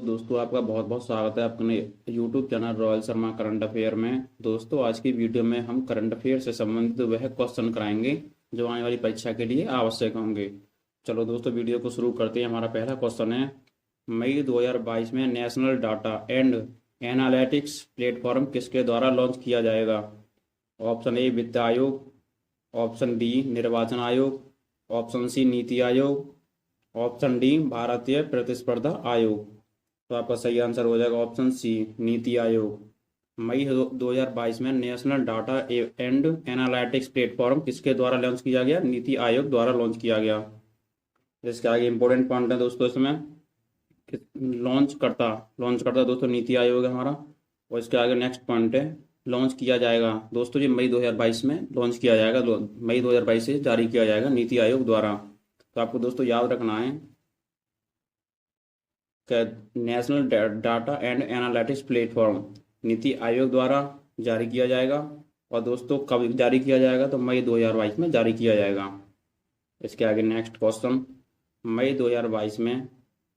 दोस्तों आपका बहुत बहुत स्वागत है अपने YouTube channel royal Sharma current affair में। दोस्तों आज की वीडियो में हम करंट अफेयर से संबंधित वह क्वेश्चन कराएंगे जो आने वाली परीक्षा के लिए आवश्यक होंगे। चलो दोस्तों वीडियो को शुरू करते हैं। हमारा पहला क्वेश्चन है, मई 2022 में national data and analytics platform किसके द्वारा लॉन्च किया जाएगा? ऑप्शन ए वित्त आयोग, ऑप्शन बी निर्वाचन आयोग, ऑप्शन सी नीति आयोग, ऑप्शन डी भारतीय प्रतिस्पर्धा आयोग। तो आपका सही आंसर हो जाएगा ऑप्शन सी नीति आयोग। मई 2022 में national data and analytics platform किसके द्वारा लॉन्च किया गया? नीति आयोग द्वारा लॉन्च किया गया। इसके आगे इंपॉर्टेंट पॉइंट है दोस्तों, इसमें लॉन्च करता दोस्तों नीति आयोग है हमारा। और इसके आगे नेक्स्ट पॉइंट है लॉन्च किया जाएगा दोस्तों जी मई 2022 में लॉन्च किया जाएगा, मई 2022 से जारी किया जाएगा नीति आयोग द्वारा। तो आपको दोस्तों याद रखना है कि national data and analytics platform NITI Aayog द्वारा जारी किया जाएगा। और दोस्तों कब जारी किया जाएगा? तो मई 2022 में जारी किया जाएगा। इसके आगे नेक्स्ट क्वेश्चन, मई 2022 में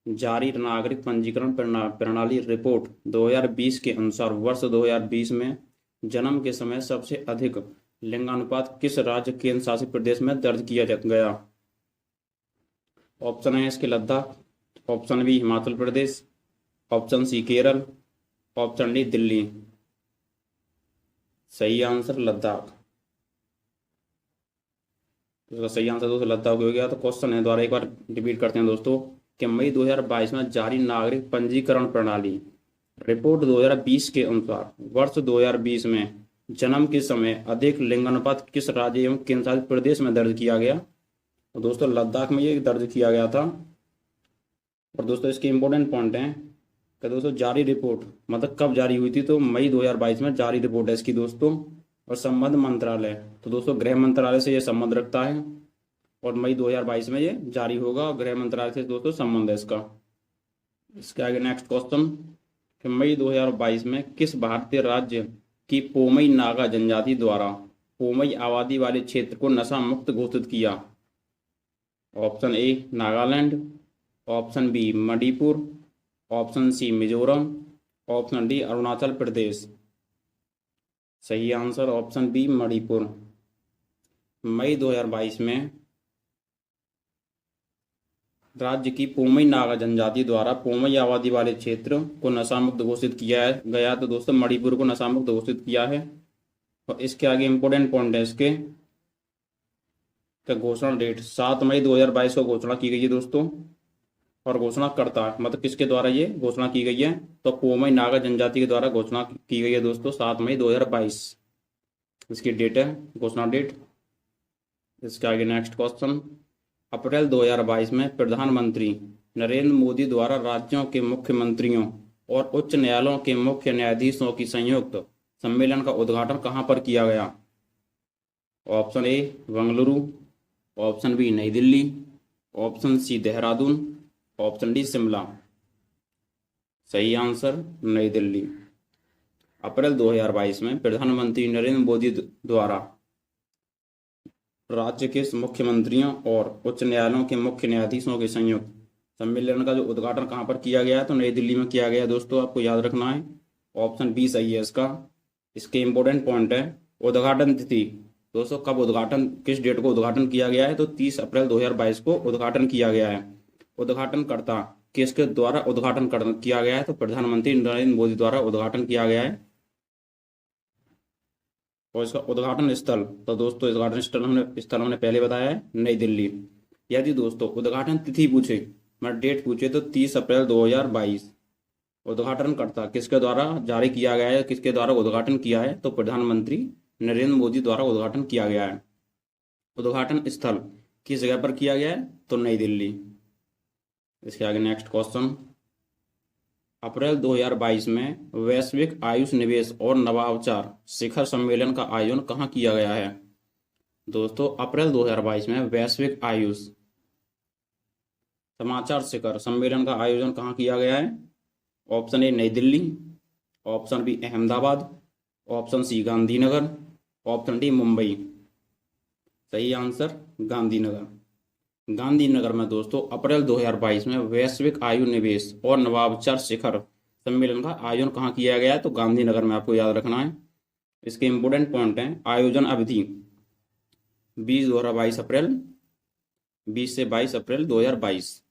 जारी नागरिक पंजीकरण प्रणाली रिपोर्ट 2020 के अनुसार वर्ष 2020 में जन्म के समय सबसे अधिक लिंगानुपात किस राज्य केंद्र शासित प्रदेश में दर्ज किया गया? ऑप्शन है इसके Ladakh, option B Himachal Pradesh, option C Kerala, option D Delhi. सही आंसर लद्दाख। इसका सही आंसर दोस्तों लद्दाख हो गया। तो क्वेश्चन है द्वारा एक बार रिपीट करते हैं दोस्तों कि मई 2022 में जारी नागरिक पंजीकरण प्रणाली रिपोर्ट 2020 के अनुसार वर्ष 2020 में जन्म के समय अधिक लिंगानुपात किस राज्य एवं केंद्र शासित प्रदेश में दर्ज किया गया? तो दोस्तों लद्दाख में ये दर्ज किया गया था। और दोस्तों इसके इंपॉर्टेंट पॉइंट हैं कि दोस्तों जारी रिपोर्ट मतलब कब जारी हुई थी? तो मई 2022 में जारी रिपोर्ट है इसकी दोस्तों। और संबंध मंत्रालय, तो दोस्तों गृह मंत्रालय से ये संबंध रखता है और मई 2022 में ये जारी होगा और गृह मंत्रालय से दोस्तों संबंध है इसका। इसके आगे नेक्स्ट क्वेश्चन कि मई 2022 में किस भारतीय राज्य की पोमई नागा जनजाति द्वारा पोमई आबादी वाले क्षेत्र को नशा मुक्त घोषित किया? Option A Nagaland, option B Manipur, option C Mizoram, option D Arunachal Pradesh. सही आंसर ऑप्शन बी मणिपुर। मई 2022 में राज्य की पोमई नागा जनजाति द्वारा पोमई आबादी वाले क्षेत्र को नशा मुक्त घोषित किया गया। तो दोस्तों मणिपुर को नशा मुक्त घोषित किया है। और इसके आगे इंपोर्टेंट पॉइंट है इसके घोषणा डेट 7 मई 2022 को घोषणा की गई है दोस्तों। और घोषणाकर्ता मतलब किसके द्वारा ये घोषणा की गई है? तो पोमई नागा जनजाति के द्वारा घोषणा की गई है दोस्तों 7 मई 2022 इसकी डेट है, घोषणा डेट। इसके आगे नेक्स्ट क्वेश्चन, अप्रैल 2022 में प्रधानमंत्री नरेंद्र मोदी द्वारा राज्यों के मुख्यमंत्रियों और उच्च न्यायालयों के मुख्य न्यायाधीशों की संयुक्त सम्मेलन का उद्घाटन कहां पर किया गया? Option A Bengaluru, option B Nai Delhi, option C Dehradun, option D Shimla. सही आंसर नई दिल्ली। अप्रैल 2022 में प्रधानमंत्री नरेंद्र मोदी द्वारा राज्य के मुख्यमंत्रियों और उच्च न्यायालयों के मुख्य न्यायाधीशों के संयुक्त सम्मेलन का जो उद्घाटन कहां पर किया गया है? तो नई दिल्ली में किया गया दोस्तों, आपको याद रखना है। ऑप्शन बी सही है इसका। इसके इंपोर्टेंट पॉइंट है उद्घाटन तिथि दोस्तों, कब उद्घाटन किस डेट को उद्घाटन किया गया है? तो 30 अप्रैल 2022 को उद्घाटन किया गया है। उद्घाटनकर्ता किसके द्वारा उद्घाटन किया गया है? तो प्रधानमंत्री नरेंद्र मोदी द्वारा उद्घाटन किया गया है। और इसका उद्घाटन स्थल, तो दोस्तों उद्घाटन स्थल हमने पहले बताया है नई दिल्ली। यदि दोस्तों उद्घाटन तिथि पूछे मतलब डेट पूछे तो 30 अप्रैल 2022। उद्घाटनकर्ता किसके द्वारा जारी किया गया है, किसके द्वारा उद्घाटन किया है? तो प्रधानमंत्री नरेंद्र मोदी द्वारा उद्घाटन किया गया है। उद्घाटन स्थल किस जगह पर किया गया है? तो नई दिल्ली। इसके आगे नेक्स्ट क्वेश्चन, अप्रैल 2022 में वैश्विक आयुष निवेश और नवाचार शिखर सम्मेलन का आयोजन कहाँ किया गया है? दोस्तों अप्रैल 2022 में वैश्विक आयुष समाचार शिखर सम्मेलन का आयोजन कहाँ किया गया है? Option A Nai Delhi, option B Ahmedabad, option C Gandhinagar, option D Mumbai. सही आंसर गांधीनगर। गांधीनगर में दोस्तों अप्रैल 2022 में वैश्विक आयु निवेश और नवाचार शिखर सम्मेलन का आयोजन कहाँ किया गया है? तो गांधीनगर में, आपको याद रखना है। इसके इंपोर्टेंट पॉइंट हैं। आयोजन अवधि 20 से 22 अप्रैल 2022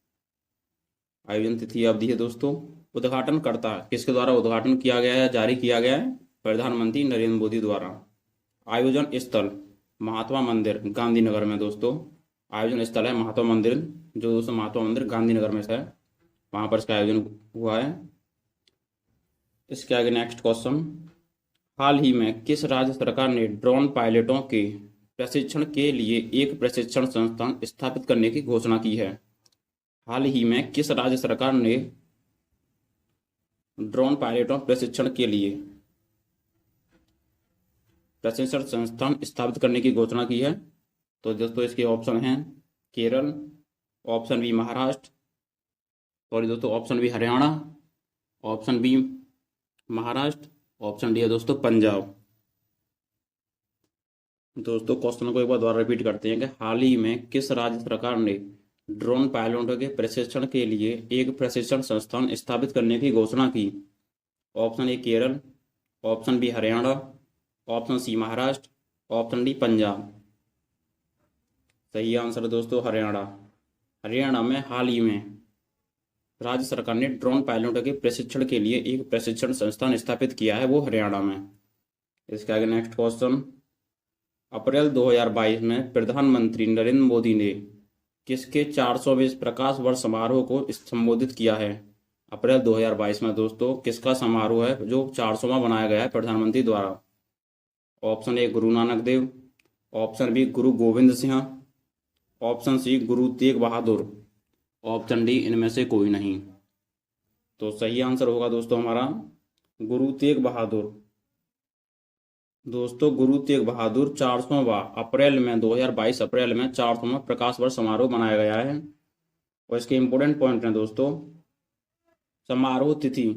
आयोजन तिथि अवधि है दोस्तों। उद्घाटनकर्ता किसके द्वारा उद्घाटन किया गया है, जारी किया गया है? प्रधानमंत्री नरेंद्र मोदी द्वारा। आयोजन स्थल महात्मा मंदिर गांधीनगर में दोस्तों। आयोजन स्थल है महात्मा मंदिर, जो दोस्तों महात्मा मंदिर गांधीनगर में है, वहां पर इसका आयोजन हुआ है। इसके आगे नेक्स्ट क्वेश्चन, हाल ही में किस राज्य सरकार ने ड्रोन पायलटों के प्रशिक्षण के लिए एक प्रशिक्षण संस्थान स्थापित करने की घोषणा की है? हाल ही में किस राज्य सरकार ने ड्रोन पायलटों प्रशिक्षण के लिए प्रशिक्षण संस्थान स्थापित करने की घोषणा की है? तो दोस्तों इसके ऑप्शन हैं Kerala, option B Maharashtra, sorry दोस्तों option B Haryana, option B Maharashtra, option D है दोस्तों पंजाब। दोस्तों क्वेश्चन को एक बार दोबारा रिपीट करते हैं कि हाल ही में किस राज्य सरकार ने ड्रोन पायलटों के प्रशिक्षण के लिए एक प्रशिक्षण संस्थान स्थापित करने की घोषणा की? Option A Kerala, option B Haryana, option C Maharashtra, option D Punjab. सही आंसर है दोस्तों हरियाणा। हरियाणा में हाल ही में राज्य सरकार ने ड्रोन पायलटों के प्रशिक्षण के लिए एक प्रशिक्षण संस्थान स्थापित किया है, वो हरियाणा में। इसके आगे नेक्स्ट क्वेश्चन, अप्रैल 2022 में प्रधानमंत्री नरेंद्र मोदी ने किसके 400वें प्रकाश वर्ष समारोह को संबोधित किया है? अप्रैल 2022 में दोस्तों किसका समारोह है जो 400वां बनाया गया है प्रधानमंत्री द्वारा? Option A Guru Nanak Dev, option B Guru Govind Singh, option C Guru Tegh Bahadur, option D इनमें से कोई नहीं। तो सही आंसर होगा दोस्तों हमारा गुरु तेग बहादुर। दोस्तों गुरु तेग बहादुर 400वां अप्रैल में 2022 अप्रैल में 400वां प्रकाश वर्ष समारोह मनाया गया है। और इसके इंपोर्टेंट पॉइंट हैं दोस्तों, समारोह तिथि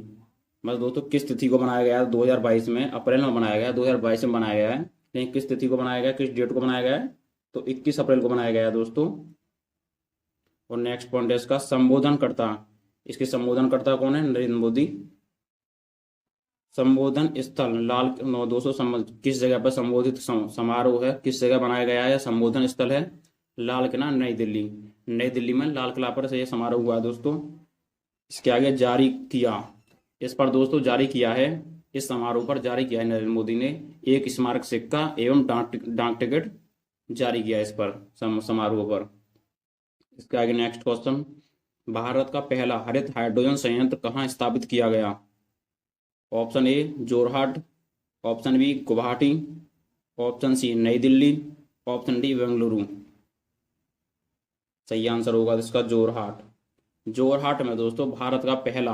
बस दोस्तों किस तिथि को बनाया गया है? 2022 में अप्रैल में बनाया गया है, 2022 में बनाया गया है, लेकिन किस तिथि को बनाया गया, किस डेट को बनाया गया है? तो 21 अप्रैल को बनाया गया है दोस्तों। और नेक्स्ट पॉइंट है इसका संबोधनकर्ता। इसके संबोधनकर्ता कौन है? नरेंद्र मोदी। संबोधन स्थल लाल दोस्तों किस जगह पर संबोधित समारोह है, किस जगह बनाया गया है? संबोधन स्थल है लाल किला नई दिल्ली। नई दिल्ली में लाल किला पर से यह समारोह हुआ है दोस्तों। इसके आगे जारी किया, इस पर दोस्तों जारी किया है, इस समारोह पर जारी किया है नरेंद्र मोदी ने एक स्मारक सिक्का एवं डाक टिकट जारी किया इस पर समारोह पर। इसके आगे नेक्स्ट क्वेश्चन, भारत का पहला हरित हाइड्रोजन संयंत्र कहाँ स्थापित किया गया? Option A Jorhat, option B Guwahati, option C Nai Delhi, option D Bengaluru. सही आंसर होगा इसका जोरहाट। जोरहाट में दोस्तों भारत का पहला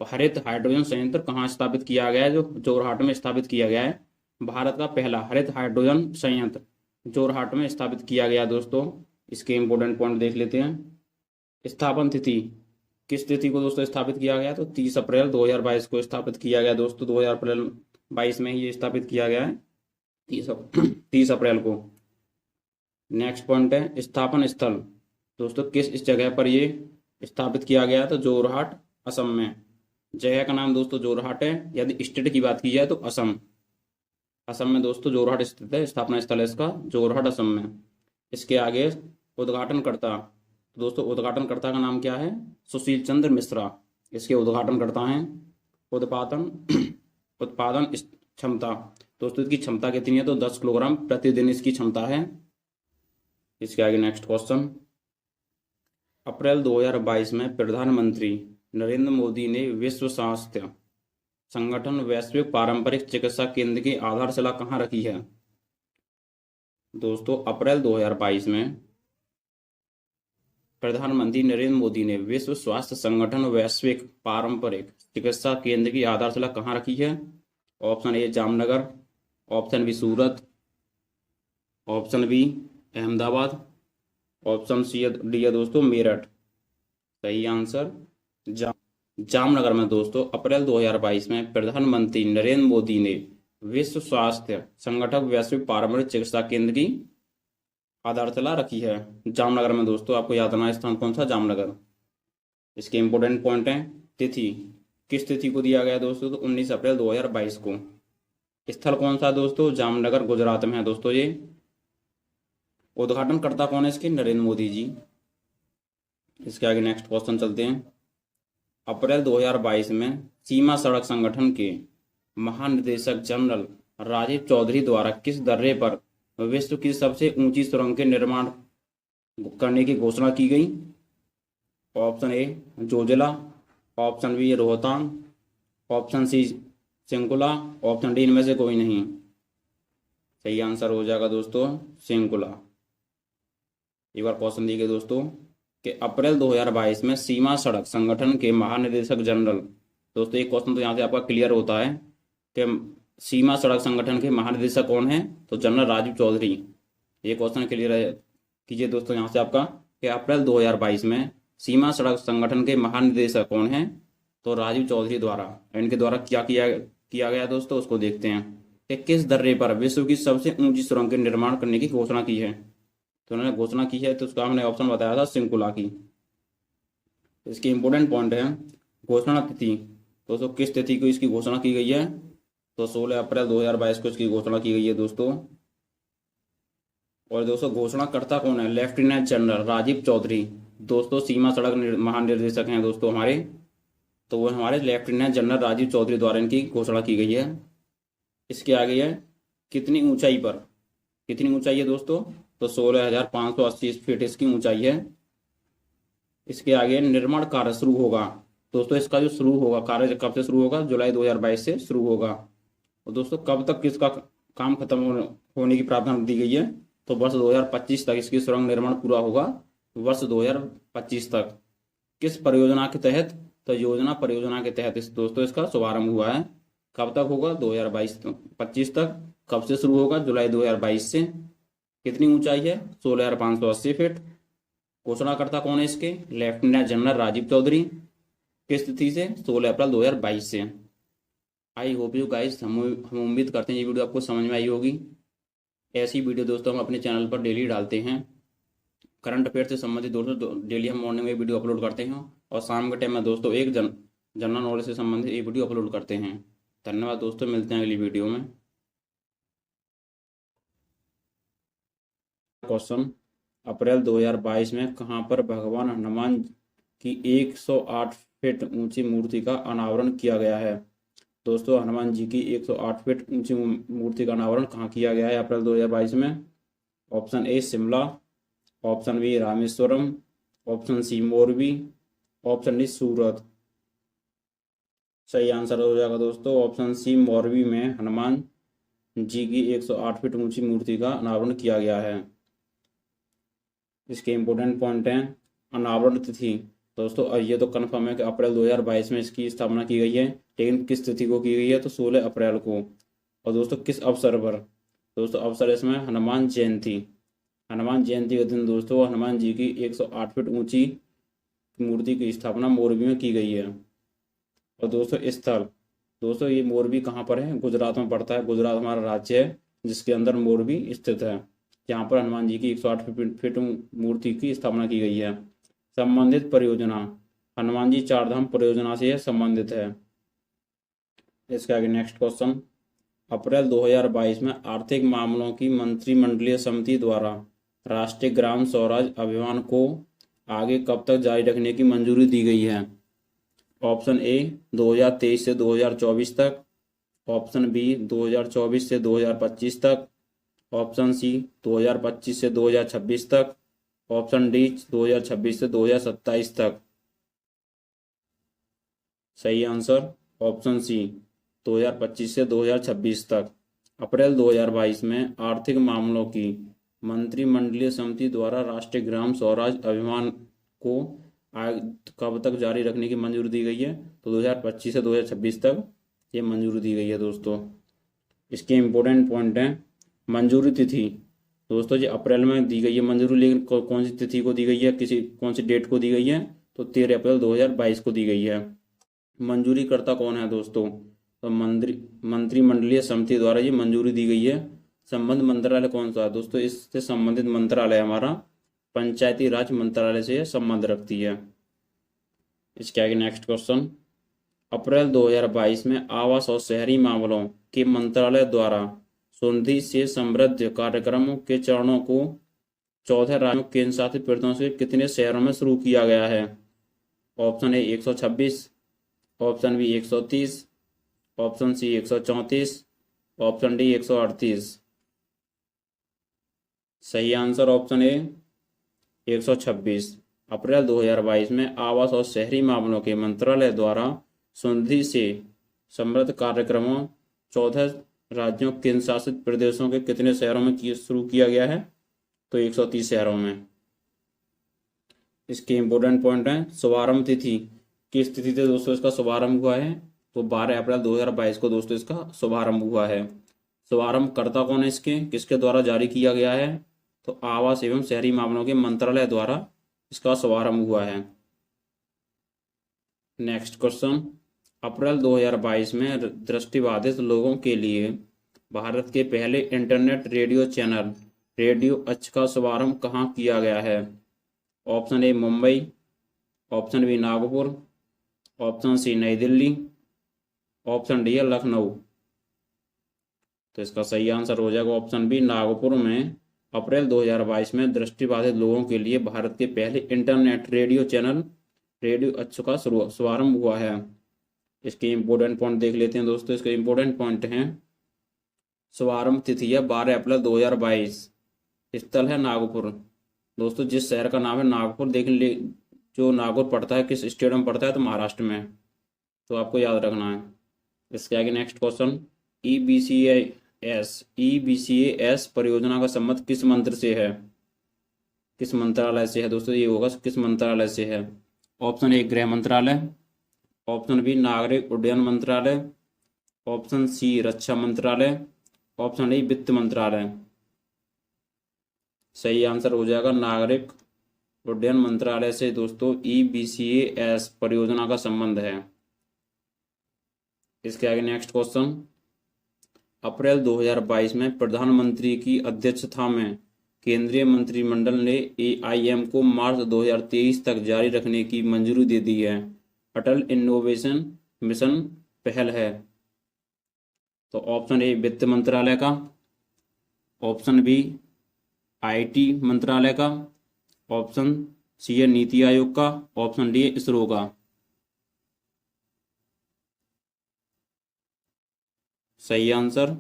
हरित हाइड्रोजन संयंत्र कहाँ स्थापित किया गया है? जो जोरहाट में स्थापित किया गया है। भारत का पहला हरित हाइड्रोजन संयंत्र जोरहाट में स्थापित किया गया दोस्तों। इसके इंपोर्टेंट पॉइंट देख लेते हैं। स्थापन तिथि किस तिथि को दोस्तों स्थापित किया गया? तो 30 अप्रैल 2022 को स्थापित किया गया दोस्तों। 2022 में ही ये स्थापित किया गया है 30 अप्रैल को। नेक्स्ट पॉइंट है स्थापन स्थल। दोस्तों किस इस जगह पर ये स्थापित किया गया? तो जोरहाट असम में। जगह का नाम दोस्तों जोरहाट है। यदि स्टेट की बात की जाए तो असम। असम में दोस्तों जोरहाट स्थित है, स्थापना स्थल है इसका जोरहाट असम में। इसके आगे उद्घाटनकर्ता, दोस्तों उद्घाटनकर्ता का नाम क्या है? सुशील चंद्र मिश्रा इसके उद्घाटनकर्ता हैं। उत्पादन क्षमता, दोस्तों इसकी क्षमता कितनी है? तो 10 किलोग्राम प्रतिदिन इसकी क्षमता है। इसके आगे नेक्स्ट क्वेश्चन, अप्रैल 2022 में प्रधानमंत्री नरेंद्र मोदी ने विश्व स्वास्थ्य संगठन वैश्विक पारंपरिक चिकित्सा केंद्र की आधारशिला कहाँ रखी है? दोस्तों अप्रैल 2022 में प्रधानमंत्री नरेंद्र मोदी ने विश्व स्वास्थ्य संगठन वैश्विक पारंपरिक चिकित्सा केंद्र की आधारशिला कहाँ रखी है? Option A Jamnagar, option B Surat, option B Ahmedabad, option C D है दोस्तों मेरठ। सही आंसर जामनगर में दोस्तों अप्रैल 2022 में प्रधानमंत्री नरेंद्र मोदी ने विश्व स्वास्थ्य संगठन वैश्विक पारंपरिक चिकित्सा केंद्र की आधारशिला रखी है? जामनगर में दोस्तों, आपको याद रखना स्थान कौन सा, जामनगर। इसके इंपोर्टेंट पॉइंट हैं। तिथि, किस तिथि को दिया गया है दोस्तों, तो 19 अप्रैल 2022 को। स्थल कौन सा दोस्तों, जामनगर गुजरात में है दोस्तों ये। उद्घाटनकर्ता कौन है इसके, नरेंद्र मोदी जी। इसके आगे नेक्स्ट क्वेश्चन चलते हैं। अप्रैल 2022 में सीमा सड़क संगठन के महानिदेशक जनरल राजीव चौधरी द्वारा किस दर्रे पर विश्व की सबसे ऊंची सुरंग के निर्माण करने की घोषणा की गई? Option A Zojila, option B Rohtang, option C Sinkula, option D इनमें से कोई नहीं। सही आंसर हो जाएगा दोस्तों सिंकुला। एक बार क्वेश्चन दिए गए दोस्तों कि अप्रैल 2022 में सीमा सड़क संगठन के महानिदेशक जनरल, दोस्तों एक क्वेश्चन तो यहाँ से आपका क्लियर होता है कि सीमा सड़क संगठन के महानिदेशक कौन है, तो जनरल राजीव चौधरी। ये क्वेश्चन क्लियर कीजिए दोस्तों यहाँ से आपका कि अप्रैल 2022 में सीमा सड़क संगठन के महानिदेशक कौन है, तो राजीव चौधरी द्वारा, इनके द्वारा क्या किया गया दोस्तों, उसको देखते हैं कि किस दर्रे पर विश्व की सबसे ऊंची सुरंग के निर्माण करने की घोषणा की है। तो उन्होंने घोषणा की है, तो उसका हमने ऑप्शन बताया था सिंकुला की। इसकी इंपोर्टेंट पॉइंट है घोषणा तिथि, दोस्तों किस तिथि को इसकी घोषणा की गई है, तो 16 अप्रैल 2022 को इसकी घोषणा की गई है दोस्तों। और दोस्तों घोषणाकर्ता कौन है, लेफ्टिनेंट जनरल राजीव चौधरी। दोस्तों सीमा सड़क महानिदेशक हैं दोस्तों हमारे, तो वो हमारे लेफ्टिनेंट जनरल राजीव चौधरी द्वारा इनकी घोषणा की गई है। इसके आगे है कितनी ऊंचाई पर, कितनी ऊंचाई है दोस्तों, तो 16,580 फीट इसकी ऊंचाई है। इसके आगे निर्माण कार्य शुरू होगा, दोस्तों इसका जो शुरू होगा कार्य कब से शुरू होगा, जुलाई 2022 से शुरू होगा। और दोस्तों कब तक किसका काम खत्म होने की प्रावधान दी गई है, तो वर्ष 2025 तक इसकी सुरंग निर्माण पूरा होगा, वर्ष 2025 तक। किस परियोजना के तहत, तो योजना परियोजना के तहत इस दोस्तों इसका शुभारंभ हुआ है। कब तक होगा, 2022-25 तक। कब से शुरू होगा, जुलाई 2022 से। कितनी ऊंचाई है, 16,580 फीट। घोषणाकर्ता कौन है इसके, लेफ्टिनेंट जनरल राजीव चौधरी। किस तिथि से, 16 अप्रैल 2022 से। आई होप यू गाइस, हम उम्मीद करते हैं ये वीडियो आपको समझ में आई होगी। ऐसी वीडियो दोस्तों हम अपने चैनल पर डेली डालते हैं। करंट अफेयर से संबंधित दोस्तों डेली हम मॉर्निंग में वीडियो अपलोड करते हैं, और शाम के टाइम में दोस्तों एक जनरल नॉलेज से संबंधित एक वीडियो अपलोड करते हैं। धन्यवाद दोस्तों, मिलते हैं अगली वीडियो में। क्वेश्चन, अप्रैल 2022 में कहां पर भगवान हनुमान की 108 फीट ऊंची मूर्ति का अनावरण किया गया है? दोस्तों हनुमान जी की 108 फीट ऊंची मूर्ति का अनावरण कहाँ किया गया है अप्रैल 2022 में? Option A Shimla, option B Rameswaram, option C Morbi, option D Surat. सही आंसर हो जाएगा दोस्तों ऑप्शन सी, मोरबी में हनुमान जी की 108 फीट ऊंची मूर्ति का अनावरण किया गया है। इसके इंपोर्टेंट पॉइंट हैं अनावरण तिथि, दोस्तों ये तो कन्फर्म है कि अप्रैल 2022 में इसकी स्थापना की गई है, लेकिन किस तिथि को की गई है, तो 16 अप्रैल को। और दोस्तों किस अवसर पर, दोस्तों अवसर इसमें हनुमान जयंती। हनुमान जयंती के दिन दोस्तों हनुमान जी की 108 फीट ऊंची मूर्ति की स्थापना मोरबी में की गई है। और दोस्तों स्थल, दोस्तों ये मोरबी कहाँ पर है, गुजरात में पड़ता है। गुजरात हमारा राज्य है जिसके अंदर मोरबी स्थित है, जहाँ पर हनुमान जी की 108 फीट मूर्ति की स्थापना की गई है। संबंधित परियोजना, हनुमान जी चारधाम परियोजना से यह संबंधित है। इसके आगे नेक्स्ट क्वेश्चन, अप्रैल 2022 में आर्थिक मामलों की मंत्रिमंडलीय समिति द्वारा राष्ट्रीय ग्राम स्वराज अभियान को आगे कब तक जारी रखने की मंजूरी दी गई है? ऑप्शन ए 2023 से 2024 तक, ऑप्शन बी 2024 से 2025 तक, ऑप्शन सी 2025 से 2026 तक, ऑप्शन डी 2026 से 2027 तक। सही आंसर ऑप्शन सी 2025 से 2026 तक। अप्रैल 2022 में आर्थिक मामलों की मंत्रिमंडलीय समिति द्वारा राष्ट्रीय ग्राम स्वराज अभियान को कब तक जारी रखने की मंजूरी दी गई है? तो 2025 से 2026 तक ये मंजूरी दी गई है दोस्तों। इसके इम्पोर्टेंट पॉइंट हैं मंजूरी तिथि, दोस्तों जी अप्रैल में दी गई है मंजूरी, लेकिन कौन सी तिथि को दी गई है, कौन सी डेट को दी गई है? तो 13 अप्रैल 2022 को दी गई है। मंजूरी करता कौन है दोस्तों? तो मंत्रिमंडलीय समिति द्वारा ये मंजूरी दी गई है। संबंध मंत्रालय कौन सा है दोस्तों? इससे संबंधित मंत्रालय हमारा पंचायती राज मंत्रालय से संबंध रखती है। इसके आगे नेक्स्ट क्वेश्चन, अप्रैल 2022 में आवास और शहरी मामलों के मंत्रालय द्वारा सुनिधि से समृद्ध कार्यक्रमों के चरणों को 14 राज्यों केंद्र शासित प्रदेशों से कितने शहरों में शुरू किया गया है? Option A 126, option B 130, option C 134, option D 138। सही आंसर ऑप्शन ए 126। अप्रैल 2022 में आवास और शहरी मामलों के मंत्रालय द्वारा सुनिधि से समृद्ध कार्यक्रमों 14 राज्यों केंद्र शासित प्रदेशों के कितने शहरों में शुरू किया गया है? तो 130 शहरों में। इसके इंपोर्टेंट पॉइंट हैं, शुभारंभ तिथि किस तिथि से दोस्तों इसका शुभारंभ हुआ है? तो 12 अप्रैल 2022 को दोस्तों इसका शुभारंभ हुआ है। शुभारंभ करता कौन है इसके, किसके द्वारा जारी किया गया है? तो आवास एवं शहरी मामलों के मंत्रालय द्वारा इसका शुभारंभ हुआ है। नेक्स्ट क्वेश्चन, अप्रैल 2022 में दृष्टिबाधित लोगों के लिए भारत के पहले इंटरनेट रेडियो चैनल रेडियो अच का शुभारंभ कहाँ किया गया है? Option A Mumbai, option B Nagpur, option C Nai Delhi, option D है लखनऊ। तो इसका सही आंसर हो जाएगा ऑप्शन बी नागपुर में अप्रैल 2022 में दृष्टिबाधित लोगों के लिए भारत के पहले इंटरनेट रेडियो चैनल रेडियो अच का शुभारंभ हुआ है। इसके इंपोर्टेंट पॉइंट देख लेते हैं दोस्तों। इसके इंपोर्टेंट पॉइंट हैं, शुभारंभ तिथि है 12 अप्रैल 2022, स्थल है नागपुर। दोस्तों जिस शहर का नाम है नागपुर, देख ले जो नागपुर पड़ता है किस स्टेट में पड़ता है? तो महाराष्ट्र में, तो आपको याद रखना है। इसके आगे नेक्स्ट क्वेश्चन, ईबीसीएस परियोजना का संबंध किस मंत्र से है? किस मंत्रालय से है दोस्तों? ये होगा किस मंत्रालय से है? ऑप्शन ए गृह मंत्रालय, ऑप्शन बी नागरिक उड्डयन मंत्रालय, ऑप्शन सी रक्षा मंत्रालय, ऑप्शन डी वित्त मंत्रालय। सही आंसर हो जाएगा नागरिक उड्डयन मंत्रालय से दोस्तों ईबीसीएस परियोजना का संबंध है। इसके आगे नेक्स्ट क्वेश्चन, अप्रैल 2022 में प्रधानमंत्री की अध्यक्षता में केंद्रीय मंत्रिमंडल ने एआईएम को मार्च 2023 तक जारी रखने की मंजूरी दे दी है। अटल इनोवेशन मिशन पहल है। तो ऑप्शन ए वित्त मंत्रालय का, ऑप्शन बी आईटी मंत्रालय का, ऑप्शन सी है नीति आयोग का, ऑप्शन डी है इसरो का। सही answer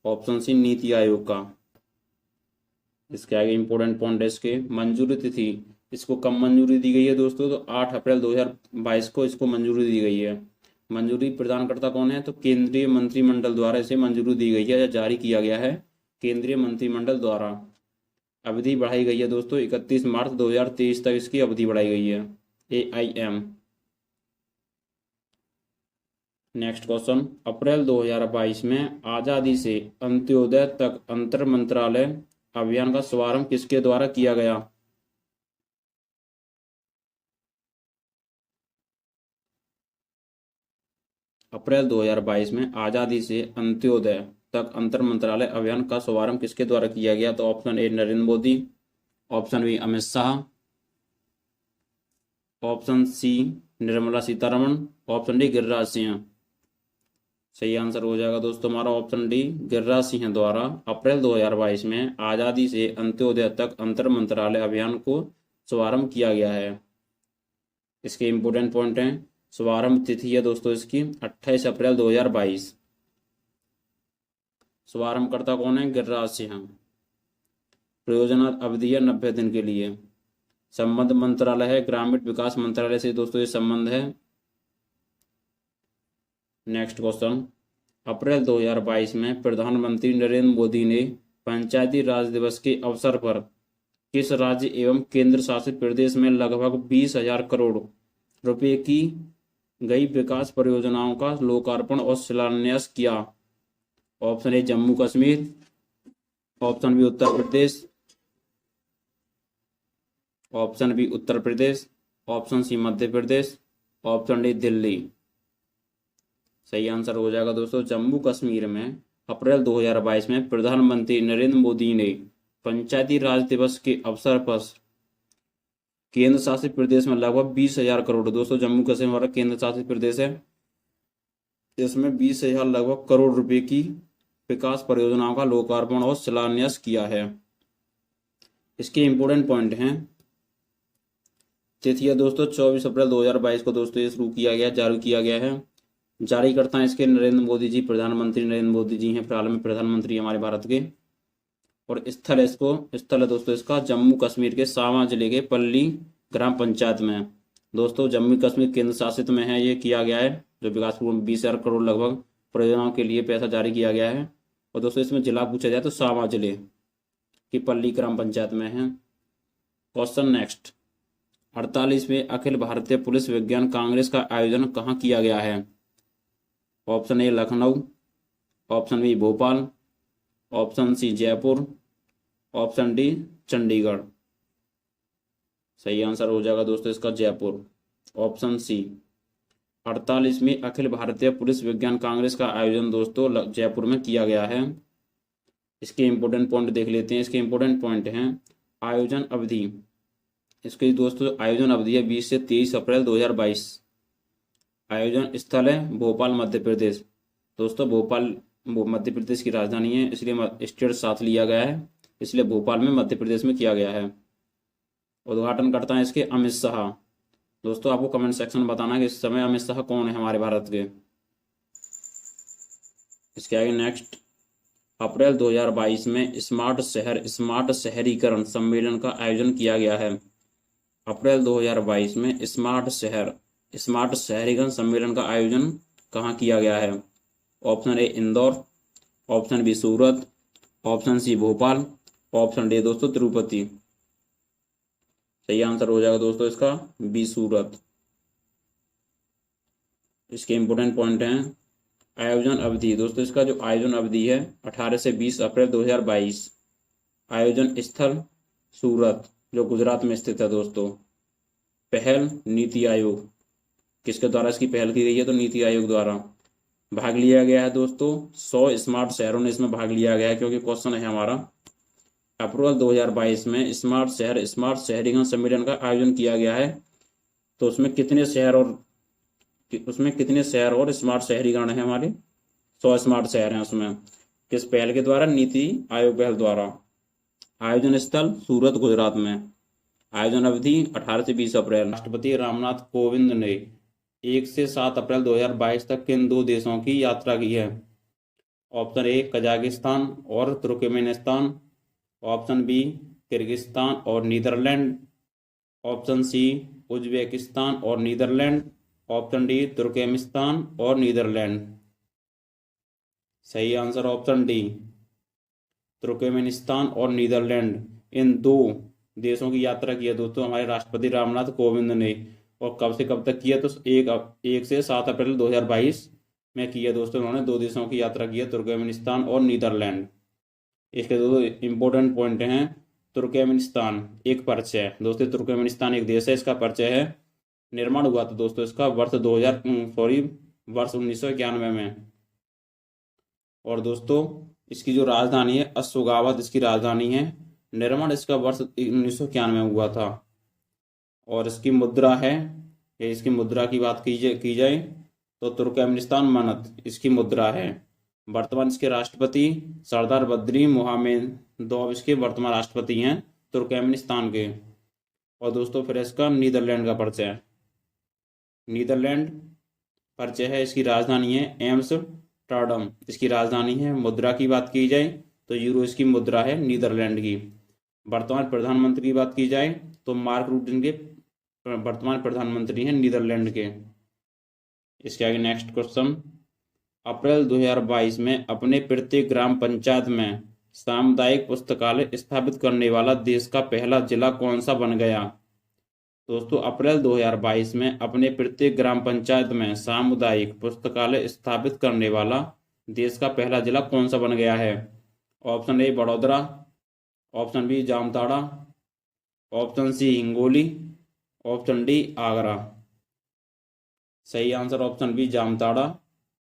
option C NITI Aayog का। इसके आगे इंपोर्टेंट पॉइंट है इसके, मंजूरी तिथि इसको कब मंजूरी दी गई है दोस्तों? तो 8 अप्रैल 2022 को इसको मंजूरी दी गई है। मंजूरी प्रदानकर्ता कौन है? तो केंद्रीय मंत्रिमंडल द्वारा इसे मंजूरी दी गई है या जारी किया गया है केंद्रीय मंत्रिमंडल द्वारा। अवधि बढ़ाई गई है दोस्तों 31 मार्च 2023 तक इसकी अवधि बढ़ाई गई है एआईएम। नेक्स्ट क्वेश्चन, अप्रैल 2022 में आज़ादी से अंत्योदय तक अंतर मंत्रालय अभियान का शुभारंभ किसके द्वारा किया गया? अप्रैल 2022 में आज़ादी से अंत्योदय तक अंतर मंत्रालय अभियान का शुभारंभ किसके द्वारा किया गया? तो option A Narendra Modi, option B Amit Shah, option C Nirmala Sitharaman, option D Giriraj Singh. सही आंसर हो जाएगा दोस्तों हमारा ऑप्शन डी गिरिराज सिंह द्वारा अप्रैल 2022 में आज़ादी से अंत्योदय तक अंतर मंत्रालय अभियान को शुभारंभ किया गया है। इसके इंपोर्टेंट पॉइंट हैं, शुभारंभ तिथि है दोस्तों इसकी 28 अप्रैल 2022। शुभारंभ करता कौन है? गिरिराज सिंह। प्रयोजना अवधि है 90 दिन के लिए। संबंध मंत्रालय है ग्रामीण विकास मंत्रालय से दोस्तों ये संबंध है। नेक्स्ट क्वेश्चन, अप्रैल 2022 में प्रधानमंत्री नरेंद्र मोदी ने पंचायती राज दिवस के अवसर पर किस राज्य एवं केंद्र शासित प्रदेश में लगभग 20,000 करोड़ रुपए की गई विकास परियोजनाओं का लोकार्पण और शिलान्यास किया? Option A Jammu Kashmir, option B Uttar Pradesh, option B Uttar Pradesh, option C Madhya Pradesh, option D Delhi. सही आंसर हो जाएगा दोस्तों जम्मू कश्मीर में अप्रैल 2022 में प्रधानमंत्री नरेंद्र मोदी ने पंचायती राज दिवस के अवसर पर केंद्र शासित प्रदेश में लगभग 20,000 करोड़, दोस्तों जम्मू कश्मीर हमारा केंद्र शासित प्रदेश है, इसमें 20,000 लगभग करोड़ रुपए की विकास परियोजनाओं का लोकार्पण और शिलान्यास किया है। इसके इंपोर्टेंट पॉइंट हैं। तिथि है दोस्तों 24 अप्रैल 2022 को दोस्तों ये शुरू किया गया, जारी किया गया है। जारी करता है इसके नरेंद्र मोदी जी, प्रधानमंत्री नरेंद्र मोदी जी हैं फिलहाल में प्रधानमंत्री हमारे भारत के। और स्थल है दोस्तों इसका जम्मू कश्मीर के सावा जिले के पल्ली ग्राम पंचायत में। दोस्तों जम्मू कश्मीर केंद्र शासित में है, ये किया गया है जो विकास 20,000 करोड़ लगभग परियोजनाओं के लिए पैसा जारी किया गया है। और दोस्तों इसमें जिला पूछा जाए तो सावा जिले की पल्ली ग्राम पंचायत में है। Question next, 48वें Akhil Bharatiya police विज्ञान कांग्रेस का आयोजन कहाँ किया गया है? Option A Lucknow, option B Bhopal, option C Jaipur, option D Chandigarh. सही आंसर हो जाएगा दोस्तों इसका जयपुर, ऑप्शन सी। 48वीं अखिल भारतीय पुलिस विज्ञान कांग्रेस का आयोजन दोस्तों जयपुर में किया गया है। इसके इंपोर्टेंट पॉइंट देख लेते हैं। इसके इंपोर्टेंट पॉइंट हैं आयोजन अवधि। इसकी दोस्तों आयोजन अवधि है 20 से 23 अप्रैल 2022। आयोजन स्थल है भोपाल मध्य प्रदेश। दोस्तों भोपाल मध्य प्रदेश की राजधानी है, इसलिए स्टेट साथ लिया गया है, इसलिए भोपाल में मध्य प्रदेश में किया गया है। उद्घाटन करता है इसके अमित शाह। दोस्तों आपको कमेंट सेक्शन में बताना है कि इस समय अमित शाह कौन है हमारे भारत के। इसके आगे नेक्स्ट, अप्रैल 2022 में स्मार्ट शहरीकरण सम्मेलन का आयोजन किया गया है। अप्रैल 2022 में स्मार्ट शहरीकरण सम्मेलन का आयोजन कहाँ किया गया है? Option A Indore, option B Surat, option C Bhopal, option D दोस्तों तिरुपति। सही आंसर हो जाएगा दोस्तों इसका बी सूरत। इसके इंपोर्टेंट पॉइंट हैं आयोजन अवधि। दोस्तों इसका जो आयोजन अवधि है 18 से 20 अप्रैल 2022। आयोजन स्थल सूरत जो गुजरात में स्थित है दोस्तों। पहल नीति आयोग, किसके द्वारा इसकी पहल की गई है? तो नीति आयोग द्वारा। भाग लिया गया है दोस्तों 100 स्मार्ट शहरों ने इसमें भाग लिया गया है, क्योंकि क्वेश्चन है हमारा अप्रैल 2022 में स्मार्ट शहरीकरण सम्मेलन का आयोजन किया गया है, तो उसमें कितने शहर और स्मार्ट शहरीकरण है? हमारे 100 स्मार्ट शहर हैं उसमें। किस पहल के द्वारा? नीति आयोग पहल द्वारा। आयोजन स्थल सूरत गुजरात में। आयोजन अवधि 18 से 20 अप्रैल। राष्ट्रपति रामनाथ कोविंद ने 1 से 7 अप्रैल 2022 तक किन 2 देशों की यात्रा की है? ऑप्शन ए कजाकिस्तान और तुर्कमेनिस्तान, ऑप्शन बी किर्गिस्तान और नीदरलैंड, ऑप्शन सी उज्बेकिस्तान और नीदरलैंड, ऑप्शन डी तुर्कमेनिस्तान और नीदरलैंड। सही आंसर ऑप्शन डी तुर्कमेनिस्तान और नीदरलैंड। इन 2 देशों की यात्रा की है दोस्तों हमारे राष्ट्रपति रामनाथ कोविंद ने। और कब से कब तक किया? तो 1 से 7 अप्रैल 2022 में किया दोस्तों उन्होंने 2 देशों की यात्रा की है, तुर्कमेनिस्तान और नीदरलैंड। इसके 2 इंपोर्टेंट पॉइंट हैं। तुर्कमेनिस्तान एक परिचय, दोस्तों तुर्कमेनिस्तान एक देश है, इसका परिचय है। निर्माण हुआ था दोस्तों इसका वर्ष 1991 में। और दोस्तों इसकी जो राजधानी है अशोगाबाद इसकी राजधानी है। निर्माण इसका वर्ष 1991 में हुआ था। और इसकी मुद्रा है, इसकी मुद्रा की बात की जाए तो तुर्कमेनिस्तान मनत इसकी मुद्रा है। वर्तमान इसके राष्ट्रपति सरदार बद्री मोहम्मदोव इसके वर्तमान राष्ट्रपति हैं तुर्कमेनिस्तान के। और दोस्तों फिर इसका नीदरलैंड का परिचय है। नीदरलैंड परिचय है, इसकी राजधानी है एम्स्टर्डम इसकी राजधानी है। मुद्रा की बात की जाए तो यूरो इसकी मुद्रा है नीदरलैंड की। वर्तमान प्रधानमंत्री की बात की जाए तो मार्क रूट इनके वर्तमान प्रधानमंत्री हैं नीदरलैंड के। इसके आगे नेक्स्ट क्वेश्चन, अप्रैल 2022 में अपने प्रत्येक ग्राम पंचायत में सामुदायिक पुस्तकालय स्थापित करने वाला देश का पहला जिला कौन सा बन गया? दोस्तों अप्रैल 2022 में अपने प्रत्येक ग्राम पंचायत में सामुदायिक पुस्तकालय स्थापित करने वाला देश का पहला जिला कौन सा बन गया है? Option A Baroda, option B Jamtara, option C Hingoli, option D Agra. सही आंसर ऑप्शन बी जामताड़ा।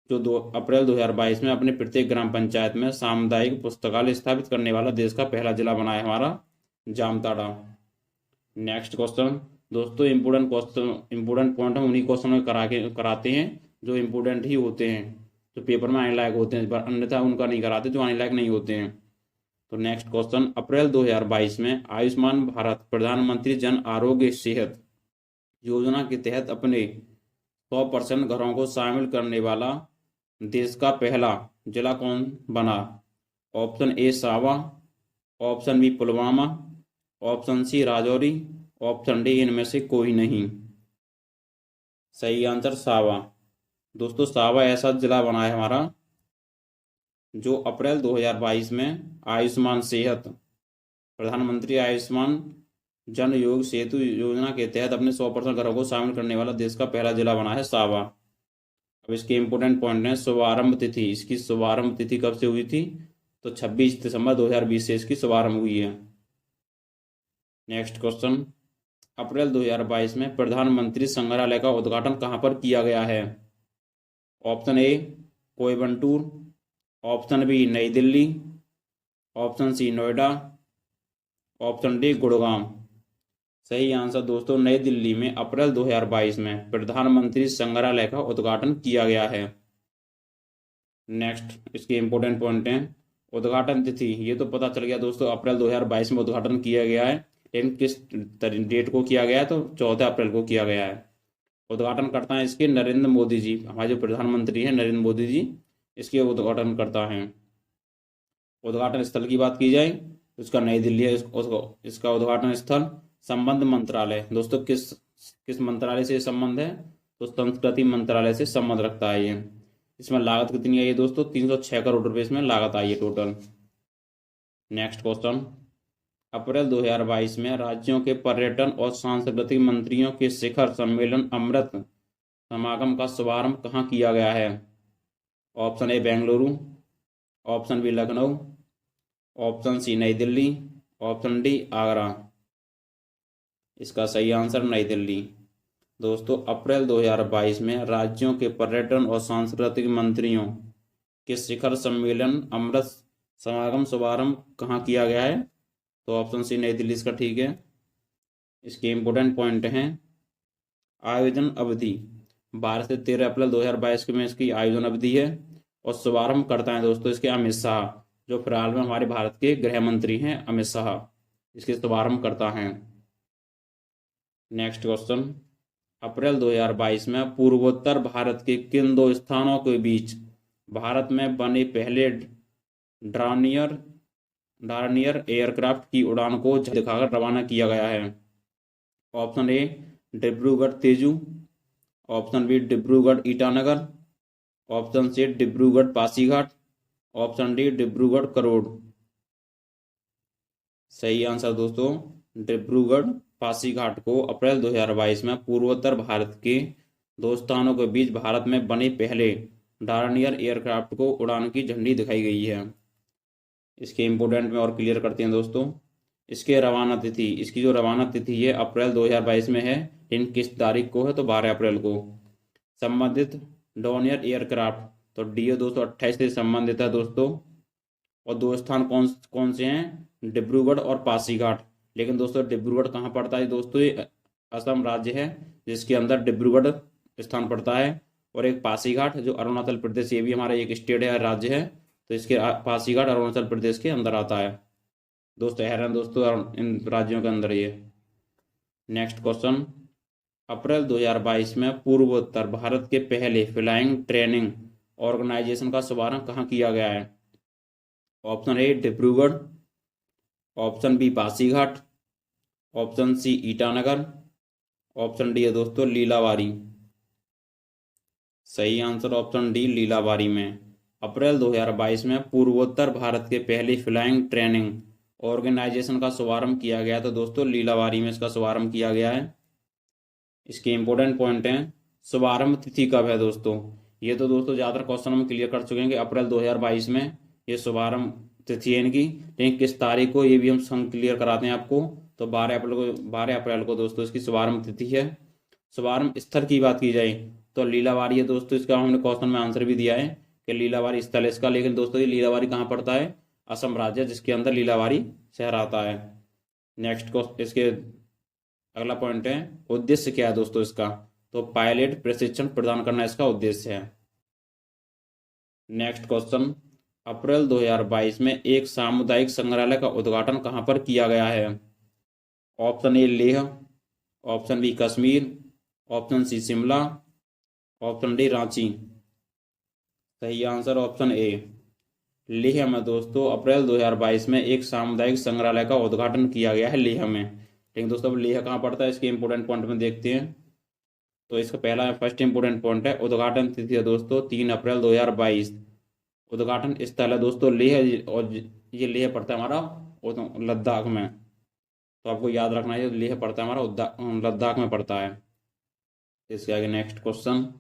जो 2 अप्रैल 2022 में अपने प्रत्येक ग्राम पंचायत में सामुदायिक पुस्तकालय स्थापित करने वाला देश का पहला जिला बना है हमारा जामताड़ा। नेक्स्ट क्वेश्चन दोस्तों, इंपोर्टेंट पॉइंट हम उन्हीं क्वेश्चन में कराते हैं जो इंपोर्टेंट ही होते हैं, जो पेपर में आने लायक होते हैं, पर अन्यथा उनका नहीं कराते जो आने लायक नहीं होते हैं। तो नेक्स्ट क्वेश्चन, अप्रैल 2022 में आयुष्मान भारत प्रधानमंत्री जन आरोग्य सेहत योजना के तहत अपने 100% घरों को शामिल करने वाला देश का पहला जिला कौन बना? Option A Sawa, option B Pulwama, option C Rajouri, option D इनमें से कोई नहीं। सही आंसर सावा। दोस्तों सावा ऐसा जिला बना है हमारा जो अप्रैल 2022 में आयुष्मान सेहत प्रधानमंत्री आयुष्मान जन योग सेतु योजना के तहत अपने 100% घरों को शामिल करने वाला देश का पहला जिला बना है सावा। अब इसके इंपोर्टेंट पॉइंट हैं शुभारंभ तिथि। इसकी शुभारंभ तिथि कब से हुई थी? तो 26 दिसंबर 2020 से इसकी शुभारंभ हुई है। नेक्स्ट क्वेश्चन, अप्रैल 2022 में प्रधानमंत्री संग्रहालय का उद्घाटन कहाँ पर किया गया है? Option A Coimbatore, option B Nai Delhi, option C Noida, option D Gurgaon. सही आंसर दोस्तों नई दिल्ली में अप्रैल 2022 में प्रधानमंत्री संग्रहालय का उद्घाटन किया गया है। नेक्स्ट इसके इंपोर्टेंट पॉइंट हैं उद्घाटन तिथि। ये तो पता चल गया दोस्तों अप्रैल 2022 में उद्घाटन किया गया है, लेकिन किस डेट को किया गया है? तो 14 अप्रैल को किया गया है। उद्घाटन करता है इसके नरेंद्र मोदी जी, हमारे जो प्रधानमंत्री हैं नरेंद्र मोदी जी इसके उद्घाटन करता है। उद्घाटन स्थल की बात की जाए तो इसका नई दिल्ली है। इसका उद्घाटन स्थल संबंध मंत्रालय। दोस्तों किस मंत्रालय से संबंध है? तो संस्कृति मंत्रालय से संबंध रखता है ये। इसमें लागत कितनी आई है दोस्तों? 306 करोड़ रुपए इसमें लागत आई है टोटल। नेक्स्ट क्वेश्चन, अप्रैल 2022 में राज्यों के पर्यटन और सांस्कृतिक मंत्रियों के शिखर सम्मेलन अमृत समागम का शुभारंभ कहाँ किया गया है? Option A Bengaluru, option B Lucknow, option C Nai Delhi, option D Agra. इसका सही आंसर नई दिल्ली। दोस्तों अप्रैल 2022 में राज्यों के पर्यटन और सांस्कृतिक मंत्रियों के शिखर सम्मेलन अमृत समागम शुभारंभ कहाँ किया गया है? तो ऑप्शन सी नई दिल्ली इसका ठीक है। इसके इंपोर्टेंट पॉइंट हैं आयोजन अवधि 12 से 13 अप्रैल 2022 में इसकी आयोजन अवधि है और शुभारंभ करता है दोस्तों इसके अमित शाह, जो फिलहाल में हमारे भारत के गृह मंत्री हैं अमित शाह, इसके शुभारंभ करता है। नेक्स्ट क्वेश्चन, अप्रैल 2022 में पूर्वोत्तर भारत के किन 2 स्थानों के बीच भारत में बने पहले डार्नियर एयरक्राफ्ट की उड़ान को दिखाकर रवाना किया गया है? Option A Dibrugarh Tezu, option B Dibrugarh Itanagar, option C Dibrugarh Pasighat, option D Dibrugarh crore. सही आंसर दोस्तों डिब्रूगढ़ पासीघाट को अप्रैल 2022 में पूर्वोत्तर भारत के 2 स्थानों के बीच भारत में बने पहले डार्नियर एयरक्राफ्ट को उड़ान की झंडी दिखाई गई है। इसके इंपोर्टेंट में और क्लियर करते हैं दोस्तों। इसके रवाना तिथि, इसकी जो रवाना तिथि है अप्रैल 2022 में है, लेकिन किस तारीख को है? तो 12 अप्रैल को। संबंधित डॉर्नियर एयरक्राफ्ट तो डीओ 228 से संबंधित है दोस्तों। और 2 स्थान कौन कौन से हैं? डिब्रूगढ़ और पासीघाट। लेकिन दोस्तों डिब्रूगढ़ कहाँ पड़ता है दोस्तों? ये असम राज्य है जिसके अंदर डिब्रूगढ़ स्थान पड़ता है, और एक पासीघाट जो अरुणाचल प्रदेश, ये भी हमारा एक स्टेट है, राज्य है, तो इसके पासीघाट अरुणाचल प्रदेश के अंदर आता है। 2 शहर हैं दोस्तों इन राज्यों के अंदर ये। नेक्स्ट क्वेश्चन, अप्रैल 2022 में पूर्वोत्तर भारत के पहले फ्लाइंग ट्रेनिंग ऑर्गेनाइजेशन का शुभारंभ कहाँ किया गया है? Option A Dibrugarh, option B Pasighat, option C Itanagar, option D है दोस्तों लीलावारी। सही आंसर ऑप्शन डी लीलावारी में अप्रैल 2022 में पूर्वोत्तर भारत के पहले फ्लाइंग ट्रेनिंग ऑर्गेनाइजेशन का शुभारंभ किया गया। तो दोस्तों लीलावारी में इसका शुभारंभ किया गया है। इसके इंपोर्टेंट पॉइंट हैं शुभारंभ तिथि कब है दोस्तों? ये तो दोस्तों ज़्यादातर क्वेश्चन हम क्लियर कर चुके हैं कि अप्रैल 2022 में ये शुभारंभ तिथि है इनकी, लेकिन किस तारीख को ये भी हम क्लियर कराते हैं आपको। तो 12 अप्रैल को दोस्तों इसकी शुभारंभ तिथि है। शुभारंभ स्थल की बात की जाए तो लीलावारी है दोस्तों, इसका हमने क्वेश्चन में आंसर भी दिया है कि लीलावारी स्थल है इसका। लेकिन दोस्तों ये लीलावारी कहाँ पड़ता है? असम राज्य, जिसके अंदर लीलावारी शहर आता है। नेक्स्ट क्वेश्चन, इसके अगला पॉइंट है उद्देश्य क्या है दोस्तों इसका? तो पायलट प्रशिक्षण प्रदान करना इसका उद्देश्य है। नेक्स्ट क्वेश्चन, अप्रैल 2022 में एक सामुदायिक संग्रहालय का उद्घाटन कहाँ पर किया गया है? Option A Leh, option B Kashmir, option C Shimla, option D Ranchi. सही आंसर ऑप्शन ए लेह में दोस्तों अप्रैल 2022 में एक सामुदायिक संग्रहालय का उद्घाटन किया गया है लेह में। लेकिन दोस्तों अब लेह कहाँ पड़ता है, इसके इंपोर्टेंट पॉइंट में देखते हैं। तो इसका पहला फर्स्ट इंपोर्टेंट पॉइंट है उद्घाटन तिथि है दोस्तों 3 अप्रैल 2022। उद्घाटन स्थल है दोस्तों लेह, और ये लेह पड़ता है हमारा लद्दाख में। तो आपको याद रखना है लेह पड़ता है हमारा लद्दाख में पड़ता है। इसके आगे नेक्स्ट क्वेश्चन,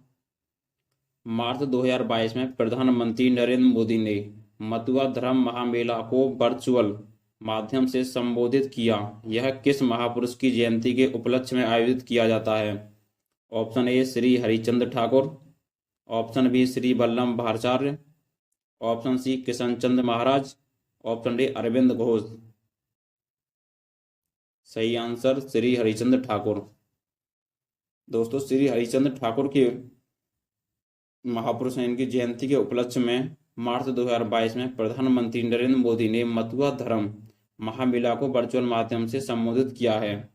मार्च 2022 में प्रधानमंत्री नरेंद्र मोदी ने मथुरा धर्म महामेला को वर्चुअल माध्यम से संबोधित किया। यह किस महापुरुष की जयंती के उपलक्ष्य में आयोजित किया जाता है? Option A Shri Harichandra Thakur, option B Shri Vallabhacharya, option C Kishan Chandra Maharaj, option D Arvind Ghosh. सही आंसर श्री हरिचंद्र ठाकुर। दोस्तों श्री हरिचंद्र ठाकुर के महापुरुष हैं, इनकी जयंती के उपलक्ष्य में मार्च 2022 में प्रधानमंत्री नरेंद्र मोदी ने मथुरा धर्म महामेला को वर्चुअल माध्यम से संबोधित किया है।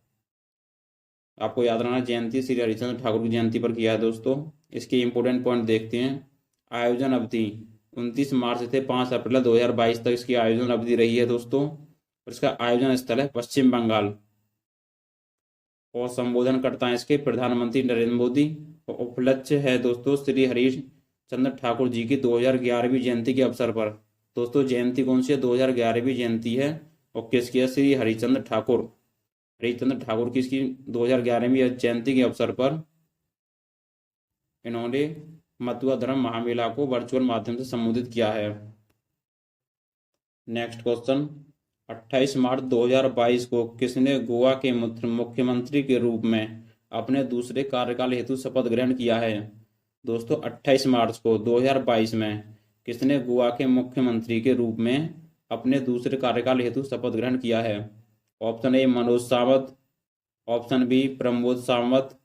आपको याद रखना जयंती श्री हरिचंद्र ठाकुर की जयंती पर किया है दोस्तों। इसके इंपोर्टेंट पॉइंट देखते हैं। आयोजन अवधि 29 मार्च से 5 अप्रैल 2022 तक इसकी आयोजन अवधि रही है दोस्तों। और इसका आयोजन स्थल है पश्चिम बंगाल। और संबोधन करता है इसके प्रधानमंत्री नरेंद्र मोदी। और उपलक्ष्य है दोस्तों श्री हरिचंद्र ठाकुर जी की 2011वीं जयंती के अवसर पर। दोस्तों जयंती कौन सी है? 2011वीं जयंती है। और किसकी है? श्री हरिचंद्र ठाकुर। हरिचंद्र ठाकुर की इसकी 2011वीं जयंती के अवसर पर इन्होंने मथुरा धर्म महामेला को वर्चुअल माध्यम से संबोधित किया है। नेक्स्ट क्वेश्चन, 28 मार्च 2022 को किसने गोवा के मुख्यमंत्री के रूप में अपने दूसरे कार्यकाल हेतु शपथ ग्रहण किया है? दोस्तों 28 मार्च को 2022 में किसने गोवा के मुख्यमंत्री के रूप में अपने दूसरे कार्यकाल हेतु शपथ ग्रहण किया है? Option A Manoj Sawant, option B Pramod Sawant,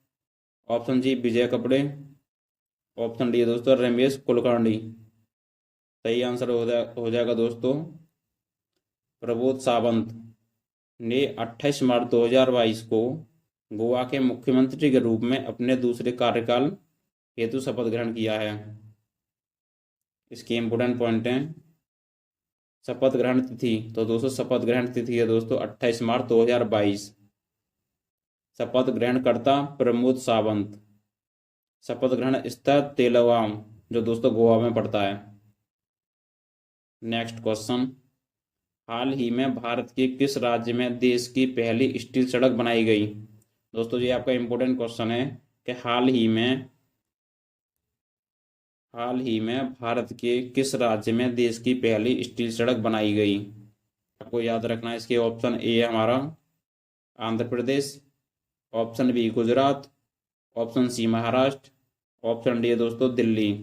option G Vijay Kapde, option D दोस्तों रमेश कुलकर्णी। सही आंसर हो जाएगा दोस्तों प्रमोद सावंत ने 28 मार्च 2022 को गोवा के मुख्यमंत्री के रूप में अपने दूसरे कार्यकाल हेतु शपथ ग्रहण किया है। इसके इंपोर्टेंट पॉइंट हैं शपथ ग्रहण तिथि। तो दोस्तों शपथ ग्रहण तिथि है दोस्तों 28 मार्च 2022। शपथ ग्रहण करता प्रमोद सावंत। शपथ ग्रहण स्थल तेलवाम, जो दोस्तों गोवा में पड़ता है। नेक्स्ट क्वेश्चन, हाल ही में भारत के किस राज्य में देश की पहली स्टील सड़क बनाई गई? दोस्तों ये आपका इंपोर्टेंट क्वेश्चन है कि हाल ही में भारत के किस राज्य में देश की पहली स्टील सड़क बनाई गई? आपको याद रखना है इसके ऑप्शन ए हमारा Andhra Pradesh, option B Gujarat, option C Maharashtra, option D दोस्तों दिल्ली।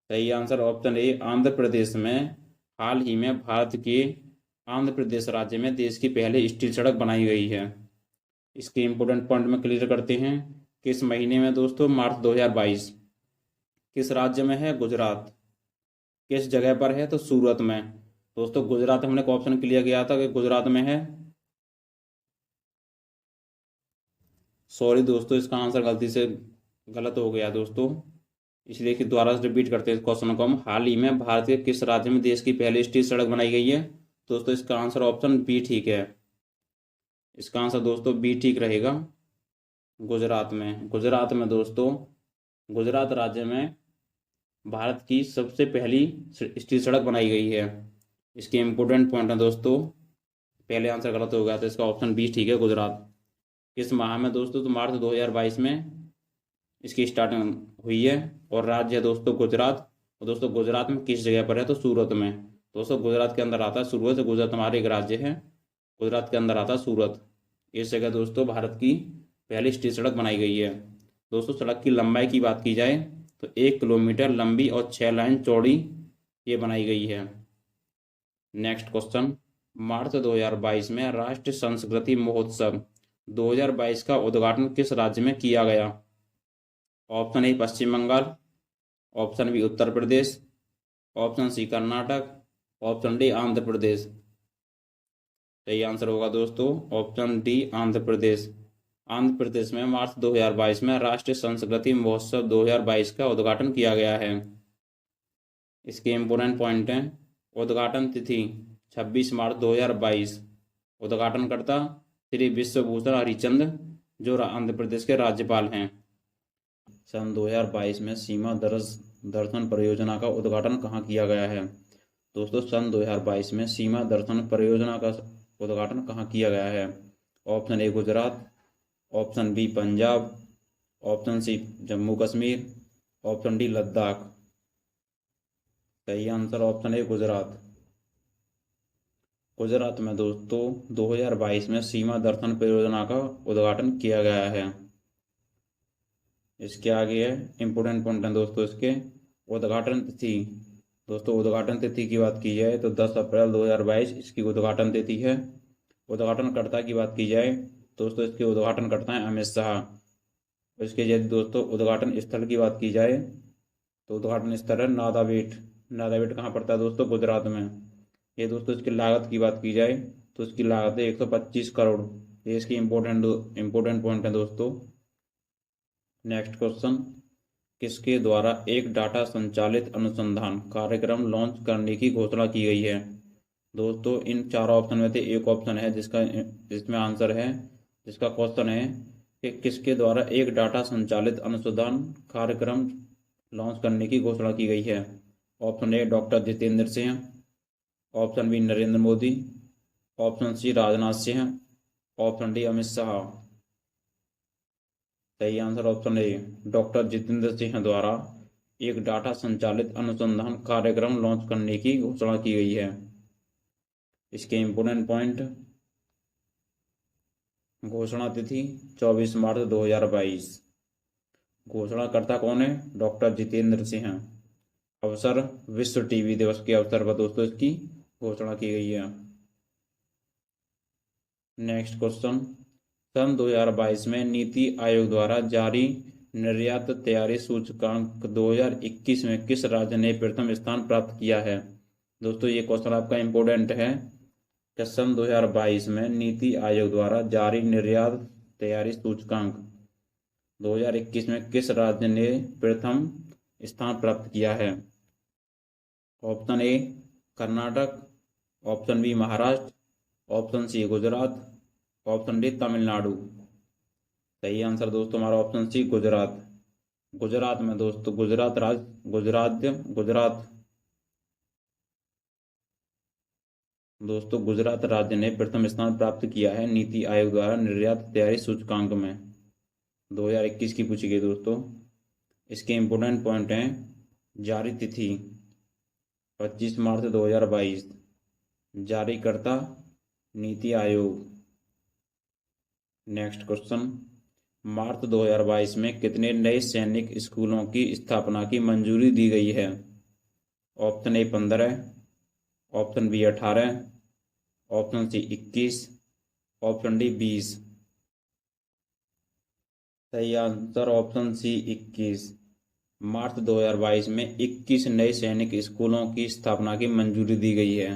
सही answer option A Andhra Pradesh में हाल ही में भारत के आंध्र प्रदेश राज्य में देश की पहली स्टील सड़क बनाई गई है। इसके इंपोर्टेंट पॉइंट में क्लियर करते हैं। किस महीने में दोस्तों? मार्च 2022। किस राज्य में है? गुजरात। किस जगह पर है? तो सूरत में। दोस्तों गुजरात हमने ऑप्शन क्लियर किया था कि गुजरात में है। सॉरी दोस्तों इसका आंसर गलती से गलत हो गया दोस्तों, इसलिए कि दोबारा से रिपीट करते हैं क्वेश्चन को हम। हाल ही में भारत के किस राज्य में देश की पहली स्टील सड़क बनाई गई है? दोस्तों इसका आंसर ऑप्शन बी ठीक है। इसका आंसर दोस्तों बी ठीक रहेगा, गुजरात में। गुजरात में दोस्तों गुजरात राज्य में भारत की सबसे पहली स्टील सड़क बनाई गई है। इसके इंपोर्टेंट पॉइंट है दोस्तों, पहले आंसर गलत हो गया था, इसका ऑप्शन बी ठीक है गुजरात। किस माह में दोस्तों? तो मार्च 2022 में इसकी स्टार्टिंग हुई है। और राज्य है दोस्तों गुजरात। और दोस्तों गुजरात में किस जगह पर है? तो सूरत में। दोस्तों गुजरात के अंदर आता है सूरत। गुजरात हमारे एक राज्य है, गुजरात के अंदर आता है सूरत। इस जगह दोस्तों भारत की पहली स्टील सड़क बनाई गई है। दोस्तों सड़क की लंबाई की बात की जाए तो 1 किलोमीटर लंबी और 6 लाइन चौड़ी ये बनाई गई है। नेक्स्ट क्वेश्चन, मार्च 2022 में राष्ट्रीय संस्कृति महोत्सव 2022 का उद्घाटन किस राज्य में किया गया? Option A Paschim Bangal, option B Uttar Pradesh, option C Karnataka, option D Andhra Pradesh. सही आंसर होगा दोस्तों ऑप्शन डी आंध्र प्रदेश। आंध्र प्रदेश में मार्च 2022 में राष्ट्रीय संस्कृति महोत्सव 2022 का उद्घाटन किया गया है। इसके इम्पोर्टेंट पॉइंट हैं, उद्घाटन तिथि 26 मार्च 2022, उद्घाटनकर्ता श्री विश्वभूषण हरिचंद जो आंध्र प्रदेश के राज्यपाल हैं। सन 2022 में सीमा दर्शन परियोजना का उद्घाटन कहाँ किया गया है? दोस्तों सन 2022 में सीमा दर्शन परियोजना का उद्घाटन कहाँ किया गया है? Option A Gujarat, option B Punjab, option C Jammu Kashmir, option D Ladakh. सही answer option A Gujarat. Gujarat में दोस्तों 2022 में सीमा दर्शन परियोजना का उद्घाटन किया गया है। इसके आगे है इम्पोर्टेंट पॉइंट है दोस्तों इसके, उद्घाटन तिथि। दोस्तों उद्घाटन तिथि की बात की जाए तो 10 अप्रैल 2022 इसकी उद्घाटन तिथि है। उद्घाटनकर्ता की बात की जाए दोस्तों इसके उद्घाटनकर्ता हैं अमित शाह। इसके यदि दोस्तों उद्घाटन स्थल की बात की जाए तो उद्घाटन स्थल है नादाबेट। नादाबेट कहाँ पड़ता है दोस्तों? गुजरात में। ये दोस्तों इसकी लागत की बात की जाए तो इसकी लागत है 125 करोड़। ये इसकी इम्पोर्टेंट पॉइंट है दोस्तों। नेक्स्ट क्वेश्चन, किसके द्वारा एक डाटा संचालित अनुसंधान कार्यक्रम लॉन्च करने की घोषणा की गई है? दोस्तों इन चारों ऑप्शन में से एक ऑप्शन है जिसमें आंसर है, जिसका क्वेश्चन है कि किसके द्वारा एक डाटा संचालित अनुसंधान कार्यक्रम लॉन्च करने की घोषणा की गई है? Option A doctor Jitendra Singh, option B Narendra Modi, option C Rajnath Singh, option D Amit Shah. सही answer option A doctor Jitendra Singh द्वारा एक डाटा संचालित अनुसंधान कार्यक्रम लॉन्च करने की घोषणा की गई है। इसके इम्पोर्टेंट पॉइंट, घोषणा तिथि 24 मार्च 2022, घोषणाकर्ता कौन है? डॉक्टर जितेंद्र सिंह। अवसर विश्व टीबी दिवस के अवसर पर दोस्तों इसकी घोषणा की गई है। नेक्स्ट क्वेश्चन, सन 2022 में नीति आयोग द्वारा जारी निर्यात तैयारी सूचकांक 2021 में किस राज्य ने प्रथम स्थान प्राप्त किया है? दोस्तों ये क्वेश्चन आपका इम्पोर्टेंट है कि सन 2022 में नीति आयोग द्वारा जारी निर्यात तैयारी सूचकांक 2021 में किस राज्य ने प्रथम स्थान प्राप्त किया है? Option A Karnataka, option B Maharashtra, option C Gujarat, option D Tamil Nadu. सही आंसर दोस्तों हमारा ऑप्शन सी गुजरात। गुजरात में दोस्तों गुजरात राज्य ने प्रथम स्थान प्राप्त किया है नीति आयोग द्वारा निर्यात तैयारी सूचकांक में। 2021 की पूछी गई दोस्तों। इसके इम्पोर्टेंट पॉइंट हैं, जारी तिथि 25 मार्च 2022, जारीकर्ता नीति आयोग। नेक्स्ट क्वेश्चन, मार्च 2022 में कितने नए सैनिक स्कूलों की स्थापना की मंजूरी दी गई है? Option A 15, option B 18, option C 21, option D 20। सही आंसर ऑप्शन सी 21। मार्च 2022 में 21 नए सैनिक स्कूलों की स्थापना की मंजूरी दी गई है।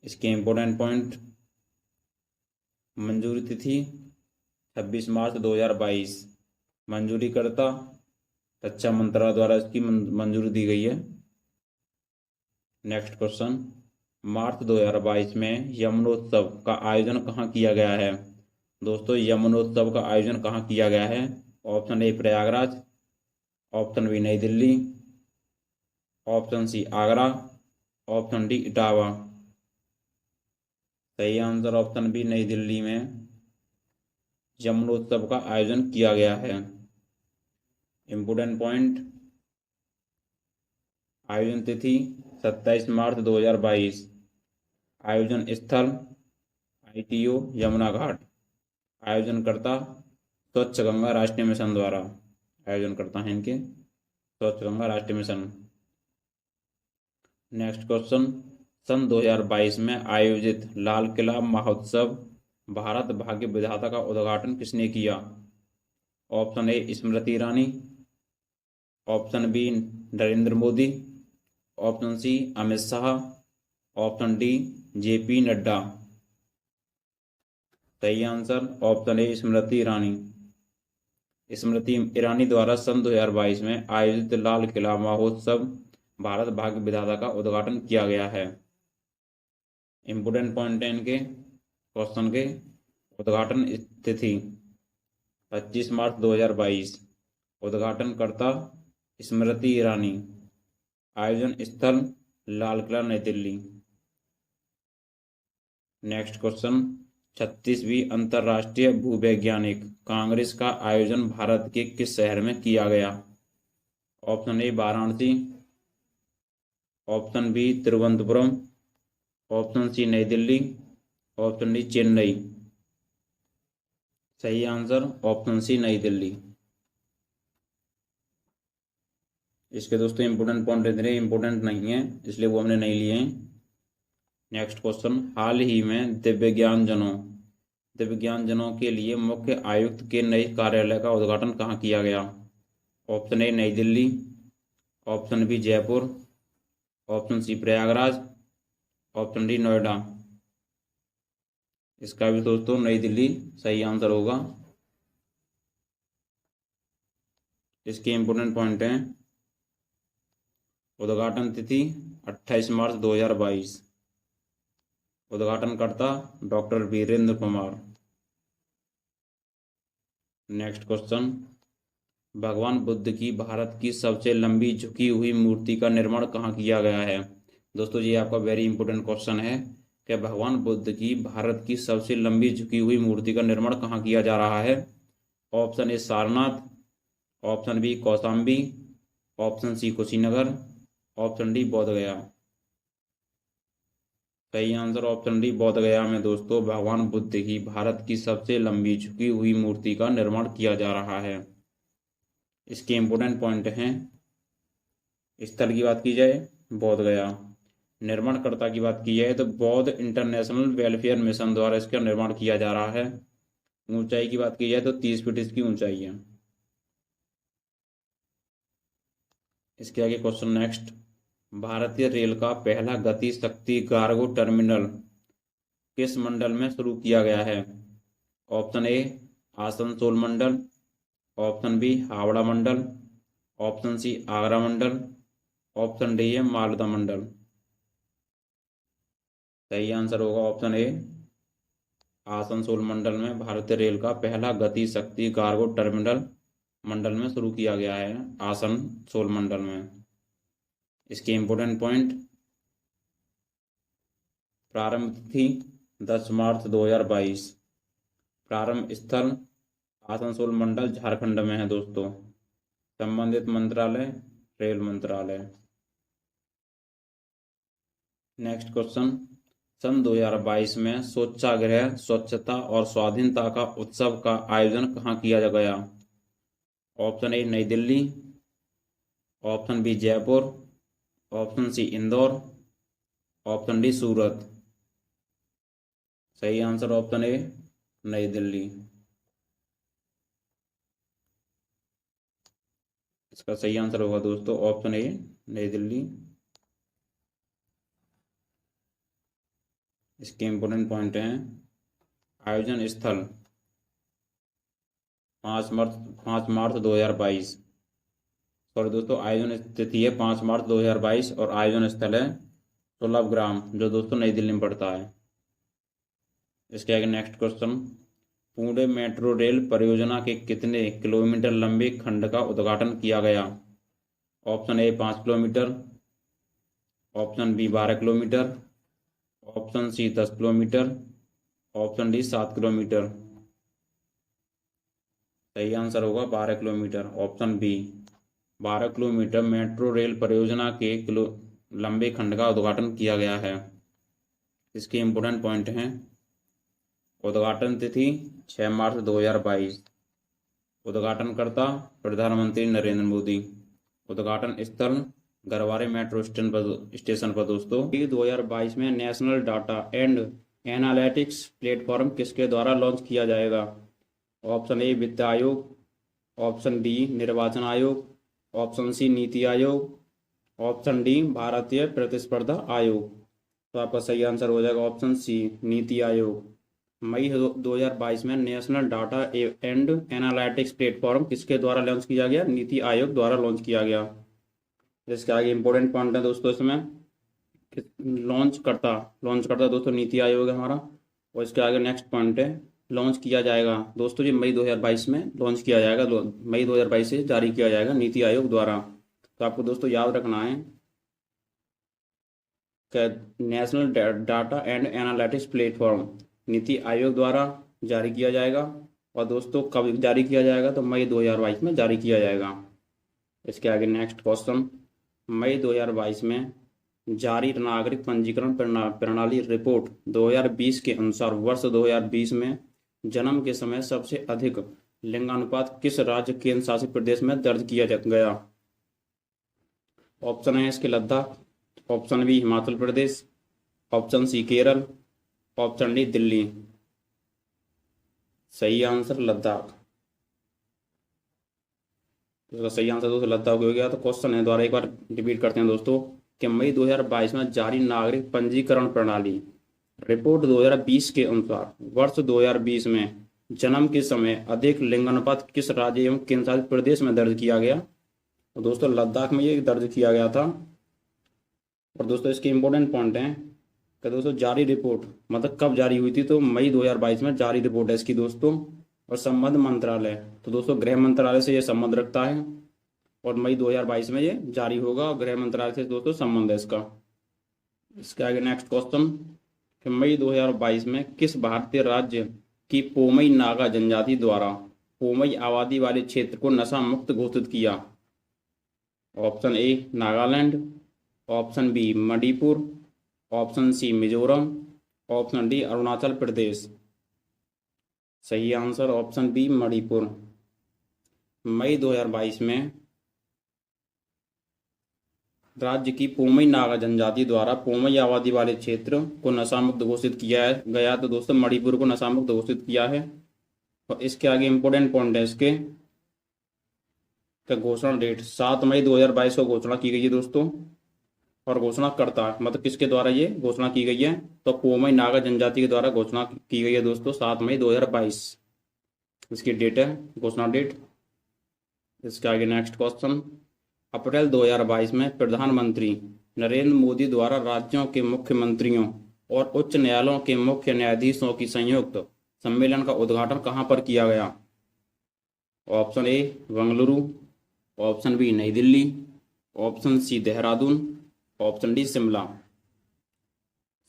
इसके इम्पोर्टेंट पॉइंट, मंजूरी तिथि 26 मार्च 2022, मंजूरीकर्ता रक्षा मंत्रालय द्वारा इसकी मंजूरी दी गई है। नेक्स्ट क्वेश्चन, मार्च 2022 में यमुनोत्सव का आयोजन कहाँ किया गया है? दोस्तों यमुनोत्सव का आयोजन कहाँ किया गया है? Option A Prayagraj, option B Nai Delhi, option C Agra, option D Etawah. सही answer option B Nai Delhi में यमुनोत्सव का आयोजन किया गया है। इम्पोर्टेंट पॉइंट, आयोजन तिथि 27 मार्च 2022, आयोजन स्थल ITO यमुना घाट, आयोजनकर्ता स्वच्छ गंगा राष्ट्रीय मिशन द्वारा आयोजन करता है इनके, स्वच्छ गंगा राष्ट्रीय मिशन। नेक्स्ट क्वेश्चन, सन 2022 में आयोजित लाल किला महोत्सव भारत भाग्य विधाता का उद्घाटन किसने किया? Option A Smriti Irani, option B Narendra Modi, option C Amit Shah, option D JP Nadda. सही आंसर ऑप्शन ए स्मृति ईरानी। स्मृति ईरानी द्वारा सन 2022 में आयोजित लाल किला महोत्सव भारत भाग्य विधाता का उद्घाटन किया गया है। इंपोर्टेंट पॉइंट है इनके क्वेश्चन के। उद्घाटन तिथि 25 मार्च 2022, उद्घाटनकर्ता स्मृति ईरानी, आयोजन स्थल लाल किला नई दिल्ली। नेक्स्ट क्वेश्चन, 36वीं अंतर्राष्ट्रीय भूवैज्ञानिक कांग्रेस का आयोजन भारत के किस शहर में किया गया? Option A Varanasi, option B Thiruvananthapuram, option C Nai Delhi, option D Chennai. सही answer option C Nai Delhi. इसके दोस्तों इंपोर्टेंट पॉइंट इतने इंपोर्टेंट नहीं है इसलिए वो हमने नहीं लिए हैं। नेक्स्ट क्वेश्चन, हाल ही में दिव्यांगजनों के लिए मुख्य आयुक्त के नए कार्यालय का उद्घाटन कहाँ किया गया? Option A Nai Delhi, option B Jaipur, option C Prayagraj, option D Noida. इसका भी दोस्तों नई दिल्ली सही आंसर होगा। इसके इंपोर्टेंट पॉइंट हैं, उद्घाटन तिथि 28 मार्च 2022, उद्घाटनकर्ता doctor Virendra Kumar. Next question, भगवान बुद्ध की भारत की सबसे लंबी झुकी हुई मूर्ति का निर्माण कहाँ किया गया है? दोस्तों ये आपका वेरी इंपॉर्टेंट क्वेश्चन है कि भगवान बुद्ध की भारत की सबसे लंबी झुकी हुई मूर्ति का निर्माण कहाँ किया जा रहा है? Option A Sarnath, option B Kaushambi, option C Kushinagar, option D Bodh Gaya. सही आंसर ऑप्शन डी बोध गया में दोस्तों भगवान बुद्ध की भारत की सबसे लंबी झुकी हुई मूर्ति का निर्माण किया जा रहा है। इसके इंपोर्टेंट पॉइंट हैं, स्थल की बात की जाए बोध गया, निर्माणकर्ता की बात की जाए तो बौद्ध इंटरनेशनल वेलफेयर मिशन द्वारा इसका निर्माण किया जा रहा है। ऊंचाई की बात की जाए तो 30 फीट इसकी ऊंचाई है। इसके आगे क्वेश्चन नेक्स्ट, भारतीय रेल का पहला गति शक्ति कार्गो टर्मिनल किस मंडल में शुरू किया गया है? ऑप्शन ए आसनसोल मंडल, ऑप्शन बी हावड़ा मंडल, ऑप्शन सी आगरा मंडल, ऑप्शन डी है मालदा मंडल। सही आंसर होगा ऑप्शन ए आसनसोल मंडल में भारतीय रेल का पहला गति शक्ति कार्गो टर्मिनल मंडल में शुरू किया गया है, आसनसोल मंडल में। इसके इंपोर्टेंट पॉइंट, प्रारंभ तिथि 10 मार्च 2022, प्रारंभ स्थल आसनसोल मंडल झारखंड में है दोस्तों, संबंधित मंत्रालय रेल मंत्रालय। नेक्स्ट क्वेश्चन, सन 2022 में स्वच्छाग्रह स्वच्छता और स्वाधीनता का उत्सव का आयोजन कहाँ किया गया? Option A Nai Delhi, option B Jaipur, option C Indore, option D Surat. सही answer option A Nai Delhi. इसका सही आंसर होगा दोस्तों ऑप्शन ए नई दिल्ली। इसके इंपोर्टेंट पॉइंट हैं, आयोजन स्थल 5 मार्च 2022, सॉरी दोस्तों आयोजन तिथि है 5 मार्च 2022 और आयोजन स्थल है सुलभग्राम जो दोस्तों नई दिल्ली में पड़ता है। इसके आगे next question, Pune metro rail परियोजना के कितने किलोमीटर लंबे खंड का उद्घाटन किया गया? Option A 5 kilometre, option B 12 kilometre, option C 10 kilometre, option D 7 kilometre. सही आंसर होगा 12 kilometre, option B 12 kilometre metro rail परियोजना के लंबे खंड का उद्घाटन किया गया है। इसके इंपोर्टेंट पॉइंट हैं, उद्घाटन तिथि 6 मार्च 2022, उद्घाटनकर्ता प्रधानमंत्री नरेंद्र मोदी। उद्घाटन स्थल गरवारे मेट्रो स्टेशन पर दोस्तों। 2022 में national data and analytics platform किसके द्वारा लॉन्च किया जाएगा? ऑप्शन ए वित्त आयोग, ऑप्शन बी निर्वाचन आयोग, ऑप्शन सी नीति आयोग, ऑप्शन डी भारतीय प्रतिस्पर्धा आयोग। तो आपका सही आंसर हो जाएगा ऑप्शन सी नीति आयोग। मई 2022 में national data and analytics platform किसके द्वारा लॉन्च किया गया? नीति आयोग द्वारा लॉन्च किया गया। इसके आगे इंपॉर्टेंट पॉइंट है दोस्तों इसमें, लॉन्च करता दोस्तों नीति आयोग है हमारा। और इसके आगे नेक्स्ट पॉइंट है लॉन्च किया जाएगा दोस्तों जी मई 2022 में लॉन्च किया जाएगा, मई 2022 से जारी किया जाएगा नीति आयोग द्वारा। तो आपको दोस्तों याद रखना है कि national data and analytics platform NITI Aayog द्वारा जारी किया जाएगा। और दोस्तों कब जारी किया जाएगा? तो मई 2022 में जारी किया जाएगा। इसके आगे नेक्स्ट क्वेश्चन, मई 2022 में जारी नागरिक पंजीकरण प्रणाली रिपोर्ट 2020 के अनुसार वर्ष 2020 में जन्म के समय सबसे अधिक लिंगानुपात किस राज्य केंद्र शासित प्रदेश में दर्ज किया गया? ऑप्शन है इसके Ladakh, option B Himachal Pradesh, option C Kerala, option D Delhi. सही आंसर लद्दाख। इसका सही आंसर दोस्तों लद्दाख हो गया। तो क्वेश्चन है द्वारा एक बार रिपीट करते हैं दोस्तों कि मई 2022 में जारी नागरिक पंजीकरण प्रणाली रिपोर्ट 2020 के अनुसार वर्ष 2020 में जन्म के समय अधिक लिंगानुपात किस राज्य एवं केंद्र शासित प्रदेश में दर्ज किया गया? तो दोस्तों लद्दाख में ये दर्ज किया गया था। और दोस्तों इसके इंपॉर्टेंट पॉइंट हैं कि दोस्तों जारी रिपोर्ट मतलब कब जारी हुई थी? तो मई 2022 में जारी रिपोर्ट है इसकी दोस्तों। और संबंध मंत्रालय, तो दोस्तों गृह मंत्रालय से ये संबंध रखता है और मई 2022 में ये जारी होगा और गृह मंत्रालय से दोस्तों संबंध है इसका। इसके आगे नेक्स्ट क्वेश्चन कि मई 2022 में किस भारतीय राज्य की पोमई नागा जनजाति द्वारा पोमई आबादी वाले क्षेत्र को नशा मुक्त घोषित किया? Option A Nagaland, option B Manipur, option C Mizoram, option D Arunachal Pradesh. सही आंसर ऑप्शन बी मणिपुर। मई 2022 में राज्य की पोमई नागा जनजाति द्वारा पोमई आबादी वाले क्षेत्र को नशा मुक्त घोषित किया गया। तो दोस्तों मणिपुर को नशा मुक्त घोषित किया है। और इसके आगे इंपॉर्टेंट पॉइंट है इसके घोषणा डेट 7 मई 2022 को घोषणा की गई है दोस्तों। और घोषणा करता मतलब किसके द्वारा ये घोषणा की गई है? तो पोमई नागा जनजाति के द्वारा घोषणा की गई है दोस्तों 7 मई 2022 इसकी डेट है, घोषणा डेट। इसके आगे नेक्स्ट क्वेश्चन, अप्रैल 2022 में प्रधानमंत्री नरेंद्र मोदी द्वारा राज्यों के मुख्यमंत्रियों और उच्च न्यायालयों के मुख्य न्यायाधीशों की संयुक्त सम्मेलन का उद्घाटन कहां पर किया गया? Option A Bengaluru, option B Nai Delhi, option C Dehradun, option D Shimla.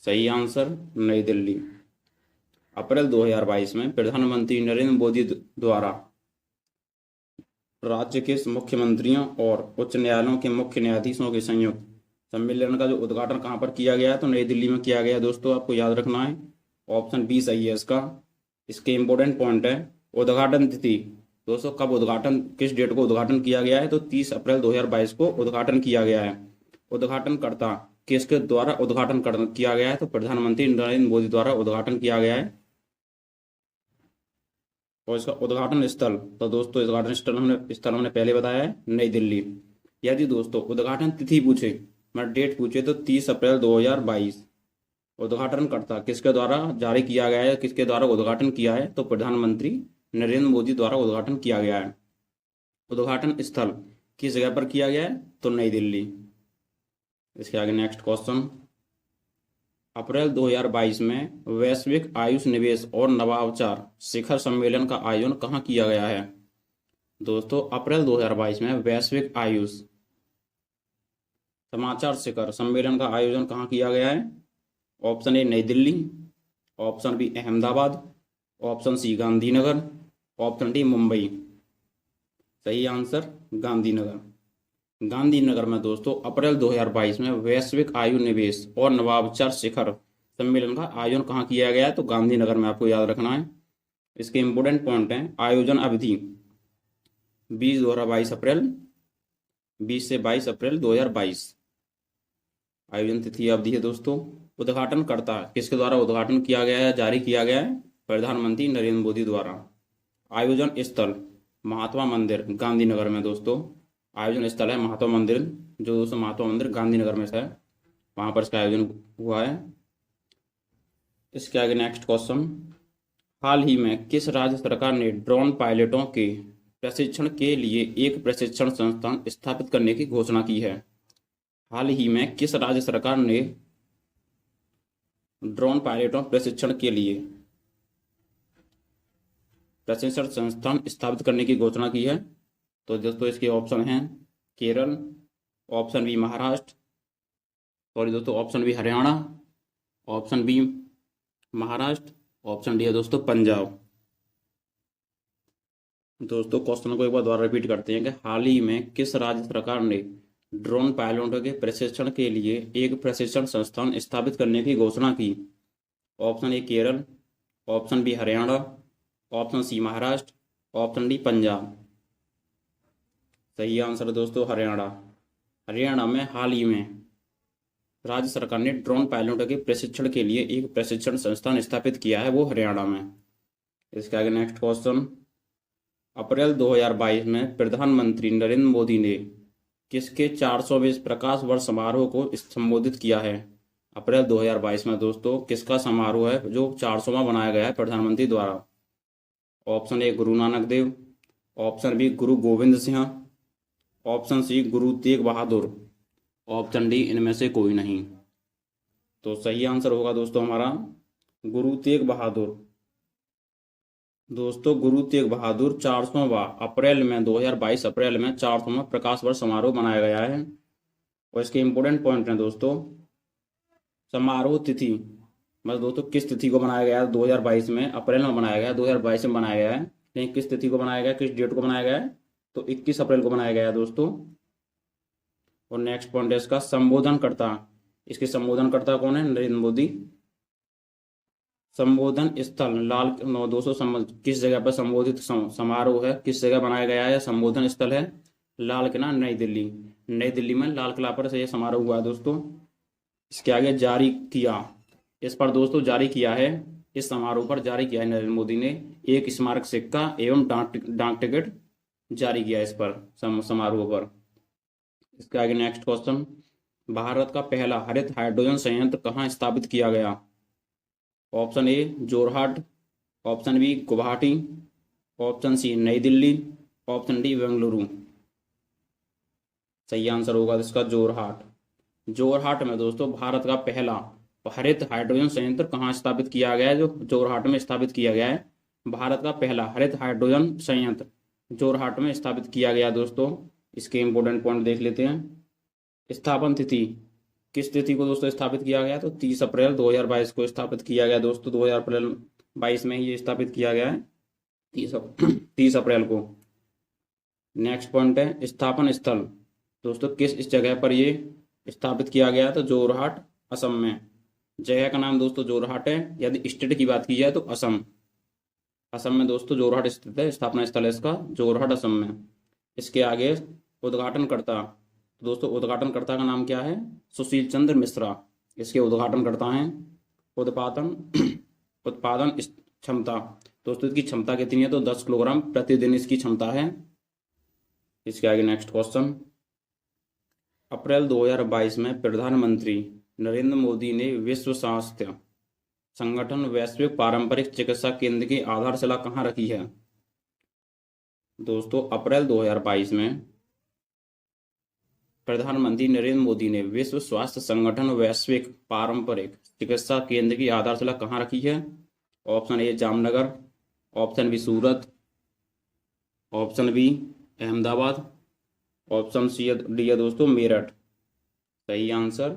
सही आंसर नई दिल्ली। अप्रैल 2022 में प्रधानमंत्री नरेंद्र मोदी द्वारा राज्य के मुख्यमंत्रियों और उच्च न्यायालयों के मुख्य न्यायाधीशों के संयुक्त सम्मेलन का जो उद्घाटन कहां पर किया गया है? तो नई दिल्ली में किया गया दोस्तों, आपको याद रखना है। ऑप्शन बी सही है इसका। इसके इंपॉर्टेंट पॉइंट है उद्घाटन तिथि दोस्तों, कब उद्घाटन किस डेट को उद्घाटन किया गया है? तो 30 अप्रैल 2022 को उद्घाटन किया गया है। उद्घाटनकर्ता किसके द्वारा उद्घाटन किया गया है? तो प्रधानमंत्री नरेंद्र मोदी द्वारा उद्घाटन किया गया है। और इसका उद्घाटन स्थल, तो दोस्तों उद्घाटन स्थल हमने पहले बताया है नई दिल्ली। यदि दोस्तों उद्घाटन तिथि पूछे मतलब डेट पूछे तो 30 अप्रैल 2022। उद्घाटनकर्ता किसके द्वारा जारी किया गया है, किसके द्वारा उद्घाटन किया है? तो प्रधानमंत्री नरेंद्र मोदी द्वारा उद्घाटन किया गया है। उद्घाटन स्थल किस जगह पर किया गया है? तो नई दिल्ली। इसके आगे नेक्स्ट क्वेश्चन, अप्रैल 2022 में वैश्विक आयुष निवेश और नवाचार शिखर सम्मेलन का आयोजन कहाँ किया गया है? दोस्तों अप्रैल 2022 में वैश्विक आयुष समाचार शिखर सम्मेलन का आयोजन कहाँ किया गया है? Option A Nai Delhi, option B Ahmedabad, option C Gandhinagar, option D Mumbai. सही आंसर गांधीनगर। गांधीनगर में दोस्तों अप्रैल 2022 में वैश्विक आयु निवेश और नवाचार शिखर सम्मेलन का आयोजन कहाँ किया गया है? तो गांधीनगर में, आपको याद रखना है। इसके इंपोर्टेंट पॉइंट हैं आयोजन अवधि 20 से 22 अप्रैल 2022 आयोजन तिथि अवधि है दोस्तों। उद्घाटनकर्ता किसके द्वारा उद्घाटन किया गया है, जारी किया गया है? प्रधानमंत्री नरेंद्र मोदी द्वारा। आयोजन स्थल महात्मा मंदिर गांधीनगर में दोस्तों। आयोजन स्थल है महात्मा मंदिर, जो दोस्तों महात्मा मंदिर गांधीनगर में है, वहां पर इसका आयोजन हुआ है। इसके आगे नेक्स्ट क्वेश्चन, हाल ही में किस राज्य सरकार ने ड्रोन पायलटों के प्रशिक्षण के लिए एक प्रशिक्षण संस्थान स्थापित करने की घोषणा की है? हाल ही में किस राज्य सरकार ने ड्रोन पायलटों प्रशिक्षण के लिए प्रशिक्षण संस्थान स्थापित करने की घोषणा की है? तो दोस्तों इसके ऑप्शन हैं Kerala, option B Maharashtra, sorry दोस्तों option B Haryana, option B Maharashtra, option D है दोस्तों पंजाब। दोस्तों क्वेश्चन को एक बार दोबारा रिपीट करते हैं कि हाल ही में किस राज्य सरकार ने ड्रोन पायलटों के प्रशिक्षण के लिए एक प्रशिक्षण संस्थान स्थापित करने की घोषणा की? Option A Kerala, option B Haryana, option C Maharashtra, option D Punjab. सही आंसर है दोस्तों हरियाणा। हरियाणा में हाल ही में राज्य सरकार ने ड्रोन पायलटों के प्रशिक्षण के लिए एक प्रशिक्षण संस्थान स्थापित किया है, वो हरियाणा में। इसके आगे नेक्स्ट क्वेश्चन, अप्रैल 2022 में प्रधानमंत्री नरेंद्र मोदी ने किसके 400वें प्रकाश वर्ष समारोह को संबोधित किया है? अप्रैल 2022 में दोस्तों किसका समारोह है जो 400वां बनाया गया है प्रधानमंत्री द्वारा? Option A Guru Nanak Dev, option B Guru Govind Singh, option C Guru Tegh Bahadur, option D इनमें से कोई नहीं। तो सही आंसर होगा दोस्तों हमारा गुरु तेग बहादुर। दोस्तों गुरु तेग बहादुर 400वां अप्रैल में 2022 अप्रैल में 400वां प्रकाश वर्ष समारोह मनाया गया है। और इसके इंपोर्टेंट पॉइंट हैं दोस्तों, समारोह तिथि मतलब दोस्तों किस तिथि को बनाया गया है? 2022 में अप्रैल में बनाया गया है, 2022 में बनाया गया है, लेकिन किस तिथि को बनाया गया है, किस डेट को बनाया गया है? तो 21 अप्रैल को बनाया गया है दोस्तों। और नेक्स्ट पॉइंट है इसका संबोधनकर्ता, इसके संबोधनकर्ता कौन है? नरेंद्र मोदी। संबोधन स्थल लाल दोस्तों किस जगह पर संबोधित समारोह है, किस जगह बनाया गया है? संबोधन स्थल है लाल किला नई दिल्ली। नई दिल्ली में लाल किला पर से यह समारोह हुआ है दोस्तों। इसके आगे जारी किया, इस पर दोस्तों जारी किया है, इस समारोह पर जारी किया है नरेंद्र मोदी ने एक स्मारक सिक्का एवं डाक टिकट जारी किया इस पर समारोह पर। इसके आगे नेक्स्ट क्वेश्चन, भारत का पहला हरित हाइड्रोजन संयंत्र कहाँ स्थापित किया गया? Option A Jorhat, option B Guwahati, option C Nai Delhi, option D Bengaluru. सही आंसर होगा इसका जोरहाट। जोरहाट में दोस्तों भारत का पहला हरित हाइड्रोजन संयंत्र कहाँ स्थापित किया गया है? जो जोरहाट में स्थापित किया गया है। भारत का पहला हरित हाइड्रोजन संयंत्र जोरहाट में स्थापित किया गया दोस्तों। इसके इंपोर्टेंट पॉइंट देख लेते हैं। स्थापन तिथि किस तिथि को दोस्तों स्थापित किया गया? तो 30 अप्रैल 2022 को स्थापित किया गया दोस्तों। 2022 में ये स्थापित किया गया है 30 अप्रैल को। नेक्स्ट पॉइंट है स्थापन स्थल, दोस्तों किस इस जगह पर ये स्थापित किया गया? तो जोरहाट असम में। जगह का नाम दोस्तों जोरहाट है। यदि स्टेट की बात की जाए तो असम, असम में दोस्तों जोरहाट स्थित है। स्थापना स्थल है इसका जोरहाट असम में। इसके आगे उद्घाटनकर्ता, दोस्तों उद्घाटनकर्ता का नाम क्या है? सुशील चंद्र मिश्रा इसके उद्घाटनकर्ता हैं। उत्पादन क्षमता, दोस्तों इसकी क्षमता कितनी है? तो 10 किलोग्राम प्रतिदिन इसकी क्षमता है। इसके आगे नेक्स्ट क्वेश्चन, अप्रैल 2022 में प्रधानमंत्री नरेंद्र मोदी ने विश्व स्वास्थ्य संगठन वैश्विक पारंपरिक चिकित्सा केंद्र की आधारशिला कहाँ रखी है? दोस्तों अप्रैल 2022 में प्रधानमंत्री नरेंद्र मोदी ने विश्व स्वास्थ्य संगठन वैश्विक पारंपरिक चिकित्सा केंद्र की आधारशिला कहाँ रखी है? Option A Jamnagar, option B Surat, option B Ahmedabad, option C D है दोस्तों मेरठ। सही आंसर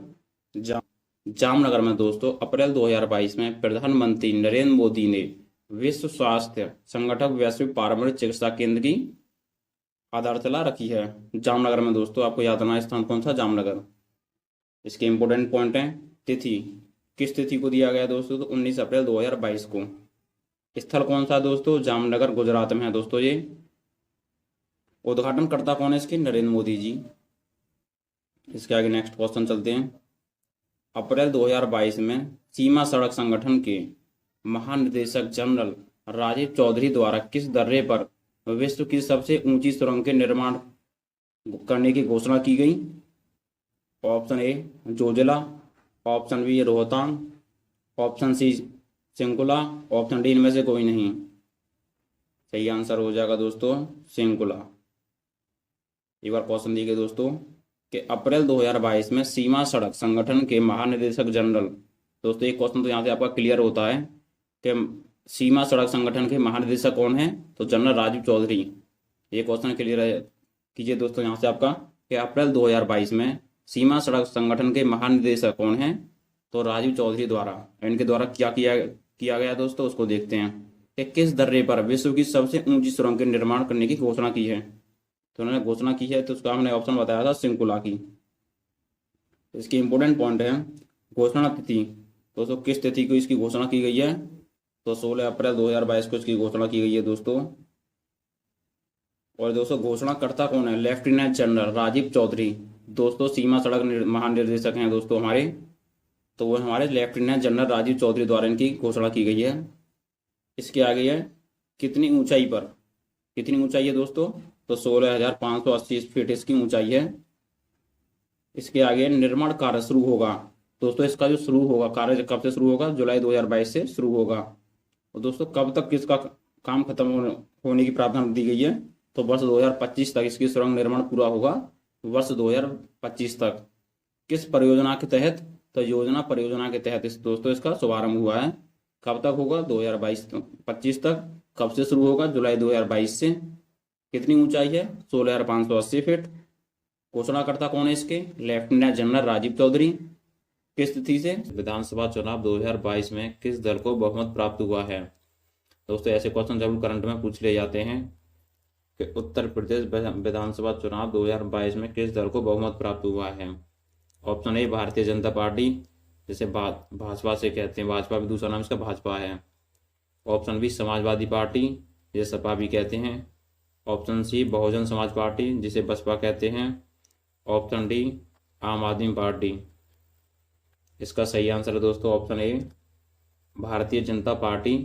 जामनगर में दोस्तों अप्रैल 2022 में प्रधानमंत्री नरेंद्र मोदी ने विश्व स्वास्थ्य संगठन वैश्विक पारंपरिक चिकित्सा केंद्र की आधारशिला रखी है जामनगर में दोस्तों। आपको याद रखना स्थान कौन सा? जामनगर। इसके इंपोर्टेंट पॉइंट हैं। तिथि किस तिथि को दिया गया दोस्तों? तो 19 अप्रैल 2022 को। स्थल कौन सा दोस्तों? जामनगर गुजरात में है दोस्तों ये। उद्घाटनकर्ता कौन है इसके? नरेंद्र मोदी जी। इसके आगे नेक्स्ट क्वेश्चन चलते हैं। अप्रैल 2022 में सीमा सड़क संगठन के महानिदेशक जनरल राजीव चौधरी द्वारा किस दर्रे पर विश्व की सबसे ऊंची सुरंग के निर्माण करने की घोषणा की गई? Option A Zojila, option B Rohtang, option C Sinkula, option D इनमें से कोई नहीं। सही आंसर हो जाएगा दोस्तों सिंकुला। एक बार क्वेश्चन दिए गए दोस्तों कि अप्रैल 2022 में सीमा सड़क संगठन के महानिदेशक जनरल, दोस्तों एक क्वेश्चन तो यहाँ से आपका क्लियर होता है कि सीमा सड़क संगठन के महानिदेशक कौन है? तो जनरल राजीव चौधरी। ये क्वेश्चन क्लियर कीजिए दोस्तों यहाँ से आपका कि अप्रैल 2022 में सीमा सड़क संगठन के महानिदेशक कौन है? तो राजीव चौधरी द्वारा। इनके द्वारा क्या किया गया दोस्तों, उसको देखते हैं कि किस दर्रे पर विश्व की सबसे ऊंची सुरंग के निर्माण करने की घोषणा की है। तो उन्होंने घोषणा की है, तो उसका हमने ऑप्शन बताया था सिंकुला की। इसकी इंपोर्टेंट पॉइंट है घोषणा तिथि। दोस्तों किस तिथि को इसकी घोषणा की गई है? तो 16 अप्रैल 2022 को इसकी घोषणा की गई है दोस्तों। और दोस्तों घोषणाकर्ता कौन है? Lieutenant general Rajiv Chaudhary. दोस्तों सीमा सड़क महानिदेशक हैं दोस्तों हमारे, तो वो हमारे लेफ्टिनेंट जनरल राजीव चौधरी द्वारा इनकी घोषणा की गई है। इसके आगे है कितनी ऊंचाई पर, कितनी ऊंचाई है दोस्तों? तो 16,580 फीट इसकी ऊंचाई है। इसके आगे निर्माण कार्य शुरू होगा। दोस्तों इसका जो शुरू होगा कार्य कब से शुरू होगा? जुलाई 2022 से शुरू होगा। और दोस्तों कब तक किसका काम खत्म होने की प्रावधान दी गई है? तो वर्ष 2025 तक इसकी सुरंग निर्माण पूरा होगा, वर्ष 2025 तक। किस परियोजना के तहत? तो योजना परियोजना के तहत दोस्तों इसका शुभारंभ हुआ है। कब तक होगा? 2022-25 तक। कब से शुरू होगा? जुलाई 2022 से। कितनी ऊंचाई है? 16,580 फीट। घोषणाकर्ता कौन है इसके? Lieutenant general Rajiv Chaudhary. किस तिथि से? विधानसभा चुनाव 2022 में किस दल को बहुमत प्राप्त हुआ है? दोस्तों ऐसे क्वेश्चन जरूर करंट में पूछ लिए जाते हैं कि उत्तर प्रदेश विधानसभा चुनाव 2022 में किस दल को बहुमत प्राप्त हुआ है। ऑप्शन ए भारतीय जनता पार्टी, जिसे भाजपा से कहते हैं, भाजपा भी दूसरा नाम इसका भाजपा है। ऑप्शन बी समाजवादी पार्टी, जिसे सपा भी कहते हैं। Option C Bahujan Samaj party, जिसे बसपा कहते हैं। ऑप्शन डी आम आदमी पार्टी। इसका सही आंसर है दोस्तों ऑप्शन ए भारतीय जनता पार्टी,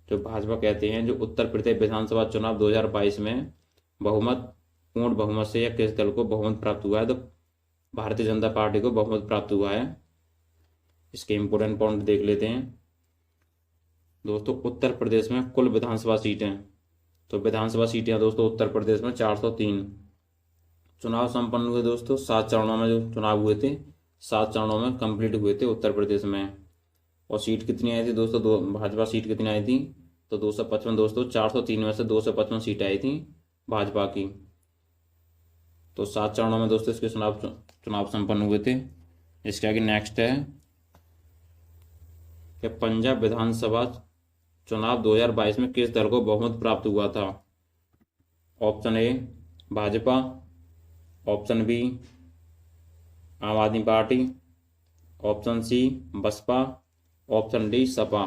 जो भाजपा कहते हैं, जो उत्तर प्रदेश विधानसभा चुनाव 2022 में पूर्ण बहुमत से या किस दल को बहुमत प्राप्त हुआ है? तो भारतीय जनता पार्टी को बहुमत प्राप्त हुआ है। इसके इंपोर्टेंट पॉइंट देख लेते हैं दोस्तों। उत्तर प्रदेश में कुल विधानसभा सीटें, तो विधानसभा सीटें दोस्तों उत्तर प्रदेश में 403। चुनाव संपन्न हुए दोस्तों 7 चरणों में, जो चुनाव हुए थे 7 चरणों में कंप्लीट हुए थे उत्तर प्रदेश में। और सीट कितनी आई थी दोस्तों? भाजपा सीट कितनी आई थी? तो 255 दोस्तों। 403 में से 255 सीटें आई थी भाजपा की। तो 7 चरणों में दोस्तों इसके चुनाव संपन्न हुए थे। इसके आगे नेक्स्ट है कि पंजाब विधानसभा चुनाव 2022 में किस दल को बहुमत प्राप्त हुआ था? Option A Bhajpa, option B Aam Aadmi Party, option C Baspa, option D Sapa.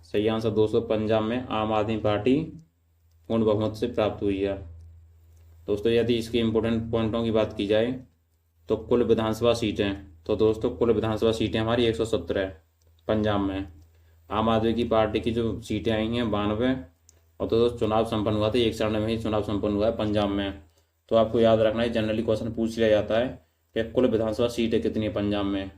सही आंसर दोस्तों पंजाब में आम आदमी पार्टी पूर्ण बहुमत से प्राप्त हुई है। दोस्तों यदि इसके इंपोर्टेंट पॉइंटों की बात की जाए तो कुल विधानसभा सीटें, तो दोस्तों कुल विधानसभा सीटें हमारी 117 पंजाब में। आम आदमी की पार्टी की जो सीटें आई हैं 92। और तो दोस्तों चुनाव संपन्न हुआ था, एक चरण में ही चुनाव संपन्न हुआ है पंजाब में। तो आपको याद रखना है, जनरली क्वेश्चन पूछ लिया जाता है कि कुल विधानसभा सीटें कितनी है पंजाब में?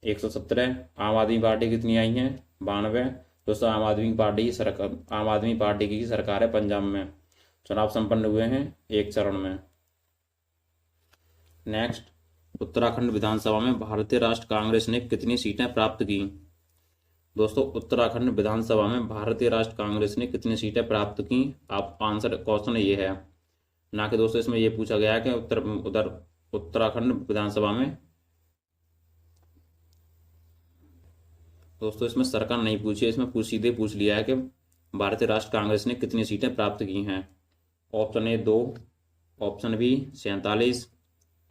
117। आम आदमी पार्टी कितनी आई हैं? 92। दोस्तों आम आदमी पार्टी की सरकार है पंजाब में। चुनाव संपन्न हुए हैं एक चरण में। नेक्स्ट, उत्तराखंड विधानसभा में भारतीय राष्ट्र कांग्रेस ने कितनी सीटें प्राप्त की? दोस्तों उत्तराखंड विधानसभा में भारतीय राष्ट्र कांग्रेस ने कितनी सीटें प्राप्त की? आप आंसर क्वेश्चन ये है, ना कि दोस्तों इसमें ये पूछा गया है कि उत्तराखंड विधानसभा में, दोस्तों इसमें सरकार नहीं पूछी है, इसमें सीधे पूछ लिया है कि भारतीय राष्ट्र कांग्रेस ने कितनी सीटें प्राप्त की हैं। Option A 2, option B 47,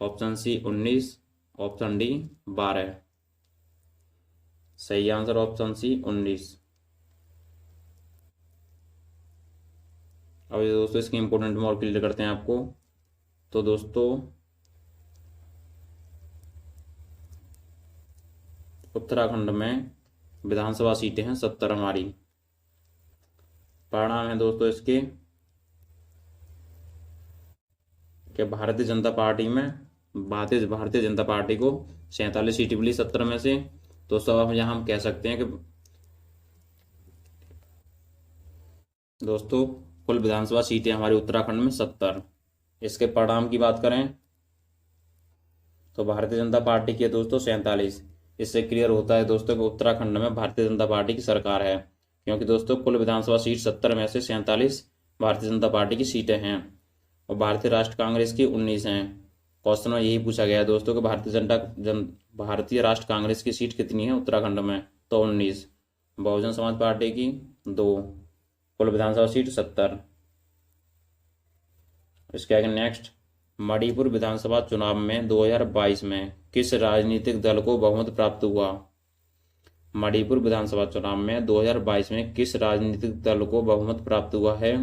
option C 19, option D 12। सही आंसर ऑप्शन सी 19। अब ये दोस्तों इसकी इम्पोर्टेंट में और क्लियर करते हैं आपको। तो दोस्तों उत्तराखंड में विधानसभा सीटें हैं 70 हमारी। परिणाम है दोस्तों इसके कि भारतीय जनता पार्टी में भारतीय भारतीय जनता पार्टी को 47 सीटें मिली 70 में से। दोस्तों अब यहाँ हम कह सकते हैं कि दोस्तों कुल विधानसभा सीटें हमारे उत्तराखंड में 70। इसके परिणाम की बात करें तो भारतीय जनता पार्टी की है दोस्तों 47। इससे क्लियर होता है दोस्तों कि उत्तराखंड में भारतीय जनता पार्टी की सरकार है, क्योंकि दोस्तों कुल विधानसभा सीट 70 में से 47 भारतीय जनता पार्टी की सीटें हैं और भारतीय राष्ट्र कांग्रेस की 19 हैं। क्वेश्चन में यही पूछा गया है दोस्तों कि भारतीय राष्ट्र कांग्रेस की सीट कितनी है उत्तराखंड में, तो 19। बहुजन समाज पार्टी की 2। कुल विधानसभा सीट 70। इसके आगे नेक्स्ट, मणिपुर विधानसभा चुनाव में 2022 में किस राजनीतिक दल को बहुमत प्राप्त हुआ? मणिपुर विधानसभा चुनाव में 2022 में किस राजनीतिक दल को बहुमत प्राप्त हुआ है?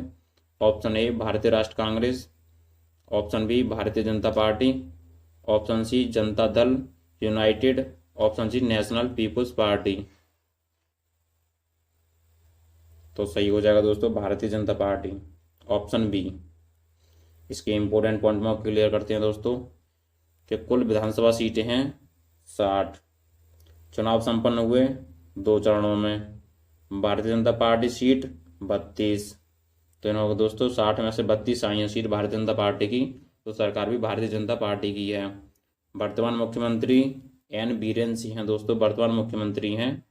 ऑप्शन ए भारतीय राष्ट्र कांग्रेस, ऑप्शन बी भारतीय Janata Party, option C Janata Dal United, option C National People's Party. तो सही हो जाएगा दोस्तों Bharatiya Janata Party, option B. इसके इंपॉर्टेंट पॉइंट में क्लियर करते हैं दोस्तों कि कुल विधानसभा सीटें हैं 60। चुनाव संपन्न हुए 2 चरणों में। भारतीय जनता पार्टी सीट 32। तो इन होगा दोस्तों 60 में से 32 आई हैं सीट भारतीय जनता पार्टी की, तो सरकार भी भारतीय जनता पार्टी की है। वर्तमान मुख्यमंत्री एन बीरेन सिंह हैं दोस्तों, वर्तमान मुख्यमंत्री हैं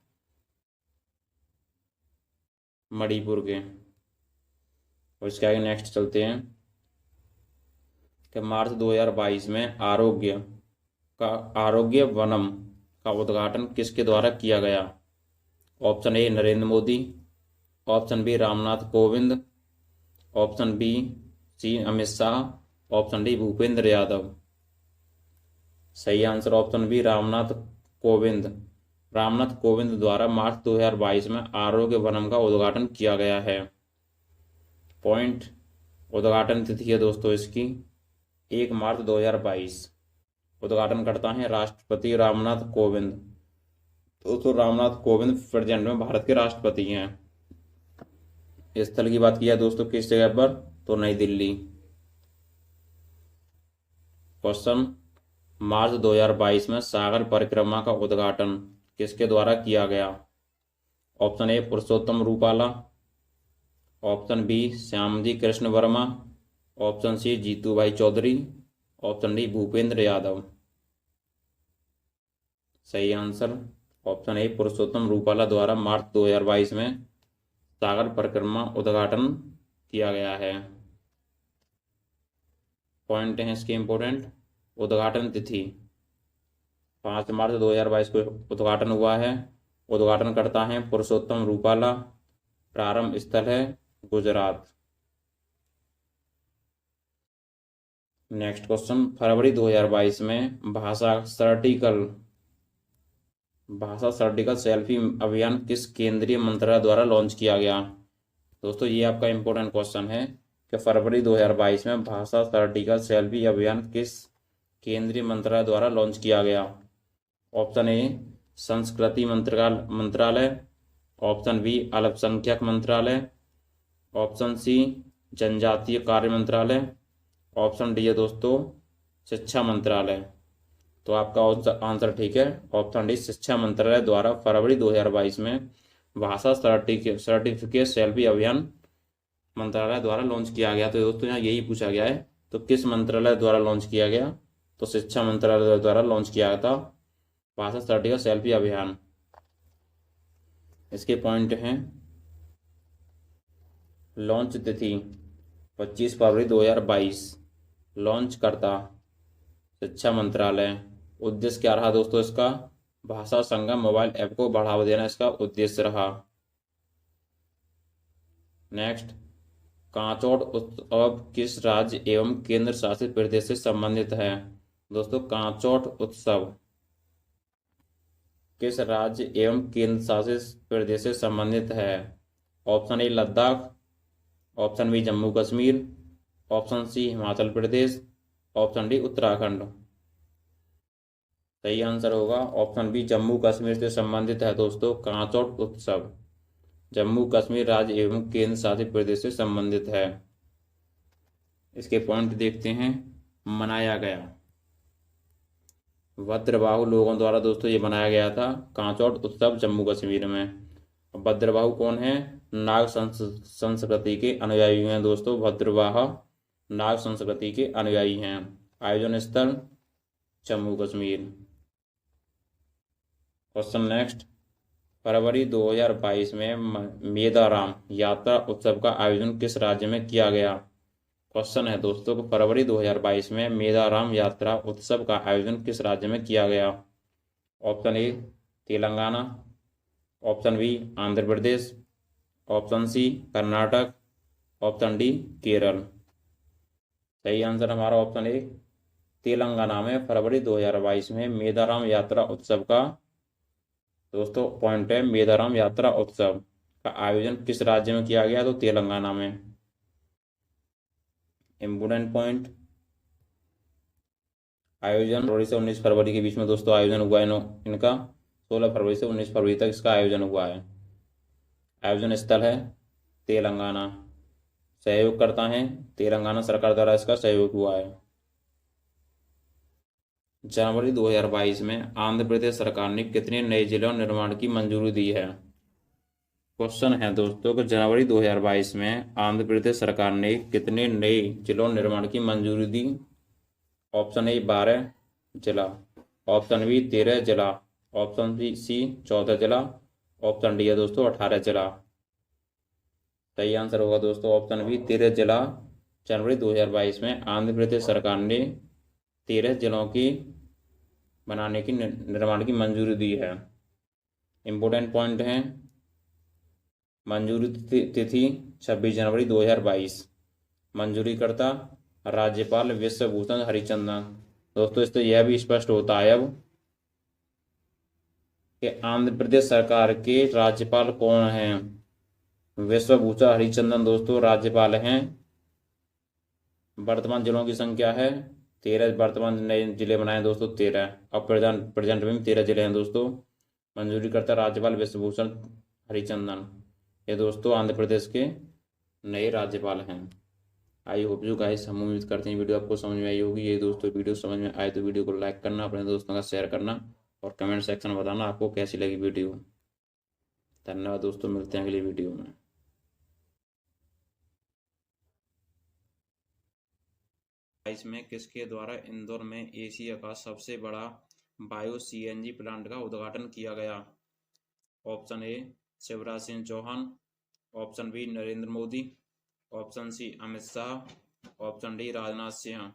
मणिपुर के। और इसके आगे नेक्स्ट चलते हैं कि मार्च 2022 में आरोग्य वनम का उद्घाटन किसके द्वारा किया गया? Option A Narendra Modi, option B Ramnath Kovind, option B C Amit Shah, option D Bhupendra Yadav. सही answer option B Ramnath Kovind. Ramnath Kovind द्वारा मार्च 2022 में आरोग्य वनम का उद्घाटन किया गया है। पॉइंट, उद्घाटन तिथि है दोस्तों इसकी 1 मार्च 2022। उद्घाटन करता है राष्ट्रपति रामनाथ कोविंद। दोस्तों रामनाथ कोविंद प्रेजेंट में भारत के राष्ट्रपति हैं। स्थल की बात किया दोस्तों किस जगह पर, तो नई दिल्ली। क्वेश्चन, मार्च 2022 में सागर परिक्रमा का उद्घाटन किसके द्वारा किया गया? Option A Purushottam Rupala, option B Shyamji Krishna Varma, option C Jitu Bhai Chaudhary, option D Bhupendra Yadav. सही answer option A Purushottam Rupala द्वारा मार्च 2022 में सागर परिक्रमा उद्घाटन किया गया है। पॉइंट हैं इसके इंपोर्टेंट। उद्घाटन तिथि 5 मार्च 2022 को उद्घाटन हुआ है। उद्घाटन करता है पुरुषोत्तम रूपाला। प्रारंभ स्थल है गुजरात। नेक्स्ट क्वेश्चन, फरवरी 2022 में भाषा सर्टिकल सेल्फी अभियान किस केंद्रीय मंत्रालय द्वारा लॉन्च किया गया? दोस्तों ये आपका इंपॉर्टेंट क्वेश्चन है कि फरवरी 2022 में भाषा सर्टिकल सेल्फी अभियान किस केंद्रीय मंत्रालय द्वारा लॉन्च किया गया? ऑप्शन ए संस्कृति मंत्रालय, ऑप्शन बी अल्पसंख्यक मंत्रालय, ऑप्शन सी जनजातीय कार्य मंत्रालय, ऑप्शन डी है दोस्तों शिक्षा मंत्रालय। तो आपका आंसर ठीक है, ऑप्शन डी शिक्षा मंत्रालय द्वारा फरवरी 2022 में भाषा सर्टिफिकेट सेल्फी अभियान मंत्रालय द्वारा लॉन्च किया गया। तो दोस्तों यहाँ यही पूछा गया है, तो किस मंत्रालय द्वारा लॉन्च किया गया? तो शिक्षा मंत्रालय द्वारा लॉन्च किया गया था भाषा सर्टिफिकेट सेल्फी अभियान। इसके पॉइंट हैं, लॉन्च तिथि 25 फरवरी 2022, लॉन्च करता शिक्षा मंत्रालय। उद्देश्य क्या रहा दोस्तों इसका? भाषा संगम मोबाइल ऐप को बढ़ावा देना इसका उद्देश्य रहा। नेक्स्ट, कांचोट उत्सव किस राज्य एवं केंद्र शासित प्रदेश से संबंधित है? दोस्तों कांचोट उत्सव किस राज्य एवं केंद्र शासित प्रदेश से संबंधित है? Option A Ladakh, option B Jammu Kashmir, option C Himachal Pradesh, option D Uttarakhand. सही आंसर होगा ऑप्शन बी जम्मू कश्मीर से संबंधित है दोस्तों कांचौट उत्सव। जम्मू कश्मीर राज्य एवं केंद्र शासित प्रदेश से संबंधित है। इसके पॉइंट देखते हैं। मनाया गया, भद्रबाहु लोगों द्वारा दोस्तों ये मनाया गया था कांचौट उत्सव जम्मू कश्मीर में। भद्रबाहु कौन है? नाग संस्कृति के अनुयायी हैं दोस्तों। भद्रवाह नाग संस्कृति के अनुयायी हैं। आयोजन स्थल जम्मू कश्मीर। क्वेश्चन नेक्स्ट, फरवरी 2022 में मेदाराम यात्रा उत्सव का आयोजन किस राज्य में किया गया? क्वेश्चन है दोस्तों कि फरवरी 2022 में मेदाराम यात्रा उत्सव का आयोजन किस राज्य में किया गया? Option A Telangana, option B Andhra Pradesh, option C Karnataka, option D Kerala. सही आंसर हमारा ऑप्शन ए तेलंगाना में फरवरी 2022 में मेदाराम यात्रा उत्सव का दोस्तों पॉइंट है मेदाराम यात्रा उत्सव का आयोजन किस राज्य में किया गया? तो तेलंगाना में। इम्पोर्टेंट पॉइंट, आयोजन फरवरी से 19 फरवरी के बीच में दोस्तों आयोजन हुआ है इनका। 16 फरवरी से 19 फरवरी तक इसका आयोजन हुआ है। आयोजन स्थल है तेलंगाना। सहयोग करता है तेलंगाना सरकार द्वारा इसका सहयोग हुआ है। जनवरी 2022 में आंध्र प्रदेश सरकार ने कितने नए जिलों निर्माण की मंजूरी दी है? क्वेश्चन है दोस्तों कि जनवरी 2022 में आंध्र प्रदेश सरकार ने कितने नए जिलों निर्माण की मंजूरी दी? ऑप्शन ए 12 जिला, ऑप्शन बी 13 जिला, ऑप्शन सी 14 जिला, ऑप्शन डी है दोस्तों 18 जिला। सही आंसर होगा दोस्तों ऑप्शन बी 13 जिला। जनवरी 2022 में आंध्र प्रदेश सरकार ने 13 जिलों की बनाने की निर्माण की मंजूरी दी है। इम्पोर्टेंट पॉइंट है, मंजूरी तिथि 26 जनवरी 2022। मंजूरीकर्ता राज्यपाल विश्वभूषण हरिचंदन। दोस्तों इससे यह भी स्पष्ट होता है अब कि आंध्र प्रदेश सरकार के राज्यपाल कौन हैं? विश्वभूषण हरिचंदन दोस्तों राज्यपाल हैं। वर्तमान जिलों की संख्या है 13। वर्तमान नए जिले बनाए दोस्तों 13। अब प्रेजेंट में 13 जिले हैं दोस्तों। मंजूरी करता राज्यपाल विश्वभूषण हरिचंदन। ये दोस्तों आंध्र प्रदेश के नए राज्यपाल हैं। आई होप यू गाइस, हम उम्मीद करते हैं वीडियो आपको समझ में आई होगी। ये दोस्तों वीडियो समझ में आए तो वीडियो को लाइक करना, अपने दोस्तों का शेयर करना और कमेंट सेक्शन में बताना आपको कैसी लगी वीडियो। धन्यवाद दोस्तों, मिलते हैं अगली वीडियो में। इसमें किसके द्वारा इंदौर में एशिया का सबसे बड़ा बायो सीएनजी प्लांट का उद्घाटन किया गया? Option A Shivraj Singh Chouhan, option B Narendra Modi, option C Amit Shah, option D Rajnath Singh.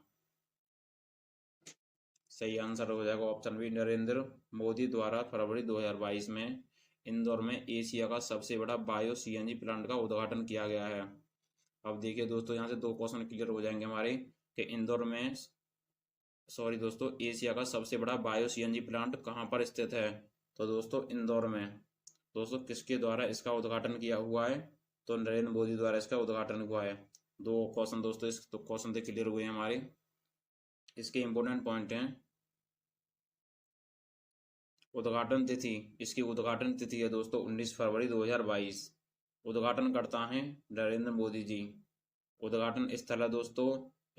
सही आंसर हो जाएगा ऑप्शन बी नरेंद्र मोदी द्वारा फरवरी 2022 में इंदौर में एशिया का सबसे बड़ा बायो सीएनजी प्लांट का उद्घाटन किया गया है। अब देखिए दोस्तों, यहाँ से दो क्वेश्चन क्लियर हो जाएंगे हमारे कि इंदौर में दोस्तों एशिया का सबसे बड़ा बायो सीएनजी प्लांट कहाँ पर स्थित है? तो दोस्तों इंदौर में। दोस्तों किसके द्वारा इसका उद्घाटन किया हुआ है? तो नरेंद्र मोदी द्वारा इसका उद्घाटन हुआ है। दो क्वेश्चन दोस्तों इस तो क्वेश्चन से क्लियर हुए हमारे। इसके इंपोर्टेंट पॉइंट हैं, उद्घाटन तिथि, इसकी उद्घाटन तिथि है दोस्तों 19 फरवरी 2022। उद्घाटन करता है नरेंद्र मोदी जी। उद्घाटन स्थल है दोस्तों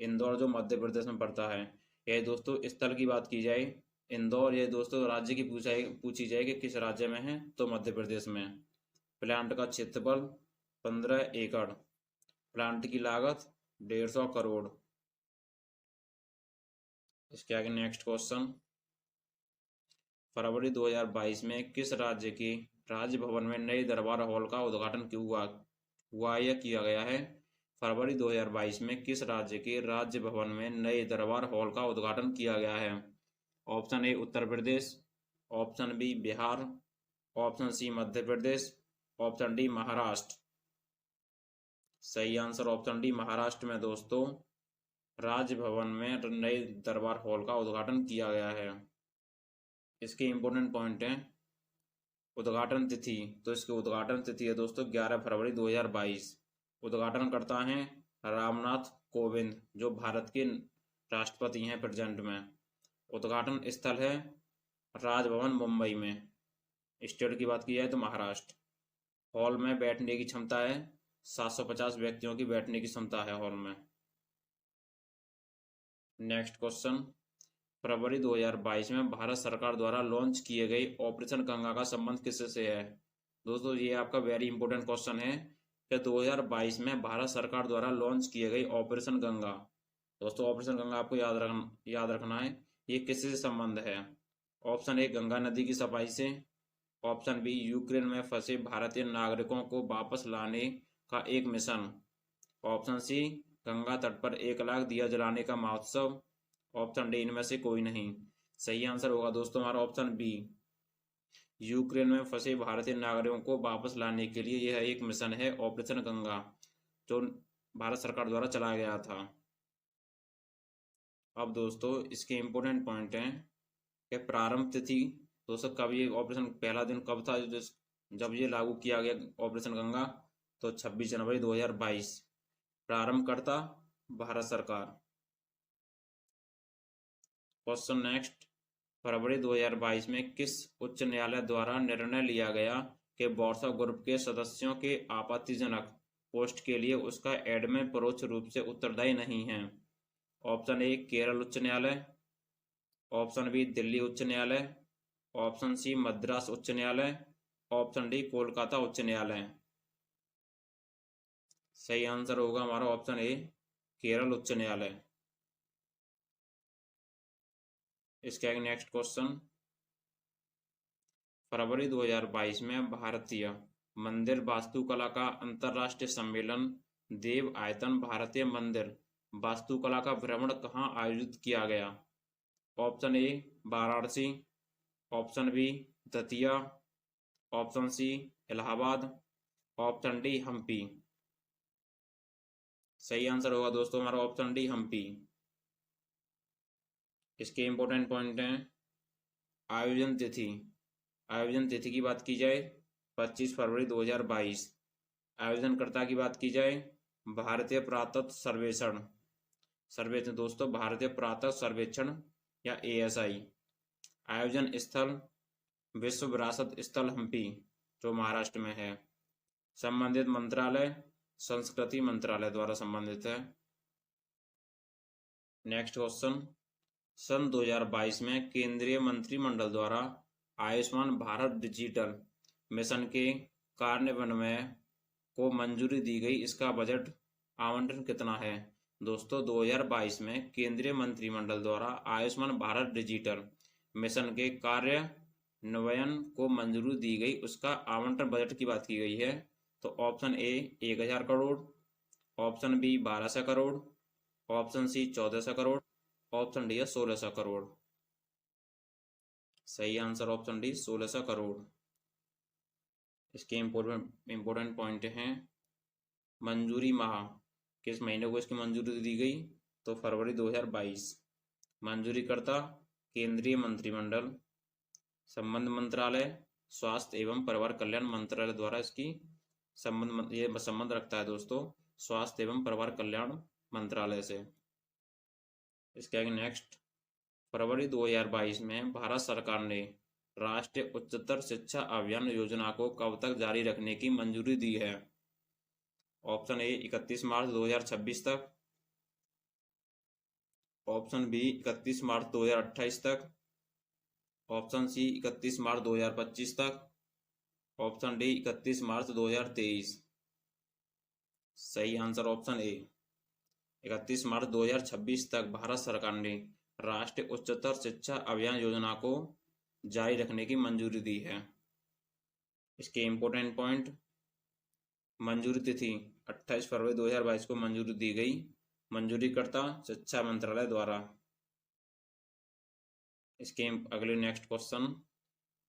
इंदौर, जो मध्य प्रदेश में पड़ता है। यह दोस्तों स्थल की बात की जाए इंदौर, ये दोस्तों राज्य की पूछी जाए कि किस राज्य में है, तो मध्य प्रदेश में। प्लांट का क्षेत्रफल 15 एकड़। प्लांट की लागत 150 करोड़। इसके आगे नेक्स्ट क्वेश्चन, फरवरी 2022 में किस राज्य के राजभवन में नए दरबार हॉल का उद्घाटन हुआ या किया गया है? फरवरी 2022 में किस राज्य के राज्य भवन में नए दरबार हॉल का उद्घाटन किया गया है? Option A Uttar Pradesh, option B Bihar, option C Madhya Pradesh, option D Maharashtra. सही आंसर ऑप्शन डी महाराष्ट्र में दोस्तों राजभवन में नए दरबार हॉल का उद्घाटन किया गया है। इसके इंपोर्टेंट पॉइंट हैं, उद्घाटन तिथि, तो इसकी उद्घाटन तिथि है दोस्तों 11 फरवरी 2022। उद्घाटन करता है रामनाथ कोविंद, जो भारत के राष्ट्रपति हैं प्रेजेंट में। उद्घाटन स्थल है राजभवन मुंबई में। स्टेट की बात की जाए तो महाराष्ट्र। हॉल में बैठने की क्षमता है 750 व्यक्तियों की बैठने की क्षमता है हॉल में। नेक्स्ट क्वेश्चन, फरवरी 2022 में भारत सरकार द्वारा लॉन्च किए गए ऑपरेशन गंगा का संबंध किससे है? दोस्तों ये आपका वेरी इंपॉर्टेंट क्वेश्चन है कि 2022 में भारत सरकार द्वारा लॉन्च किए गए ऑपरेशन गंगा, दोस्तों ऑपरेशन गंगा आपको याद रखना है, ये किससे संबंध है? ऑप्शन ए गंगा नदी की सफाई से, ऑप्शन बी यूक्रेन में फंसे भारतीय नागरिकों को वापस लाने का एक मिशन, ऑप्शन सी गंगा तट पर 1 लाख दिया जलाने का महोत्सव, ऑप्शन डी इनमें से कोई नहीं। सही आंसर होगा दोस्तों हमारा ऑप्शन बी, यूक्रेन में फंसे भारतीय नागरिकों को वापस लाने के लिए यह एक मिशन है ऑपरेशन गंगा, जो भारत सरकार द्वारा चलाया गया था। अब दोस्तों इसके इम्पोर्टेंट पॉइंट हैं कि प्रारंभ तिथि, दोस्तों कब ये ऑपरेशन, पहला दिन कब था जब ये लागू किया गया ऑपरेशन गंगा? तो 26 जनवरी 2022। प्रारंभकर्ता भारत सरकार। क्वेश्चन नेक्स्ट, फरवरी 2022 में किस उच्च न्यायालय द्वारा निर्णय लिया गया कि व्हाट्सएप ग्रुप के सदस्यों के आपत्तिजनक पोस्ट के लिए उसका एडमिन परोक्ष रूप से उत्तरदायी नहीं है? ऑप्शन ए केरल उच्च न्यायालय, ऑप्शन बी दिल्ली उच्च न्यायालय, ऑप्शन सी मद्रास उच्च न्यायालय, ऑप्शन डी कोलकाता उच्च न्यायालय। सही आंसर होगा हमारा ऑप्शन ए केरल उच्च न्यायालय। इसके आगे नेक्स्ट क्वेश्चन, फरवरी 2022 में भारतीय मंदिर वास्तुकला का अंतरराष्ट्रीय सम्मेलन देव आयतन भारतीय मंदिर वास्तुकला का भ्रमण कहाँ आयोजित किया गया? Option A Varanasi, option B Datia, option C Allahabad, option D Hampi. सही आंसर होगा दोस्तों हमारा ऑप्शन डी हम्पी। इसके इंपॉर्टेंट पॉइंट हैं आयोजन तिथि। आयोजन तिथि की बात की जाए 25 फरवरी 2022। आयोजनकर्ता की बात की जाए भारतीय पुरातत्व सर्वेक्षण दोस्तों भारतीय पुरातत्व सर्वेक्षण या ASI। आयोजन स्थल विश्व विरासत स्थल हम्पी, जो महाराष्ट्र में है। संबंधित मंत्रालय संस्कृति मंत्रालय द्वारा संबंधित है। नेक्स्ट क्वेश्चन, सन 2022 में केंद्रीय मंत्रिमंडल द्वारा आयुष्मान भारत डिजिटल मिशन के कार्यान्वयन को मंजूरी दी गई, इसका बजट आवंटन कितना है? दोस्तों 2022 में केंद्रीय मंत्रिमंडल द्वारा आयुष्मान भारत डिजिटल मिशन के कार्यान्वयन को मंजूरी दी गई, उसका आवंटन बजट की बात की गई है। तो option A 1000 crore, option B 1200 crore, option C 1400 crore, option D है 1600 करोड़। सही आंसर ऑप्शन डी 1600 करोड़। इसके इंपोर्टेंट पॉइंट हैं मंजूरी माह, किस महीने को इसकी मंजूरी दी गई? तो फरवरी 2022। मंजूरीकर्ता केंद्रीय मंत्रिमंडल, संबंध मंत्रालय स्वास्थ्य एवं परिवार कल्याण मंत्रालय द्वारा इसकी संबंध रखता है दोस्तों स्वास्थ्य एवं परिवार कल्याण मंत्रालय से। इसके आगे नेक्स्ट, फरवरी 2022 में भारत सरकार ने राष्ट्रीय उच्चतर शिक्षा अभियान योजना को कब तक जारी रखने की मंजूरी दी है? ऑप्शन ए 31 मार्च 2026 तक, ऑप्शन बी 31 मार्च 2028 तक, ऑप्शन सी 31 मार्च 2025 तक, ऑप्शन डी 31 मार्च 2023। सही आंसर ऑप्शन ए 31 मार्च 2026 तक भारत सरकार ने राष्ट्रीय उच्चतर शिक्षा अभियान योजना को जारी रखने की मंजूरी दी है। इसके इंपॉर्टेंट पॉइंट, मंजूरी तिथि 28 फरवरी 2022 को मंजूरी दी गई, मंजूरीकर्ता शिक्षा मंत्रालय द्वारा। इसके अगले नेक्स्ट क्वेश्चन,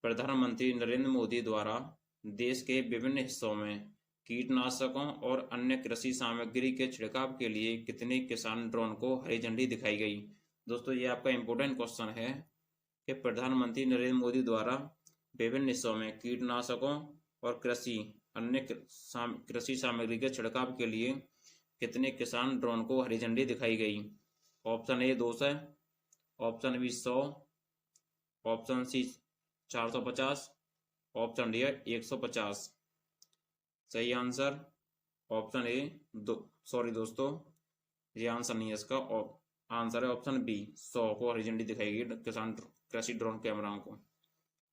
प्रधानमंत्री नरेंद्र मोदी द्वारा देश के विभिन्न हिस्सों में कीटनाशकों और अन्य कृषि सामग्री के छिड़काव के लिए कितने किसान ड्रोन को हरी झंडी दिखाई गई? दोस्तों ये आपका इंपॉर्टेंट क्वेश्चन है कि प्रधानमंत्री नरेंद्र मोदी द्वारा विभिन्न हिस्सों में कीटनाशकों और कृषि अन्य कृषि सामग्री के छिड़काव के लिए कितने किसान ड्रोन को हरी झंडी दिखाई गई? Option A 200, option B 100, option C 450, option D 150। सही आंसर ऑप्शन ए सॉरी दोस्तों, ये आंसर नहीं है इसका। आंसर है ऑप्शन बी 100 को हरी झंडी दिखाई गई किसान कृषि ड्रोन कैमराओं को।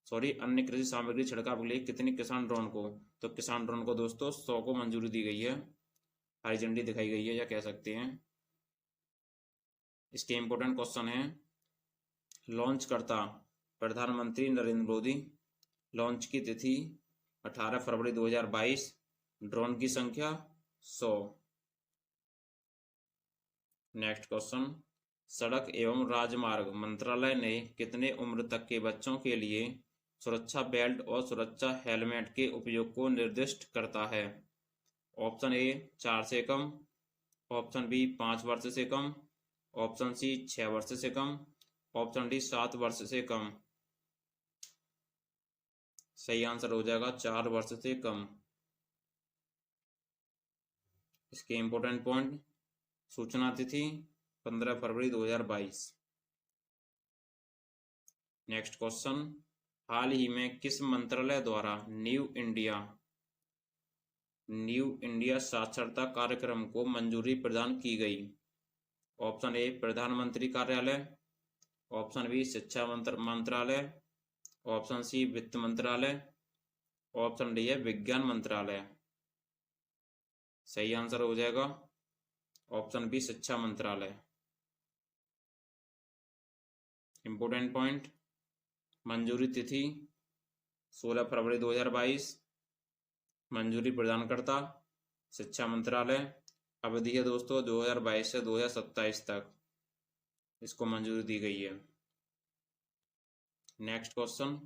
सॉरी, अन्य कृषि सामग्री छिड़काव के लिए कितने किसान ड्रोन को, तो किसान ड्रोन को दोस्तों 100 को मंजूरी दी गई है, हरी झंडी दिखाई गई है या कह सकते हैं। इसके इंपोर्टेंट क्वेश्चन है, लॉन्च करता प्रधानमंत्री नरेंद्र मोदी, लॉन्च की तिथि 18 फरवरी 2022, ड्रोन की संख्या 100। नेक्स्ट क्वेश्चन, सड़क एवं राजमार्ग मंत्रालय ने कितने उम्र तक के बच्चों के लिए सुरक्षा बेल्ट और सुरक्षा हेलमेट के उपयोग को निर्दिष्ट करता है? ऑप्शन ए 4 से कम, ऑप्शन बी 5 वर्ष से कम, ऑप्शन सी 6 वर्ष से कम, ऑप्शन डी 7 वर्ष से कम। सही आंसर हो जाएगा 4 वर्ष से कम। इसके इंपोर्टेंट पॉइंट, सूचना तिथि 15 फरवरी 2022। नेक्स्ट क्वेश्चन, हाल ही में किस मंत्रालय द्वारा न्यू इंडिया साक्षरता कार्यक्रम को मंजूरी प्रदान की गई? ऑप्शन ए प्रधानमंत्री कार्यालय, ऑप्शन बी शिक्षा मंत्रालय, ऑप्शन सी वित्त मंत्रालय, ऑप्शन डी है विज्ञान मंत्रालय। सही आंसर हो जाएगा ऑप्शन बी शिक्षा मंत्रालय। इंपोर्टेंट पॉइंट, मंजूरी तिथि 16 फरवरी 2022, मंजूरी प्रदानकर्ता शिक्षा मंत्रालय, अवधि है दोस्तों 2022 से 2027 तक इसको मंजूरी दी गई है। नेक्स्ट क्वेश्चन,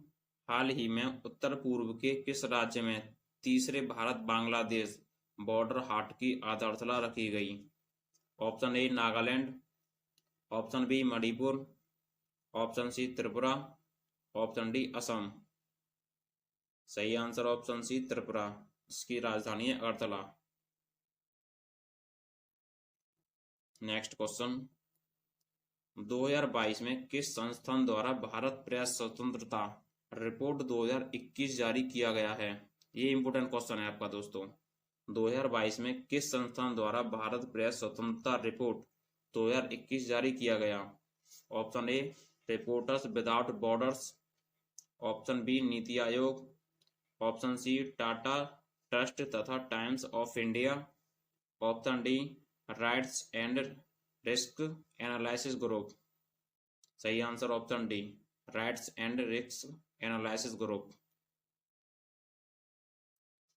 हाल ही में उत्तर पूर्व के किस राज्य में तीसरे भारत बांग्लादेश बॉर्डर हाट की आधारशिला रखी गई? Option A Nagaland, option B Manipur, option C Tripura, option D Assam. सही आंसर ऑप्शन सी त्रिपुरा, इसकी राजधानी है अगरतला। नेक्स्ट क्वेश्चन, 2022 में किस संस्थान द्वारा भारत प्रेस स्वतंत्रता रिपोर्ट 2021 जारी किया गया है? ये इंपोर्टेंट क्वेश्चन है आपका दोस्तों। 2022 में किस संस्थान द्वारा भारत प्रेस स्वतंत्रता रिपोर्ट 2021 जारी किया गया? Option A reporters without borders, option B Niti Aayog, option C Tata trust तथा Times of India, option D rights and risk analysis group. सही answer option D rights and risk analysis group.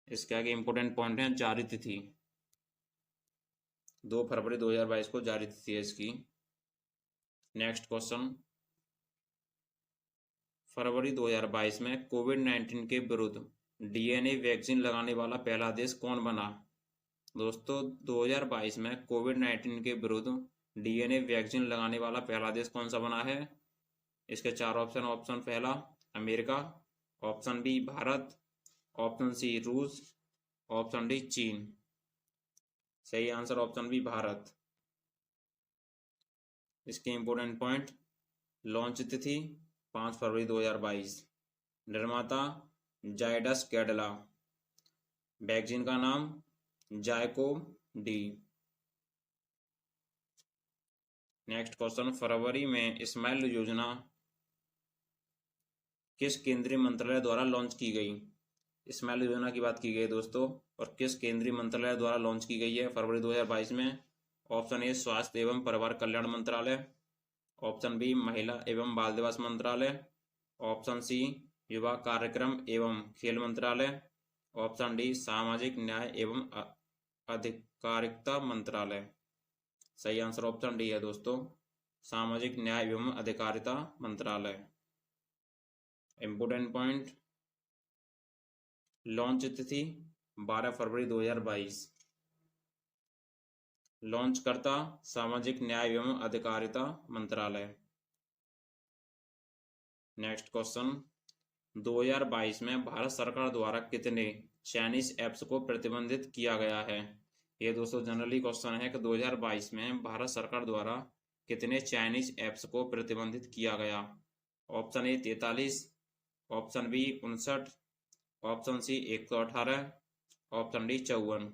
इसके आगे इंपोर्टेंट पॉइंट है, जारी तिथि 2 फरवरी 2022 को जारी तिथि है इसकी। नेक्स्ट क्वेश्चन, फरवरी 2022 में कोविड-19 के विरुद्ध डीएनए वैक्सीन लगाने वाला पहला देश कौन बना? दोस्तों 2022 में कोविड-19 के विरुद्ध डीएनए वैक्सीन लगाने वाला पहला देश कौन सा बना है? इसके 4 ऑप्शन, ऑप्शन पहला America, option B Bharat, option C रूस, ऑप्शन डी चीन। सही आंसर ऑप्शन बी भारत। इसके इंपोर्टेंट पॉइंट, लॉन्च तिथि 5 फरवरी 2022, निर्माता जायडस कैडिला, वैक्सीन का नाम जायकोव डी। नेक्स्ट क्वेश्चन, फरवरी में स्माइल योजना किस केंद्रीय मंत्रालय द्वारा लॉन्च की गई? स्माइल योजना की बात की गई दोस्तों, और किस केंद्रीय मंत्रालय द्वारा लॉन्च की गई है फरवरी 2022 में? ऑप्शन ए स्वास्थ्य एवं परिवार कल्याण मंत्रालय, ऑप्शन बी महिला एवं बाल दिवस मंत्रालय, ऑप्शन सी युवा कार्यक्रम एवं खेल मंत्रालय, ऑप्शन डी सामाजिक न्याय एवं अधिकारिता मंत्रालय। सही आंसर ऑप्शन डी है दोस्तों, सामाजिक न्याय एवं अधिकारिता मंत्रालय। इंपोर्टेंट पॉइंट, लॉन्च तिथि 12 फरवरी 2022, लॉन्च करता सामाजिक न्याय एवं अधिकारिता मंत्रालय। नेक्स्ट क्वेश्चन, 2022 में भारत सरकार द्वारा कितने चाइनीज ऐप्स को प्रतिबंधित किया गया है? ये दोस्तों जनरली क्वेश्चन है कि 2022 में भारत सरकार द्वारा कितने चाइनीज ऐप्स को प्रतिबंधित किया गया? Option A 43, option B 59, option C 118, option D 54।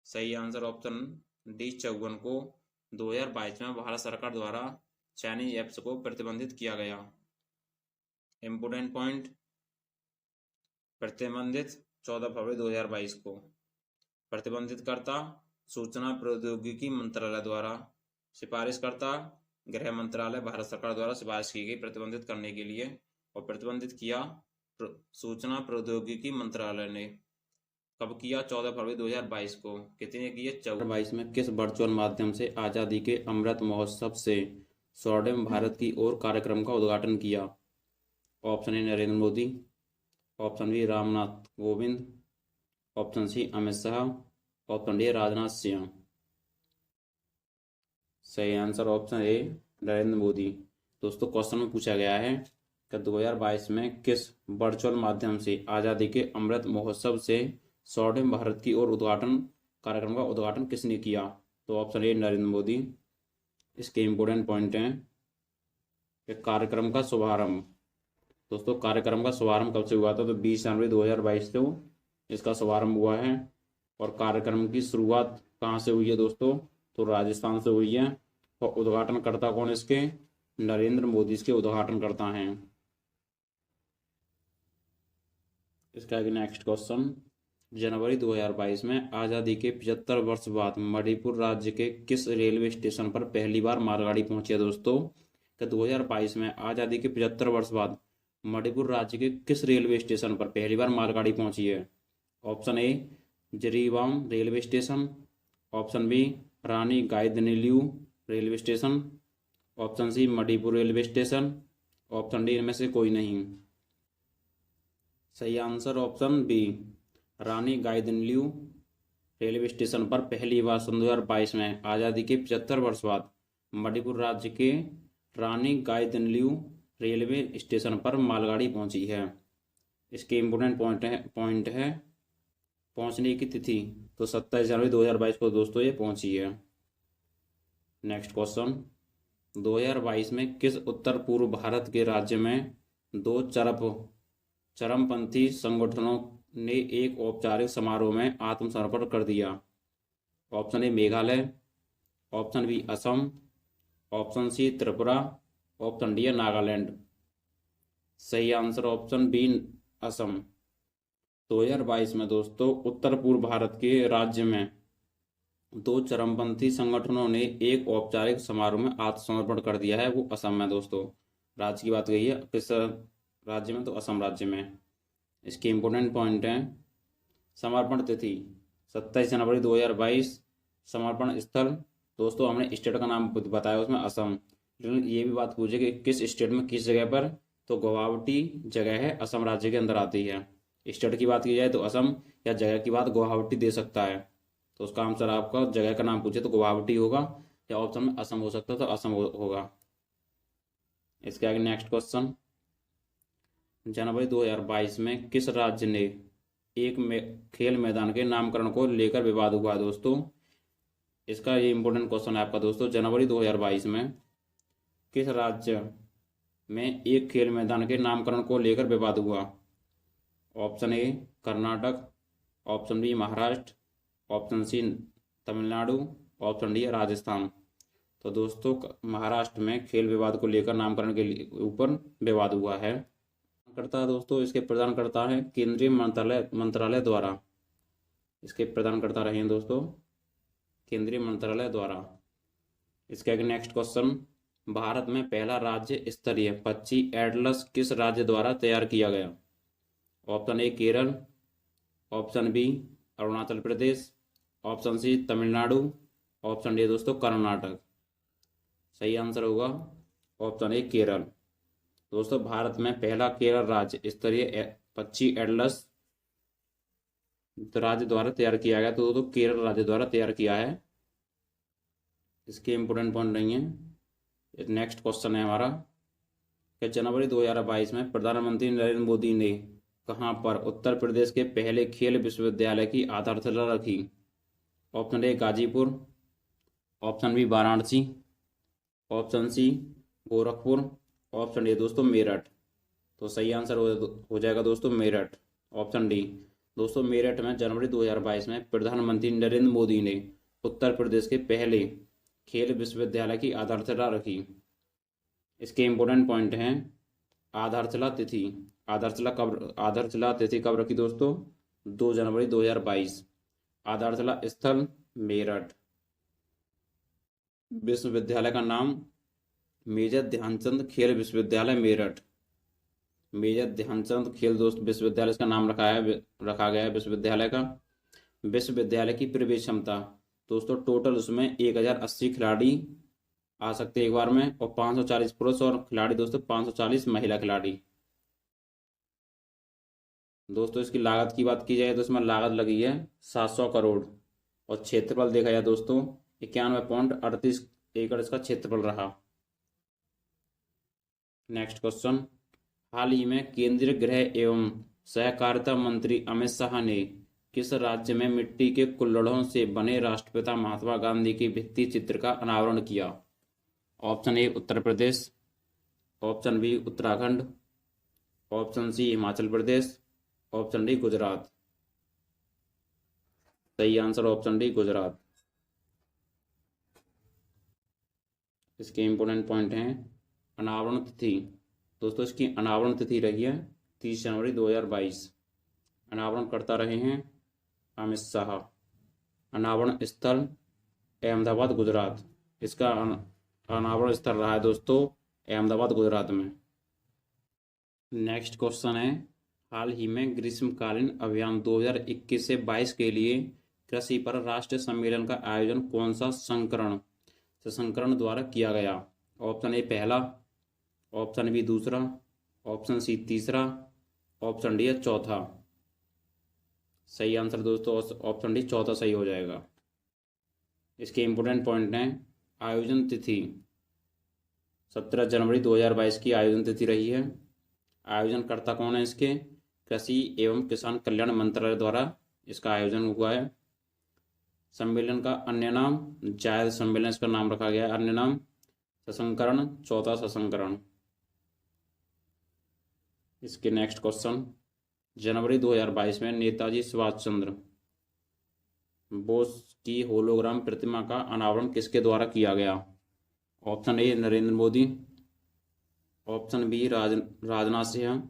सही आंसर ऑप्शन डी 54 को 2022 में भारत सरकार द्वारा चाइनीज ऐप्स को प्रतिबंधित किया गया। इंपोर्टेंट पॉइंट, प्रतिबंधित 14 फरवरी 2022 को। प्रतिबंधित करता सूचना प्रौद्योगिकी मंत्रालय द्वारा, सिफारिश करता गृह मंत्रालय भारत सरकार द्वारा सिफारिश की गई प्रतिबंधित करने के लिए, और प्रतिबंधित किया सूचना प्रौद्योगिकी मंत्रालय ने। कब किया? 14 फरवरी 2022 को। कितने किए? 2022 में किस वर्चुअल माध्यम से आज़ादी के अमृत महोत्सव से स्वर्णिम भारत की ओर कार्यक्रम का उद्घाटन किया? Option A Narendra Modi, option B Ramnath Kovind, option C Amit Shah, option D Rajnath Singh. सही answer option A Narendra Modi. दोस्तों क्वेश्चन में पूछा गया है कि 2022 में किस वर्चुअल माध्यम से आज़ादी के अमृत महोत्सव से स्वर्णिम भारत की ओर उद्घाटन कार्यक्रम का उद्घाटन किसने किया? तो ऑप्शन ए नरेंद्र मोदी। इसके इम्पोर्टेंट पॉइंट हैं कि कार्यक्रम का शुभारंभ। दोस्तों कार्यक्रम का शुभारंभ कब से हुआ था? तो 20 जनवरी 2022 से इसका शुभारंभ हुआ है। और कार्यक्रम की शुरुआत कहाँ से हुई है दोस्तों? तो राजस्थान से हुई है। और उद्घाटनकर्ता कौन इसके? नरेंद्र मोदी इसके उद्घाटनकर्ता हैं। इसका नेक्स्ट क्वेश्चन, जनवरी 2022 में आज़ादी के 75 वर्ष बाद मणिपुर राज्य के किस रेलवे स्टेशन पर पहली बार मालगाड़ी पहुंची है? दोस्तों कि 2022 में आज़ादी के 75 वर्ष बाद मणिपुर राज्य के किस रेलवे स्टेशन पर पहली बार मालगाड़ी पहुंची है? Option A Jiribam railway station, option B Rani Gaidinliu railway station, option C Manipur railway station, option D इनमें से कोई नहीं। सही answer option B Rani Gaidinliu railway station पर पहली बार 2022 में आज़ादी के 75 वर्ष बाद मणिपुर राज्य के रानी गाइदिन्ल्यू रेलवे स्टेशन पर मालगाड़ी पहुंची है। इसके इम्पोर्टेंट पॉइंट है पहुंचने की तिथि, तो 27 जनवरी 2022 को दोस्तों ये पहुंची है। नेक्स्ट क्वेश्चन, 2022 में किस उत्तर पूर्व भारत के राज्य में दो चरमपंथी संगठनों ने एक औपचारिक समारोह में आत्मसमर्पण कर दिया? Option A Meghalaya, option B Assam, option C Tripura, option D Nagaland. सही आंसर ऑप्शन बी असम। 2022 में दोस्तों उत्तर पूर्व भारत के राज्य में दो चरमपंथी संगठनों ने एक औपचारिक समारोह में आत्मसमर्पण कर दिया है। वो असम में दोस्तों। राज्य की बात कही है, किस राज्य में? तो असम राज्य में। इसके इम्पोर्टेंट पॉइंट हैं, समर्पण तिथि 27 जनवरी 2022, समर्पण स्थल दोस्तों हमने स्टेट का नाम बताया उसमें असम, लेकिन ये भी बात पूछे कि किस स्टेट में किस जगह पर? तो गुवाहाटी जगह है, असम राज्य के अंदर आती है। स्टेट की बात की जाए तो असम, या जगह की बात गुवाहाटी दे सकता है। तो उसका आंसर आपका जगह का नाम पूछे तो गुवाहाटी होगा, या ऑप्शन में असम हो सकता है तो असम होगा। इसके आगे नेक्स्ट क्वेश्चन, जनवरी 2022 में किस राज्य ने एक खेल मैदान के नामकरण को लेकर विवाद हुआ? दोस्तों इसका ये इंपॉर्टेंट क्वेश्चन है आपका दोस्तों। जनवरी 2022 में किस राज्य में एक खेल मैदान के नामकरण को लेकर विवाद हुआ? Option A Karnataka, option B Maharashtra, option C Tamil Nadu, option D Rajasthan. तो दोस्तों महाराष्ट्र में खेल विवाद को लेकर नामकरण के ऊपर विवाद हुआ है। करता दोस्तों इसके प्रदानकर्ता है केंद्रीय मंत्रालय द्वारा। इसके प्रदानकर्ता रहे हैं दोस्तों केंद्रीय मंत्रालय द्वारा। इसके आगे नेक्स्ट क्वेश्चन, भारत में पहला राज्य स्तरीय पक्षी एटलस किस राज्य द्वारा तैयार किया गया? Option A Kerala, option B Arunachal Pradesh, option C Tamil Nadu, option D दोस्तों कर्नाटक। सही आंसर होगा ऑप्शन ए केरल। दोस्तों भारत में पहला केरल राज्य स्तरीय पक्षी एटलस राज्य द्वारा तैयार किया गया, तो दोस्तों केरल राज्य द्वारा तैयार किया है। इसके इंपोर्टेंट पॉइंट नहीं है। नेक्स्ट क्वेश्चन है हमारा कि जनवरी 2022 में प्रधानमंत्री नरेंद्र मोदी ने कहाँ पर उत्तर प्रदेश के पहले खेल विश्वविद्यालय की आधारशिला रखी? Option A Ghazipur, option B Varanasi, option C Gorakhpur, option D दोस्तों मेरठ। तो सही आंसर हो जाएगा दोस्तों मेरठ, ऑप्शन डी। दोस्तों मेरठ में जनवरी 2022 में प्रधानमंत्री नरेंद्र मोदी ने उत्तर प्रदेश के पहले खेल विश्वविद्यालय की आधारशिला रखी। इसके इम्पोर्टेंट पॉइंट हैं आधारशिला तिथि। आधारशिला तिथि कब रखी दोस्तों? 2 जनवरी 2022। आधारशिला स्थल मेरठ। विश्वविद्यालय का नाम मेजर ध्यानचंद खेल विश्वविद्यालय मेरठ। मेजर ध्यानचंद खेल दोस्त विश्वविद्यालय का नाम रखा गया है विश्वविद्यालय का। विश्वविद्यालय की प्रवेश क्षमता दोस्तों टोटल उसमें 1080 खिलाड़ी आ सकते हैं एक बार में, और 540 पुरुष और खिलाड़ी दोस्तों 540 महिला खिलाड़ी। दोस्तों इसकी लागत की बात की जाए तो इसमें लागत लगी है 700 करोड़, और क्षेत्रफल देखा जाए दोस्तों 91.38 एकड़ इसका क्षेत्रफल रहा। नेक्स्ट क्वेश्चन, हाल ही में केंद्रीय गृह एवं सहकारिता मंत्री अमित शाह ने किस राज्य में मिट्टी के कुल्हड़ों से बने राष्ट्रपिता महात्मा गांधी की भित्ति चित्र का अनावरण किया? Option A Uttar Pradesh, option B Uttarakhand, option C Himachal Pradesh, option D Gujarat. सही आंसर ऑप्शन डी गुजरात। इसके इंपोर्टेंट पॉइंट हैं अनावरण तिथि। दोस्तों इसकी अनावरण तिथि रही है 30 जनवरी 2022। अनावरण करता रहे हैं अमित शाह। अनावरण स्थल अहमदाबाद गुजरात। इसका अनावरण स्थल रहा है दोस्तों अहमदाबाद गुजरात में। नेक्स्ट क्वेश्चन है, हाल ही में ग्रीष्मकालीन अभियान 2021 से 22 के लिए कृषि पर राष्ट्रीय सम्मेलन का आयोजन कौन सा संस्करण द्वारा किया गया? ऑप्शन ए पहला, ऑप्शन बी दूसरा, ऑप्शन सी तीसरा, ऑप्शन डी चौथा। सही आंसर दोस्तों ऑप्शन डी चौथा सही हो जाएगा। इसके इंपोर्टेंट पॉइंट हैं आयोजन तिथि 17 जनवरी 2022 की आयोजन तिथि रही है। आयोजनकर्ता कौन है इसके? कृषि एवं किसान कल्याण मंत्रालय द्वारा इसका आयोजन हुआ है। सम्मेलन का अन्य नाम जायद सम्मेलन इसका नाम रखा गया है, अन्य नाम सशंकरण, चौथा सशंकरण। इसके नेक्स्ट क्वेश्चन, जनवरी 2022 में नेताजी सुभाष चंद्र बोस की होलोग्राम प्रतिमा का अनावरण किसके द्वारा किया गया? Option A Narendra Modi, option B Rajnath Singh,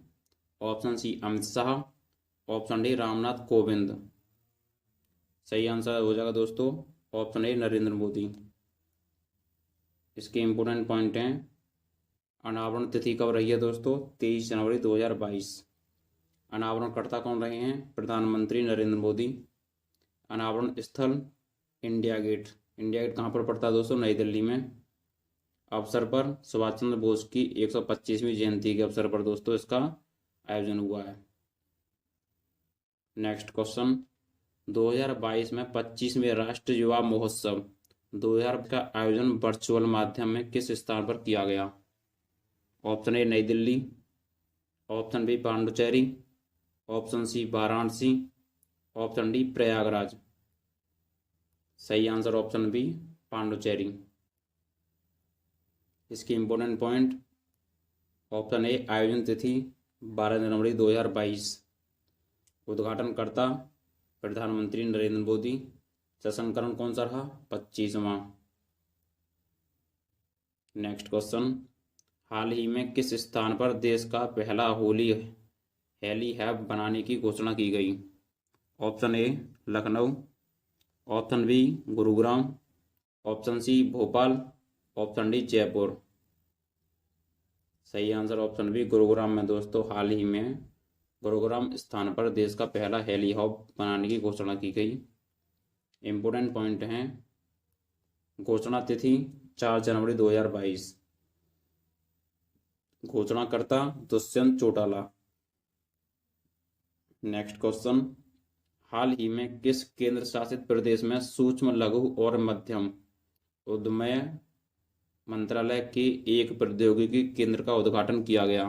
option C Amit Shah, option D Ramnath Kovind. सही आंसर हो जाएगा दोस्तों ऑप्शन ए नरेंद्र मोदी। इसके इंपोर्टेंट पॉइंट हैं अनावरण तिथि कब रही है दोस्तों? 23 जनवरी 2022। अनावरणकर्ता कौन रहे हैं? प्रधानमंत्री नरेंद्र मोदी। अनावरण स्थल इंडिया गेट। इंडिया गेट कहाँ पर पड़ता है दोस्तों? नई दिल्ली में। अवसर पर सुभाष चंद्र बोस की 125वीं जयंती के अवसर पर दोस्तों इसका आयोजन हुआ है। नेक्स्ट क्वेश्चन, 2022 में 25वें राष्ट्रीय युवा महोत्सव 2000 का आयोजन वर्चुअल माध्यम में किस स्थान पर किया गया? Option A Nai Delhi, option B Puducherry, option C Varanasi, option D Prayagraj. सही आंसर ऑप्शन बी पांडुचेरी। इसकी इंपोर्टेंट पॉइंट ऑप्शन ए आयोजन तिथि 12 जनवरी 2022। उद्घाटनकर्ता प्रधानमंत्री नरेंद्र मोदी। सशंकरण कौन सा रहा? 25वां। नेक्स्ट क्वेश्चन, हाल ही में किस स्थान पर देश का पहला हेली हैब बनाने की घोषणा की गई? Option A Lucknow, option B Gurugram, option C Bhopal, option D Jaipur. सही आंसर ऑप्शन बी गुरुग्राम में दोस्तों हाल ही में गुरुग्राम स्थान पर देश का पहला हेली हब बनाने की घोषणा की गई। इम्पोर्टेंट पॉइंट हैं घोषणा तिथि 4 जनवरी 2022। घोषणाकर्ता दुष्यंत चौटाला। नेक्स्ट क्वेश्चन, हाल ही में किस केंद्र शासित प्रदेश में सूक्ष्म लघु और मध्यम उद्यम मंत्रालय के एक प्रौद्योगिकी केंद्र का उद्घाटन किया गया?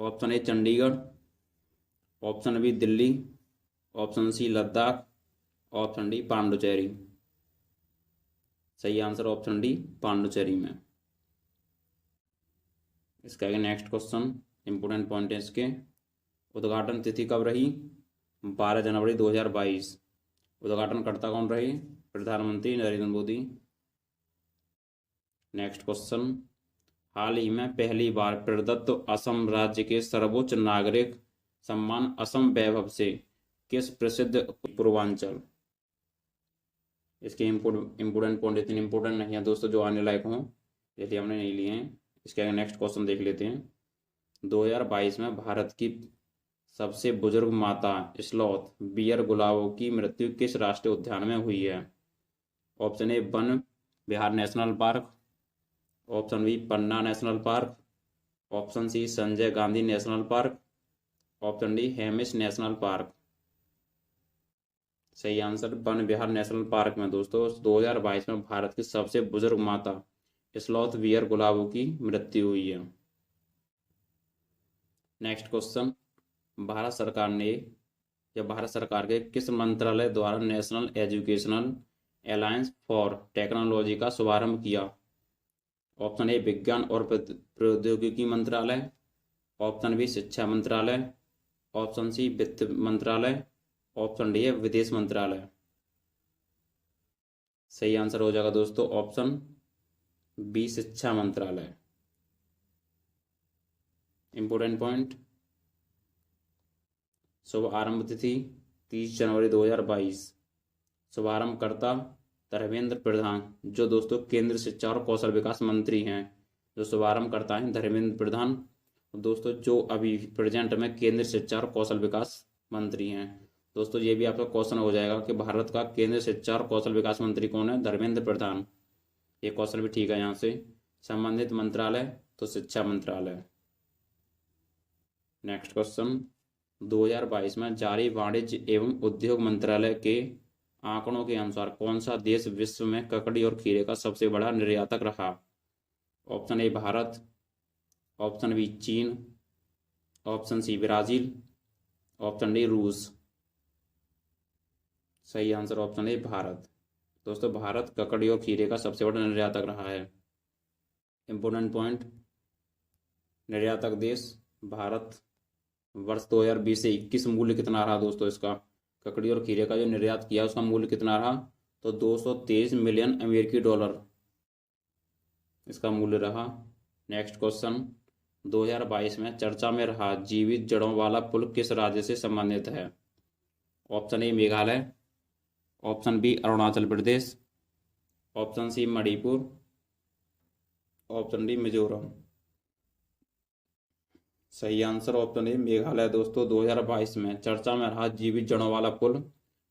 Option A Chandigarh, option B Delhi, option C Ladakh, option D Puducherry. सही आंसर ऑप्शन डी पांडुचेरी में। इसका आगे नेक्स्ट क्वेश्चन, इंपोर्टेंट पॉइंट है इसके। उद्घाटन तिथि कब रही? 12 जनवरी 2022। उद्घाटनकर्ता कौन रहे? प्रधानमंत्री नरेंद्र मोदी। नेक्स्ट क्वेश्चन, हाल ही में पहली बार प्रदत्त असम राज्य के सर्वोच्च नागरिक सम्मान असम वैभव से किस प्रसिद्ध पूर्वांचल। इसके इम्पोर्टेंट पॉइंट इतने इम्पोर्टेंट नहीं है दोस्तों जो आने लायक हों, इसलिए हमने नहीं लिए हैं। इसके आगे नेक्स्ट क्वेश्चन देख लेते हैं। 2022 में भारत की सबसे बुजुर्ग माता स्लॉथ बियर गुलाबों की मृत्यु किस राष्ट्रीय उद्यान में हुई है? Option A Van Vihar national park, option B Panna national park, option C Sanjay Gandhi national park, option D Hemis national park. सही answer Van Vihar national park में दोस्तों 2022 में भारत की सबसे बुजुर्ग माता स्लॉथ बियर गुलाबों की मृत्यु हुई है। नेक्स्ट क्वेश्चन, भारत सरकार ने या भारत सरकार के किस मंत्रालय द्वारा national educational alliance for technology का शुभारंभ किया? ऑप्शन ए विज्ञान और प्रौद्योगिकी मंत्रालय, ऑप्शन बी शिक्षा मंत्रालय, ऑप्शन सी वित्त मंत्रालय, ऑप्शन डी है विदेश मंत्रालय। सही आंसर हो जाएगा दोस्तों ऑप्शन बी शिक्षा मंत्रालय। इंपोर्टेंट पॉइंट, शुभ आरंभ तिथि 30 जनवरी 2022। शुभारंभकर्ता धर्मेंद्र प्रधान, जो दोस्तों केंद्र शिक्षा और कौशल विकास मंत्री हैं। जो शुभारंभ करता है धर्मेंद्र प्रधान, दोस्तों जो अभी प्रेजेंट में केंद्र शिक्षा और कौशल विकास मंत्री हैं। दोस्तों ये भी आपका क्वेश्चन हो जाएगा कि भारत का केंद्र शिक्षा और कौशल विकास मंत्री कौन है? धर्मेंद्र प्रधान। ये क्वेश्चन भी ठीक है यहाँ से। संबंधित मंत्रालय तो शिक्षा मंत्रालय। नेक्स्ट क्वेश्चन, 2022 में जारी वाणिज्य एवं उद्योग मंत्रालय के आंकड़ों के अनुसार कौन सा देश विश्व में ककड़ी और खीरे का सबसे बड़ा निर्यातक रहा? Option A Bharat, option B चीन, option C Brazil, option D रूस। सही आंसर ऑप्शन ए भारत। दोस्तों भारत ककड़ी और खीरे का सबसे बड़ा निर्यातक रहा है। इंपोर्टेंट पॉइंट, निर्यातक देश भारत वर्ष 2020 से 21 मूल्य कितना रहा दोस्तों इसका? ककड़ी और खीरे का जो निर्यात किया उसका मूल्य कितना रहा? तो 223 मिलियन अमेरिकी डॉलर इसका मूल्य रहा। नेक्स्ट क्वेश्चन, 2022 में चर्चा में रहा जीवित जड़ों वाला पुल किस राज्य से संबंधित है? Option A Meghalaya, option B Arunachal Pradesh, option C Manipur, option D Mizoram. सही आंसर ऑप्शन ए मेघालय। दोस्तों 2022 में चर्चा में रहा जीवित जड़ों वाला पुल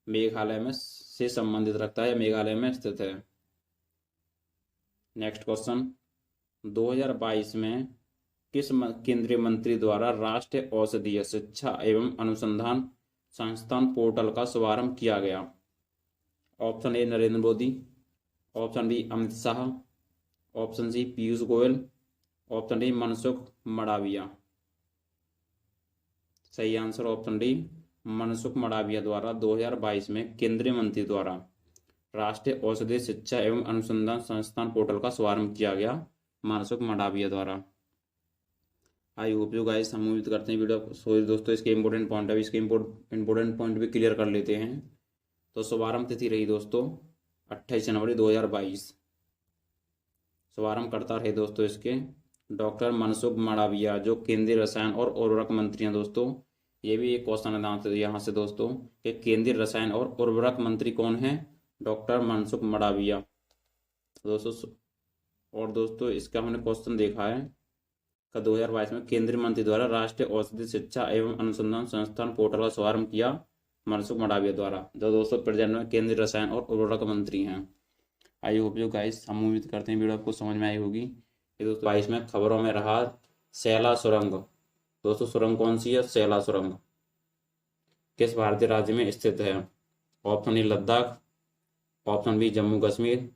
मेघालय में से संबंधित रखता है, मेघालय में स्थित है। नेक्स्ट क्वेश्चन, 2022 में किस केंद्रीय मंत्री द्वारा राष्ट्रीय औषधीय शिक्षा एवं अनुसंधान संस्थान पोर्टल का शुभारंभ किया गया? Option A Narendra Modi, option B Amit Shah, option C Piyush Goyal, option D Mansukh Mandaviya. सही answer option D Mansukh Mandaviya द्वारा 2022 में केंद्रीय मंत्री द्वारा राष्ट्रीय औषधीय शिक्षा एवं अनुसंधान संस्थान पोर्टल का शुभारंभ किया गया, मनसुख मंडाविया द्वारा। आई होप यू गाइस, हम उम्मीद करते हैं वीडियो सो दोस्तों इसके इंपॉर्टेंट पॉइंट है, इसके इंपॉर्टेंट पॉइंट भी क्लियर कर लेते हैं। तो शुभारंभ तिथि रही दोस्तों 28 जनवरी 2022। शुभारंभ करता रहे दोस्तों इसके डॉक्टर मनसुख मंडाविया, जो केंद्रीय रसायन और उर्वरक मंत्री हैं। दोस्तों ये भी एक क्वेश्चन है यहाँ से दोस्तों कि केंद्रीय रसायन और उर्वरक मंत्री कौन है? डॉक्टर मनसुख मंडाविया दोस्तों। और दोस्तों इसका हमने क्वेश्चन देखा है का 2022 में केंद्रीय मंत्री द्वारा राष्ट्रीय औषधि शिक्षा एवं अनुसंधान संस्थान पोर्टल का शुभारंभ किया मनसुख मंडाविया द्वारा, जो दोस्तों प्रेजेंट में केंद्रीय रसायन और उर्वरक मंत्री हैं। आई होप यू गाइस, हम उम्मीद करते हैं वीडियो आपको समझ में आई होगी। ये दोस्तों 22 में खबरों में रहा सैला सुरंग। दोस्तों सुरंग कौन सी है? सैला सुरंग किस भारतीय राज्य में स्थित है? Option A Ladakh, option B Jammu Kashmir,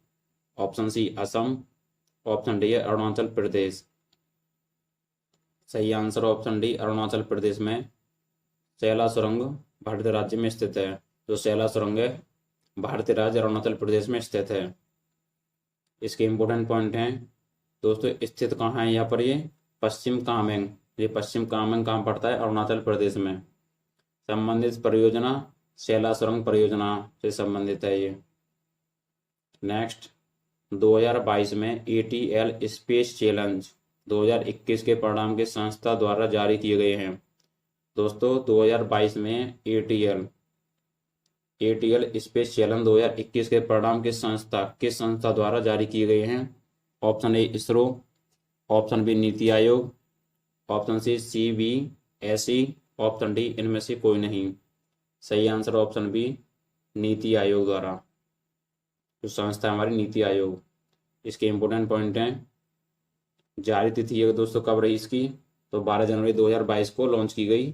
option C Assam, option D है अरुणाचल प्रदेश। सही answer option D Arunachal Pradesh में सैला सुरंग भारतीय राज्य में स्थित है। जो सैला सुरंग है भारतीय राज्य अरुणाचल प्रदेश में स्थित है। इसके इम्पोर्टेंट पॉइंट हैं दोस्तों, स्थित कहाँ है यहाँ पर, ये पश्चिम कामेंग। ये पश्चिम कामेंग कहाँ पड़ता है, अरुणाचल प्रदेश में। संबंधित परियोजना सैला सुरंग परियोजना से संबंधित है ये। नेक्स्ट, 2022 में ATL स्पेस चैलेंज 2021 के परिणाम के संस्था द्वारा जारी किए गए हैं। दोस्तों 2022 में ATL स्पेस चैलेंज 2021 के परिणाम किस संस्था द्वारा जारी किए गए हैं। Option A ISRO, option B Niti Aayog, option C CBSE, option D इनमें से कोई नहीं। सही आंसर ऑप्शन बी नीति आयोग द्वारा। जो संस्था है हमारी नीति आयोग। इसके इम्पोर्टेंट पॉइंट हैं, जारी तिथि है दोस्तों कब रही इसकी, तो 12 जनवरी 2022 को लॉन्च की गई।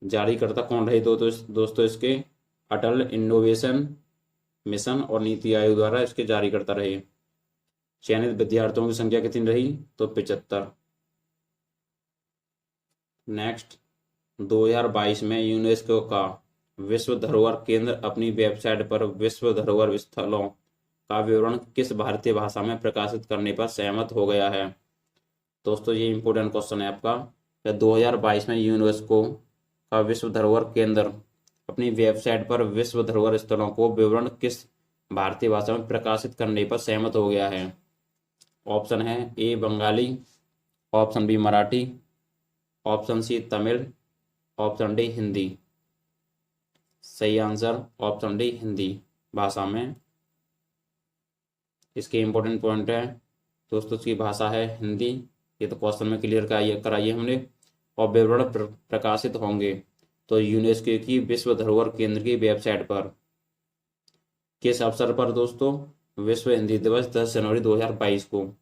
जारीकर्ता कौन रहे दोस्तों इसके, अटल इनोवेशन मिशन और नीति आयोग द्वारा इसके जारीकर्ता रहे। चयनित विद्यार्थियों की संख्या कितनी रही, तो 75। नेक्स्ट, 2022 में यूनेस्को का विश्व धरोहर केंद्र अपनी वेबसाइट पर विश्व धरोहर स्थलों का विवरण किस भारतीय भाषा में प्रकाशित करने पर सहमत हो गया है। दोस्तों ये इंपॉर्टेंट क्वेश्चन है आपका, 2022 में यूनेस्को का विश्व धरोहर केंद्र अपनी वेबसाइट पर विश्व धरोहर स्थलों को विवरण किस भारतीय भाषा में प्रकाशित करने पर सहमत हो गया है। ऑप्शन है A Bengali, option B Marathi, option C Tamil, option D Hindi. सही आंसर ऑप्शन डी हिंदी भाषा में। इसके इम्पोर्टेंट पॉइंट है दोस्तों, इसकी भाषा है हिंदी। ये तो क्वेश्चन में क्लियर कराइए हमने। और विवरण प्रकाशित होंगे तो यूनेस्को की विश्व धरोहर केंद्र की वेबसाइट पर। किस अवसर पर दोस्तों, विश्व हिंदी दिवस 10 जनवरी 2022 को।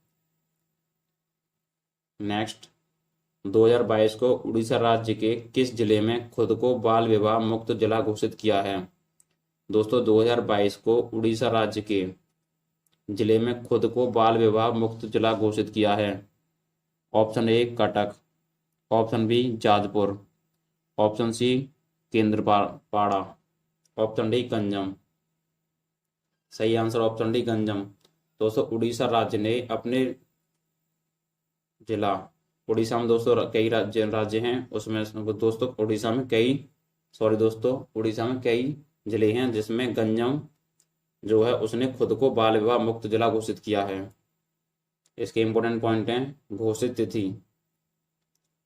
नेक्स्ट, 2022 को उड़ीसा राज्य के किस जिले में खुद को बाल विवाह मुक्त जिला घोषित किया है। दोस्तों 2022 को उड़ीसा राज्य के जिले में खुद को बाल विवाह मुक्त जिला घोषित किया है। Option A Cuttack, option B Jajpur, option C Kendrapara, option D Ganjam. सही आंसर ऑप्शन डी गंजम। दोस्तों उड़ीसा राज्य ने अपने जिला, उड़ीसा में दोस्तों कई राज्य हैं, उसमें दोस्तों उड़ीसा में कई जिले हैं जिसमें गंजम जो है उसने खुद को बाल विवाह मुक्त जिला घोषित किया है। इसके इम्पोर्टेंट पॉइंट हैं, घोषित तिथि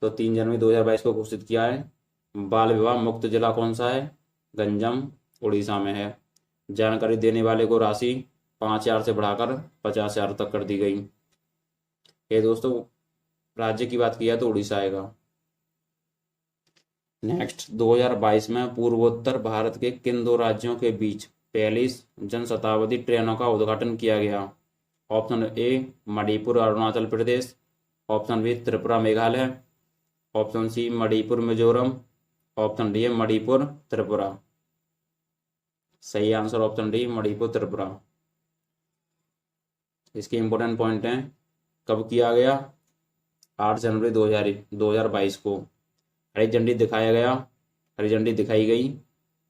तो 3 जनवरी 2022 को घोषित किया है। बाल विवाह मुक्त जिला कौन सा है, गंजम उड़ीसा में है। जानकारी देने वाले को राशि 5,000 से बढ़ाकर 50,000 तक कर दी गई। ये दोस्तों राज्य की बात किया तो उड़ीसा आएगा। नेक्स्ट, 2022 में पूर्वोत्तर भारत के किन दो राज्यों के बीच पहली जनशताब्दी ट्रेनों का उद्घाटन किया गया। Option A Manipur Arunachal Pradesh, option B Tripura Meghalaya, option C Manipur Mizoram, option D Manipur Tripura. सही answer option D Manipur Tripura. इसके इम्पोर्टेंट पॉइंट हैं, कब किया गया, 8 जनवरी 2022 को। हरी झंडी दिखाई गई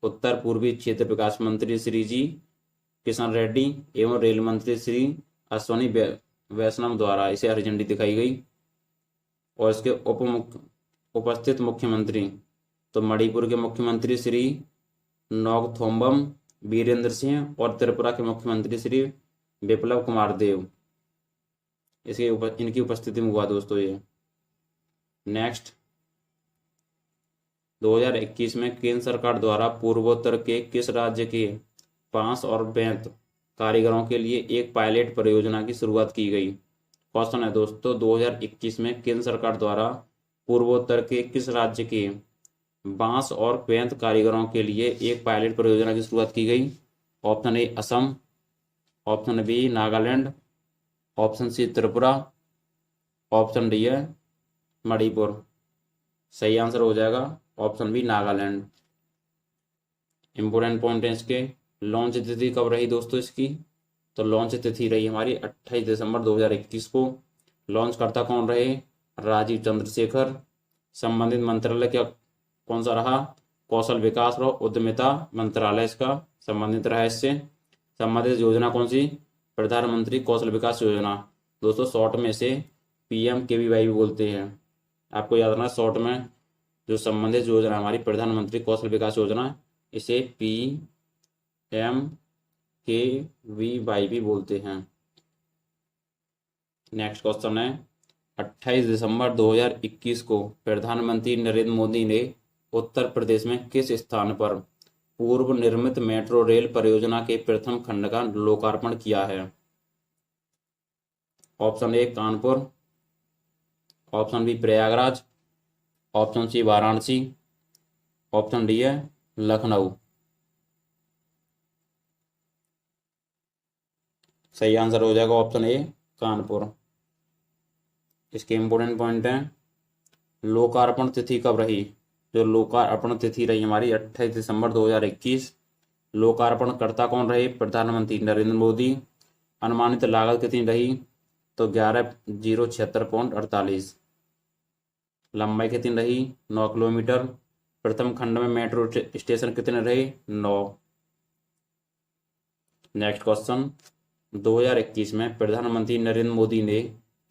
उत्तर पूर्वी क्षेत्र विकास मंत्री श्री जी किशन रेड्डी एवं रेल मंत्री श्री अश्वनी वैष्णव द्वारा इसे हरी झंडी दिखाई गई। और इसके उपस्थित मुख्यमंत्री तो मणिपुर के मुख्यमंत्री श्री नौगथोम्बम वीरेंद्र सिंह और त्रिपुरा के मुख्यमंत्री श्री बिप्लब कुमार देव, इनकी उपस्थिति में हुआ दोस्तों ये। नेक्स्ट, 2021 में केंद्र सरकार द्वारा पूर्वोत्तर के किस राज्य के बांस और बेंत कारीगरों के लिए एक पायलट परियोजना की शुरुआत की गई। क्वेश्चन है दोस्तों, 2021 में केंद्र सरकार द्वारा पूर्वोत्तर के किस राज्य के बांस और बेंत कारीगरों के लिए एक पायलट परियोजना की शुरुआत की गई। Option A Assam, option B Nagaland, option C Tripura, option D है मणिपुर। सही आंसर हो जाएगा option B Nagaland. Important point है इसके, लॉन्च तिथि कब रही दोस्तों इसकी, तो लॉन्च तिथि रही हमारी 28 दिसंबर 2021 को। लॉन्च करता कौन रहे, राजीव चंद्रशेखर। संबंधित मंत्रालय क्या कौन सा रहा, कौशल विकास और उद्यमिता मंत्रालय इसका संबंधित रहा है। इससे संबंधित योजना कौन सी? प्रधानमंत्री कौशल विकास योजना। दोस्तों शॉर्ट में इसे PMKVY भी बोलते हैं। आपको याद रखना शॉर्ट में जो संबंधित योजना हमारी प्रधानमंत्री कौशल विकास योजना, इसे PMKVY भी बोलते हैं। नेक्स्ट क्वेश्चन है 28 दिसंबर 2021 को प्रधानमंत्री नरेंद्र मोदी ने उत्तर प्रदेश में किस स्थान पर पूर्व निर्मित मेट्रो रेल परियोजना के प्रथम खंड का लोकार्पण किया है? Option A Kanpur, option B Prayagraj, option C Varanasi, option D है लखनऊ। सही आंसर हो जाएगा ऑप्शन ए कानपुर। इसके इम्पोर्टेंट पॉइंट हैं, लोकार्पण तिथि कब रही? जो लोकार्पण तिथि रही हमारी 28 दिसंबर 2021। लोकार्पणकर्ता कौन रहे? प्रधानमंत्री नरेंद्र मोदी। अनुमानित लागत कितनी रही? तो 11,076.48। लंबाई कितनी रही? 9 किलोमीटर। प्रथम खंड में मेट्रो स्टेशन कितने रहे? 9। नेक्स्ट क्वेश्चन 2021 में प्रधानमंत्री नरेंद्र मोदी ने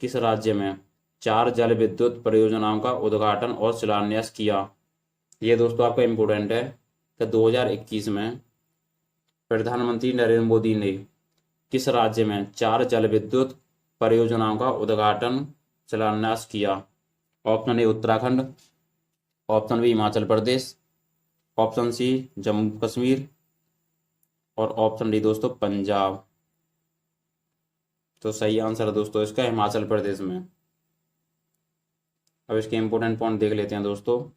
किस राज्य में 4 जल विद्युत परियोजनाओं का उद्घाटन और शिलान्यास किया? ये दोस्तों आपका इम्पोर्टेंट है कि 2021 में प्रधानमंत्री नरेंद्र मोदी ने किस राज्य में 4 जल विद्युत परियोजनाओं का उद्घाटन शिलान्यास किया? Option A Uttarakhand, option B Himachal Pradesh, option C Jammu Kashmir और ऑप्शन डी दोस्तों पंजाब। तो सही आंसर है दोस्तों इसका हिमाचल प्रदेश में। अब इसके इम्पोर्टेंट पॉइंट देख लेते हैं दोस्तों।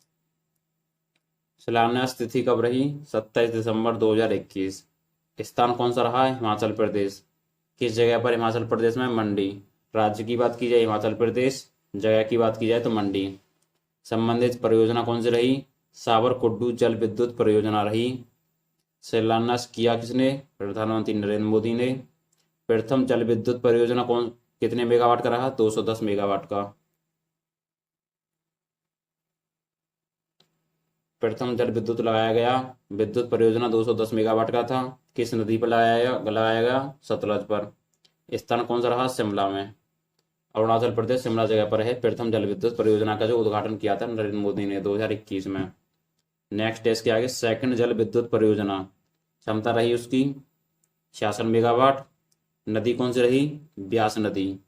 शिलान्यास तिथि कब रही? 27 दिसंबर 2021। स्थान कौन सा रहा है? हिमाचल प्रदेश। किस जगह पर? हिमाचल प्रदेश में मंडी। राज्य की बात की जाए हिमाचल प्रदेश, जगह की बात की जाए तो मंडी। संबंधित परियोजना कौन सी रही? साबरकुड्डू जल विद्युत परियोजना रही। शिलान्यास किया किसने? प्रधानमंत्री नरेंद्र मोदी ने। प्रथम जल विद्युत परियोजना कौन कितने मेगावाट का रहा? 210 मेगावाट का। प्रथम जल विद्युत लगाया गया विद्युत परियोजना 210 मेगावाट का था। किस नदी पर लगाया गया? सतलज पर। स्थान कौन सा रहा? शिमला में। अरुणाचल प्रदेश शिमला जगह पर है प्रथम जल विद्युत परियोजना का जो उद्घाटन किया था नरेंद्र मोदी ने 2021 में। नेक्स्ट है इसके आगे सेकंड जल विद्युत परियोजना। क्षमता रही उसकी 66 मेगावाट। नदी कौन सी रही? ब्यास नदी।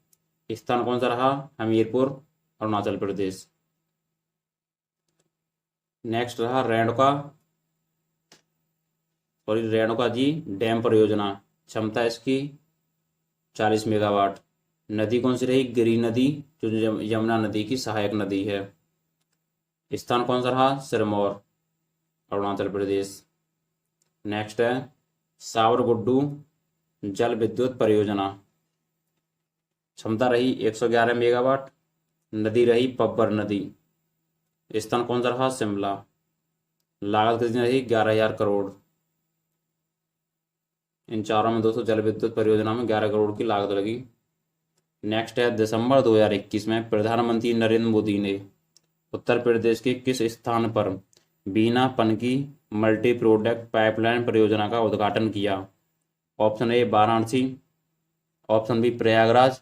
स्थान कौन सा रहा? हमीरपुर अरुणाचल प्रदेश। नेक्स्ट रहा रेणुका जी डैम परियोजना। क्षमता इसकी 40 मेगावाट। नदी कौन सी रही? गिरी नदी जो यमुना नदी की सहायक नदी है। स्थान कौन सा रहा? सिरमौर अरुणाचल प्रदेश। नेक्स्ट है साबरकुड्डू जल विद्युत परियोजना। क्षमता रही 111 मेगावाट। नदी रही पब्बर नदी। स्थान कौन सा रहा? शिमला। लागत कितनी रही? 11,000 करोड़। इन चारों में दोस्तों जल विद्युत परियोजना में 11 करोड़ की लागत लगी। नेक्स्ट है दिसंबर 2021 में प्रधानमंत्री नरेंद्र मोदी ने उत्तर प्रदेश के किस स्थान पर Bina Panki multi product pipeline परियोजना का उद्घाटन किया? Option A Varanasi, option B Prayagraj,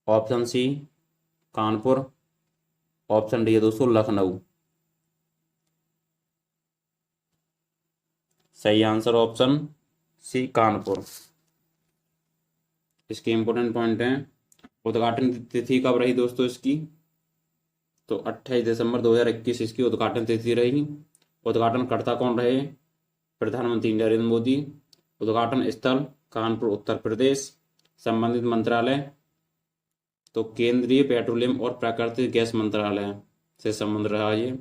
option C Kanpur, option D है दोस्तों लखनऊ। सही आंसर ऑप्शन सी कानपुर। इसके इंपोर्टेंट पॉइंट हैं, उद्घाटन तिथि कब रही दोस्तों इसकी? तो 28 दिसंबर 2021 इसकी उद्घाटन तिथि रही। उद्घाटनकर्ता कौन रहे? प्रधानमंत्री नरेंद्र मोदी। उद्घाटन स्थल कानपुर उत्तर प्रदेश। संबंधित मंत्रालय तो केंद्रीय पेट्रोलियम और प्राकृतिक गैस मंत्रालय से संबंध रहा ये।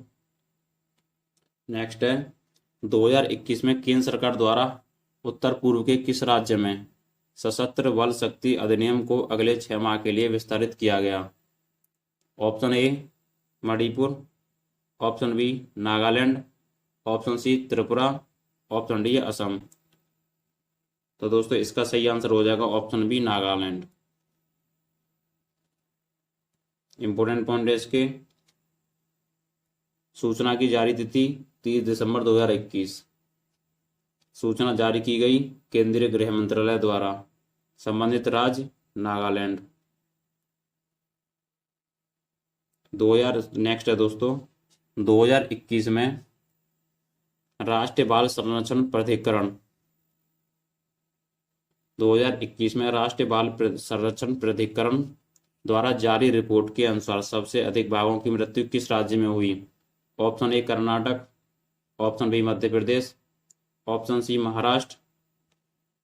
नेक्स्ट है 2021 में केंद्र सरकार द्वारा उत्तर पूर्व के किस राज्य में सशस्त्र बल शक्ति अधिनियम को अगले 6 माह के लिए विस्तारित किया गया? Option A Manipur, option B Nagaland, option C Tripura, option D Assam. तो दोस्तों इसका सही आंसर हो जाएगा option B Nagaland. Important point है इसके, सूचना की जारी तिथि 30 दिसंबर 2021। सूचना जारी की गई केंद्रीय गृह मंत्रालय द्वारा। संबंधित राज्य नागालैंड। 2000 नेक्स्ट है दोस्तों, 2021 में राष्ट्रीय बाल संरक्षण प्राधिकरण 2021 में राष्ट्रीय बाल संरक्षण प्राधिकरण द्वारा जारी रिपोर्ट के अनुसार सबसे अधिक बाघों की मृत्यु किस राज्य में हुई? Option A Karnataka, option B Madhya Pradesh, option C Maharashtra,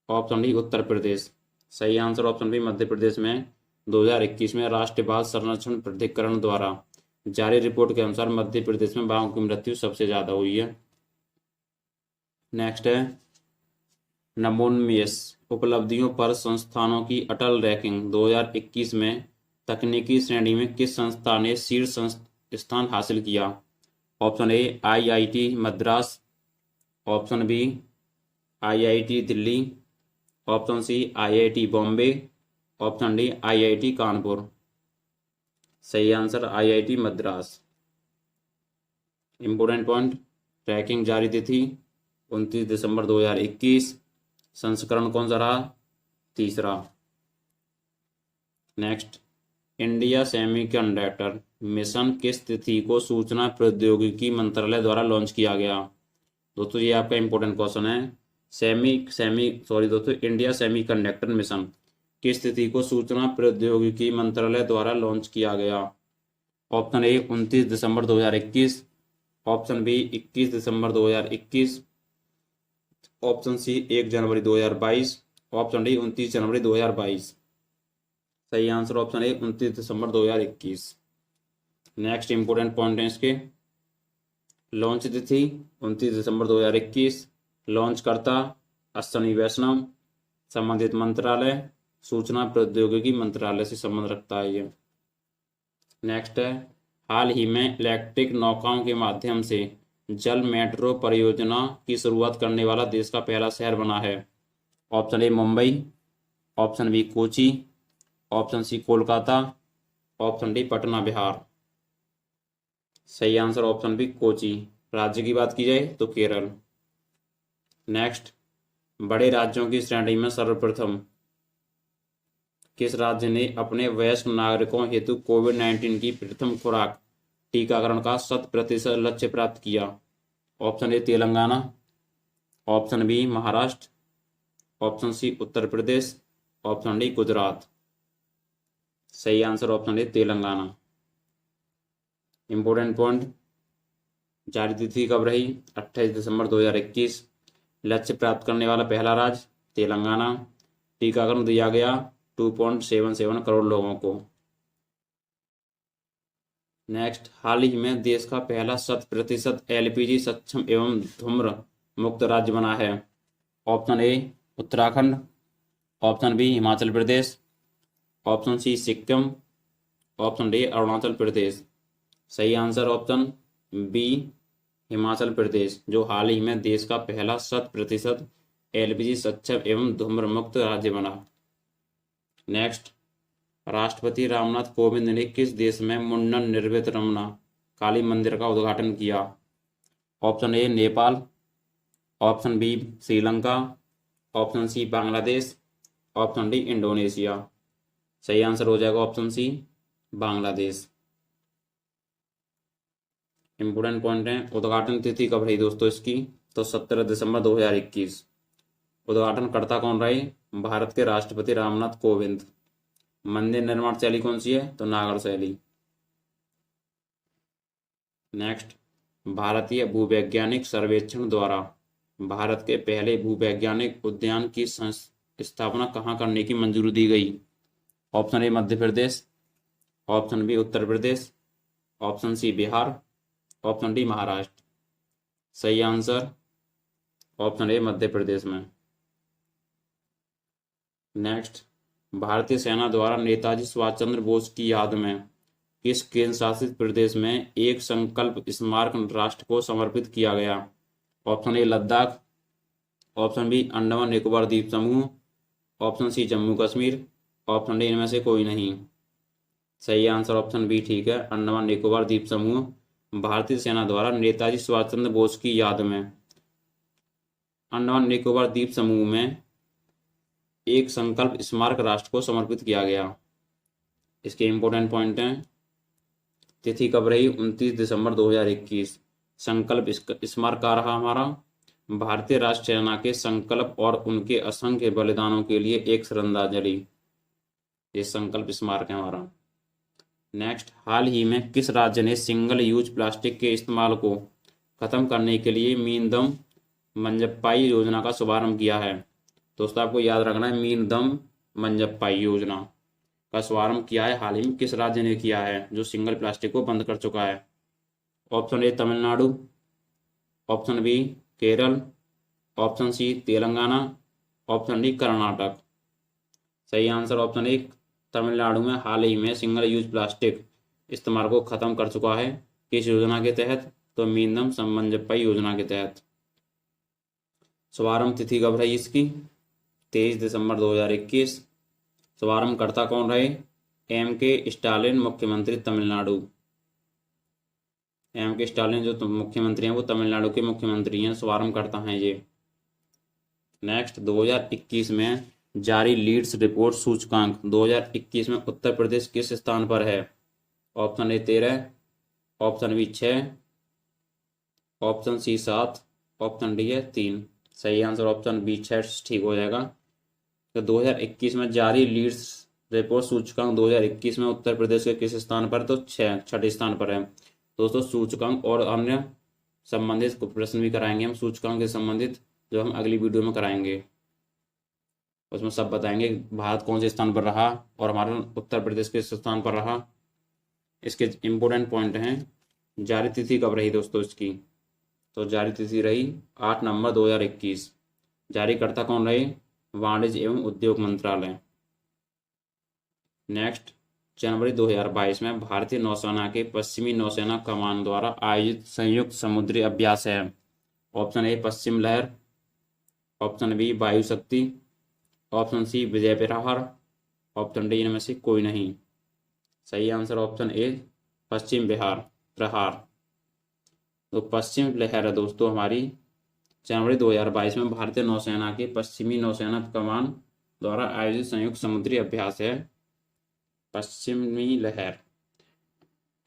option D Uttar Pradesh. सही answer option B Madhya Pradesh में 2021 में राष्ट्रीय बाल संरक्षण प्राधिकरण द्वारा जारी रिपोर्ट के अनुसार मध्य प्रदेश में बाघों की मृत्यु सबसे ज्यादा हुई है। नेक्स्ट है नवोन्मेष उपलब्धियों पर संस्थानों की अटल रैंकिंग 2021 में तकनीकी श्रेणी में किस संस्था ने शीर्ष स्थान हासिल किया? Option A IIT Madras, option B IIT Delhi, option C IIT Bombay, option D IIT Kanpur. सही answer IIT Madras. Important point, ranking जारी तिथि 29 दिसंबर 2021। संस्करण कौन सा रहा? तीसरा। नेक्स्ट, इंडिया सेमीकंडक्टर मिशन किस तिथि को सूचना प्रौद्योगिकी मंत्रालय द्वारा लॉन्च किया गया? दोस्तों ये आपका इंपॉर्टेंट क्वेश्चन है। दोस्तों इंडिया सेमीकंडक्टर मिशन किस तिथि को सूचना प्रौद्योगिकी मंत्रालय द्वारा लॉन्च किया गया? ऑप्शन ए 29 दिसंबर 2021, ऑप्शन बी 21 दिसंबर 2021, ऑप्शन सी 1 जनवरी 2022, ऑप्शन डी 29 जनवरी 2022। सही आंसर ऑप्शन ए 29 दिसंबर 2021। नेक्स्ट इंपोर्टेंट पॉइंट है इसके, लॉन्च तिथि 29 दिसंबर 2021, लॉन्च करता अश्विनी वैष्णव, संबंधित मंत्रालय सूचना प्रौद्योगिकी मंत्रालय से संबंध रखता है ये। नेक्स्ट है, हाल ही में इलेक्ट्रिक नौकाओं के माध्यम से जल मेट्रो परियोजना की शुरुआत करने वाला देश का पहला शहर बना है। Option A Mumbai, option B Kochi, option C Kolkata, option D Patna Bihar. सही आंसर ऑप्शन बी कोची। राज्य की बात की जाए तो केरल। नेक्स्ट, बड़े राज्यों की श्रेणी में सर्वप्रथम किस राज्य ने अपने वयस्क नागरिकों हेतु कोविड-19 की प्रथम खुराक टीकाकरण का 100% लक्ष्य प्राप्त किया? Option A Telangana, option B Maharashtra, option C Uttar Pradesh, option D Gujarat. सही answer option A Telangana. Important point, जारी तिथि कब रही? 28 दिसंबर 2021। लक्ष्य प्राप्त करने वाला पहला राज्य तेलंगाना। टीकाकरण दिया गया 2.77 करोड़ लोगों को। नेक्स्ट, हाल ही में देश का पहला 100% एलपीजी सक्षम एवं धूम्र मुक्त राज्य बना है। Option A Uttarakhand, option B Himachal Pradesh, option C Sikkim, option D Arunachal Pradesh. सही answer option B Himachal Pradesh, जो हाल ही में देश का पहला 100% एलपीजी सक्षम एवं धूम्र मुक्त राज्य बना। नेक्स्ट, राष्ट्रपति रामनाथ कोविंद ने किस देश में मुंडन निर्मित रमना काली मंदिर का उद्घाटन किया? Option A Nepal, option B Sri Lanka, option C Bangladesh, option D Indonesia. सही आंसर हो जाएगा option C Bangladesh. Important point है, उद्घाटन तिथि कब रही दोस्तों इसकी? तो 17 दिसंबर 2021। उद्घाटनकर्ता कौन रहे? भारत के राष्ट्रपति रामनाथ कोविंद। मंदिर निर्माण शैली कौन सी है? तो नागर शैली। नेक्स्ट, भारतीय भूवैज्ञानिक सर्वेक्षण द्वारा भारत के पहले भूवैज्ञानिक उद्यान की स्थापना कहाँ करने की मंजूरी दी गई? Option A Madhya Pradesh, option B Uttar Pradesh, option C Bihar, option D Maharashtra. सही answer option A Madhya Pradesh में। नेक्स्ट, भारतीय सेना द्वारा नेताजी सुभाष चंद्र बोस की याद में किस केंद्र शासित प्रदेश में एक संकल्प स्मारक राष्ट्र को समर्पित किया गया? Option A Ladakh, option B Andaman Nicobar द्वीप समूह, option C Jammu Kashmir, option D इनमें से कोई नहीं। सही आंसर ऑप्शन बी ठीक है, अंडमान निकोबार द्वीप समूह भारतीय सेना द्वारा नेताजी सुभाष चंद्र बोस की याद में अंडमान निकोबार द्वीप समूह में एक संकल्प स्मारक राष्ट्र को समर्पित किया गया। इसके इंपॉर्टेंट पॉइंट हैं। तिथि कब रही? 29 दिसंबर 2021। संकल्प स्मारक आ रहा हमारा भारतीय राष्ट्र सेना के संकल्प और उनके असंख्य बलिदानों के लिए एक श्रद्धांजलि। ये संकल्प स्मारक है हमारा। नेक्स्ट, हाल ही में किस राज्य ने सिंगल यूज प्लास्टिक के इस्तेमाल को खत्म करने के लिए मीनदम मंजप्पाई योजना का शुभारंभ किया है? दोस्तों आपको याद रखना है, मीनदम मंजप्पाई योजना का शुभारंभ किया है हाल ही में किस राज्य ने किया है जो सिंगल प्लास्टिक को बंद कर चुका है? Option A Tamil Nadu, option B Kerala, option C Telangana, option D Karnataka. सही आंसर ऑप्शन ए तमिलनाडु में हाल ही में सिंगल यूज प्लास्टिक इस्तेमाल को खत्म कर चुका है। किस योजना के तहत? तो मीनदम समंजप्पाई योजना के तहत। शुभारंभ तिथि कब रही इसकी? 23 दिसंबर 2021। शुभारंभकर्ता कौन रहे? M.K. स्टालिन, मुख्यमंत्री तमिलनाडु। M.K. स्टालिन जो मुख्यमंत्री हैं वो तमिलनाडु के मुख्यमंत्री हैं, शुभारंभकर्ता हैं ये। नेक्स्ट, 2021 में जारी लीड्स रिपोर्ट सूचकांक 2021 में उत्तर प्रदेश किस स्थान पर है? Option A 13, option B 6, option C 7, option D है 3। सही आंसर ऑप्शन बी 6 ठीक हो जाएगा। तो 2021 में जारी लीड्स रिपोर्ट सूचकांक 2021 में उत्तर प्रदेश के किस स्थान पर? तो 6 स्थान पर है। दोस्तों सूचकांक और अन्य संबंधित प्रश्न भी कराएंगे हम सूचकांक से संबंधित, जो हम अगली वीडियो में कराएंगे। उसमें सब बताएंगे भारत कौन से स्थान पर रहा और हमारा उत्तर प्रदेश किस स्थान पर रहा। इसके इम्पोर्टेंट पॉइंट हैं। जारी तिथि कब रही दोस्तों इसकी? तो जारी तिथि रही 8 नवंबर 2021। जारीकर्ता कौन रहे? वाणिज्य एवं उद्योग मंत्रालय। नेक्स्ट, जनवरी 2022 में भारतीय नौसेना के पश्चिमी नौसेना कमान द्वारा आयोजित संयुक्त समुद्री अभ्यास है। ऑप्शन ए पश्चिम लहर, ऑप्शन बी वायु शक्ति, ऑप्शन सी विजय प्रहार, ऑप्शन डी इनमें से कोई नहीं। सही आंसर ऑप्शन ए पश्चिम प्रहार। तो पश्चिम लहर है दोस्तों हमारी जनवरी 2022 में भारतीय नौसेना के पश्चिमी नौसेना कमान द्वारा आयोजित संयुक्त समुद्री अभ्यास है पश्चिमी लहर।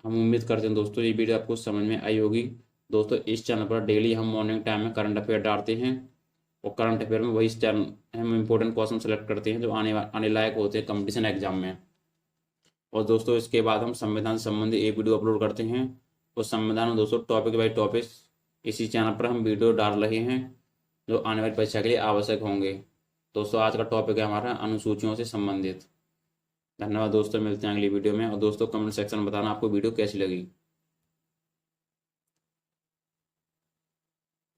हम उम्मीद करते हैं दोस्तों ये वीडियो आपको समझ में आई होगी। दोस्तों इस चैनल पर डेली हम मॉर्निंग टाइम में करंट अफेयर डालते हैं और करंट अफेयर में वही चैनल हम इम्पोर्टेंट क्वेश्चन सेलेक्ट करते हैं जो आने लायक होते हैं कंपटीशन एग्जाम में। और दोस्तों इसके बाद हम संविधान संबंधी एक वीडियो अपलोड करते हैं। उस संविधान में दोस्तों टॉपिक बाई टॉपिक इसी चैनल पर हम वीडियो डाल रहे हैं जो आने वाली परीक्षा के लिए आवश्यक होंगे। दोस्तों आज का टॉपिक है हमारा अनुसूचियों से संबंधित। धन्यवाद दोस्तों, मिलते हैं अगली वीडियो में। और दोस्तों कमेंट सेक्शन में बताना आपको वीडियो कैसी लगी।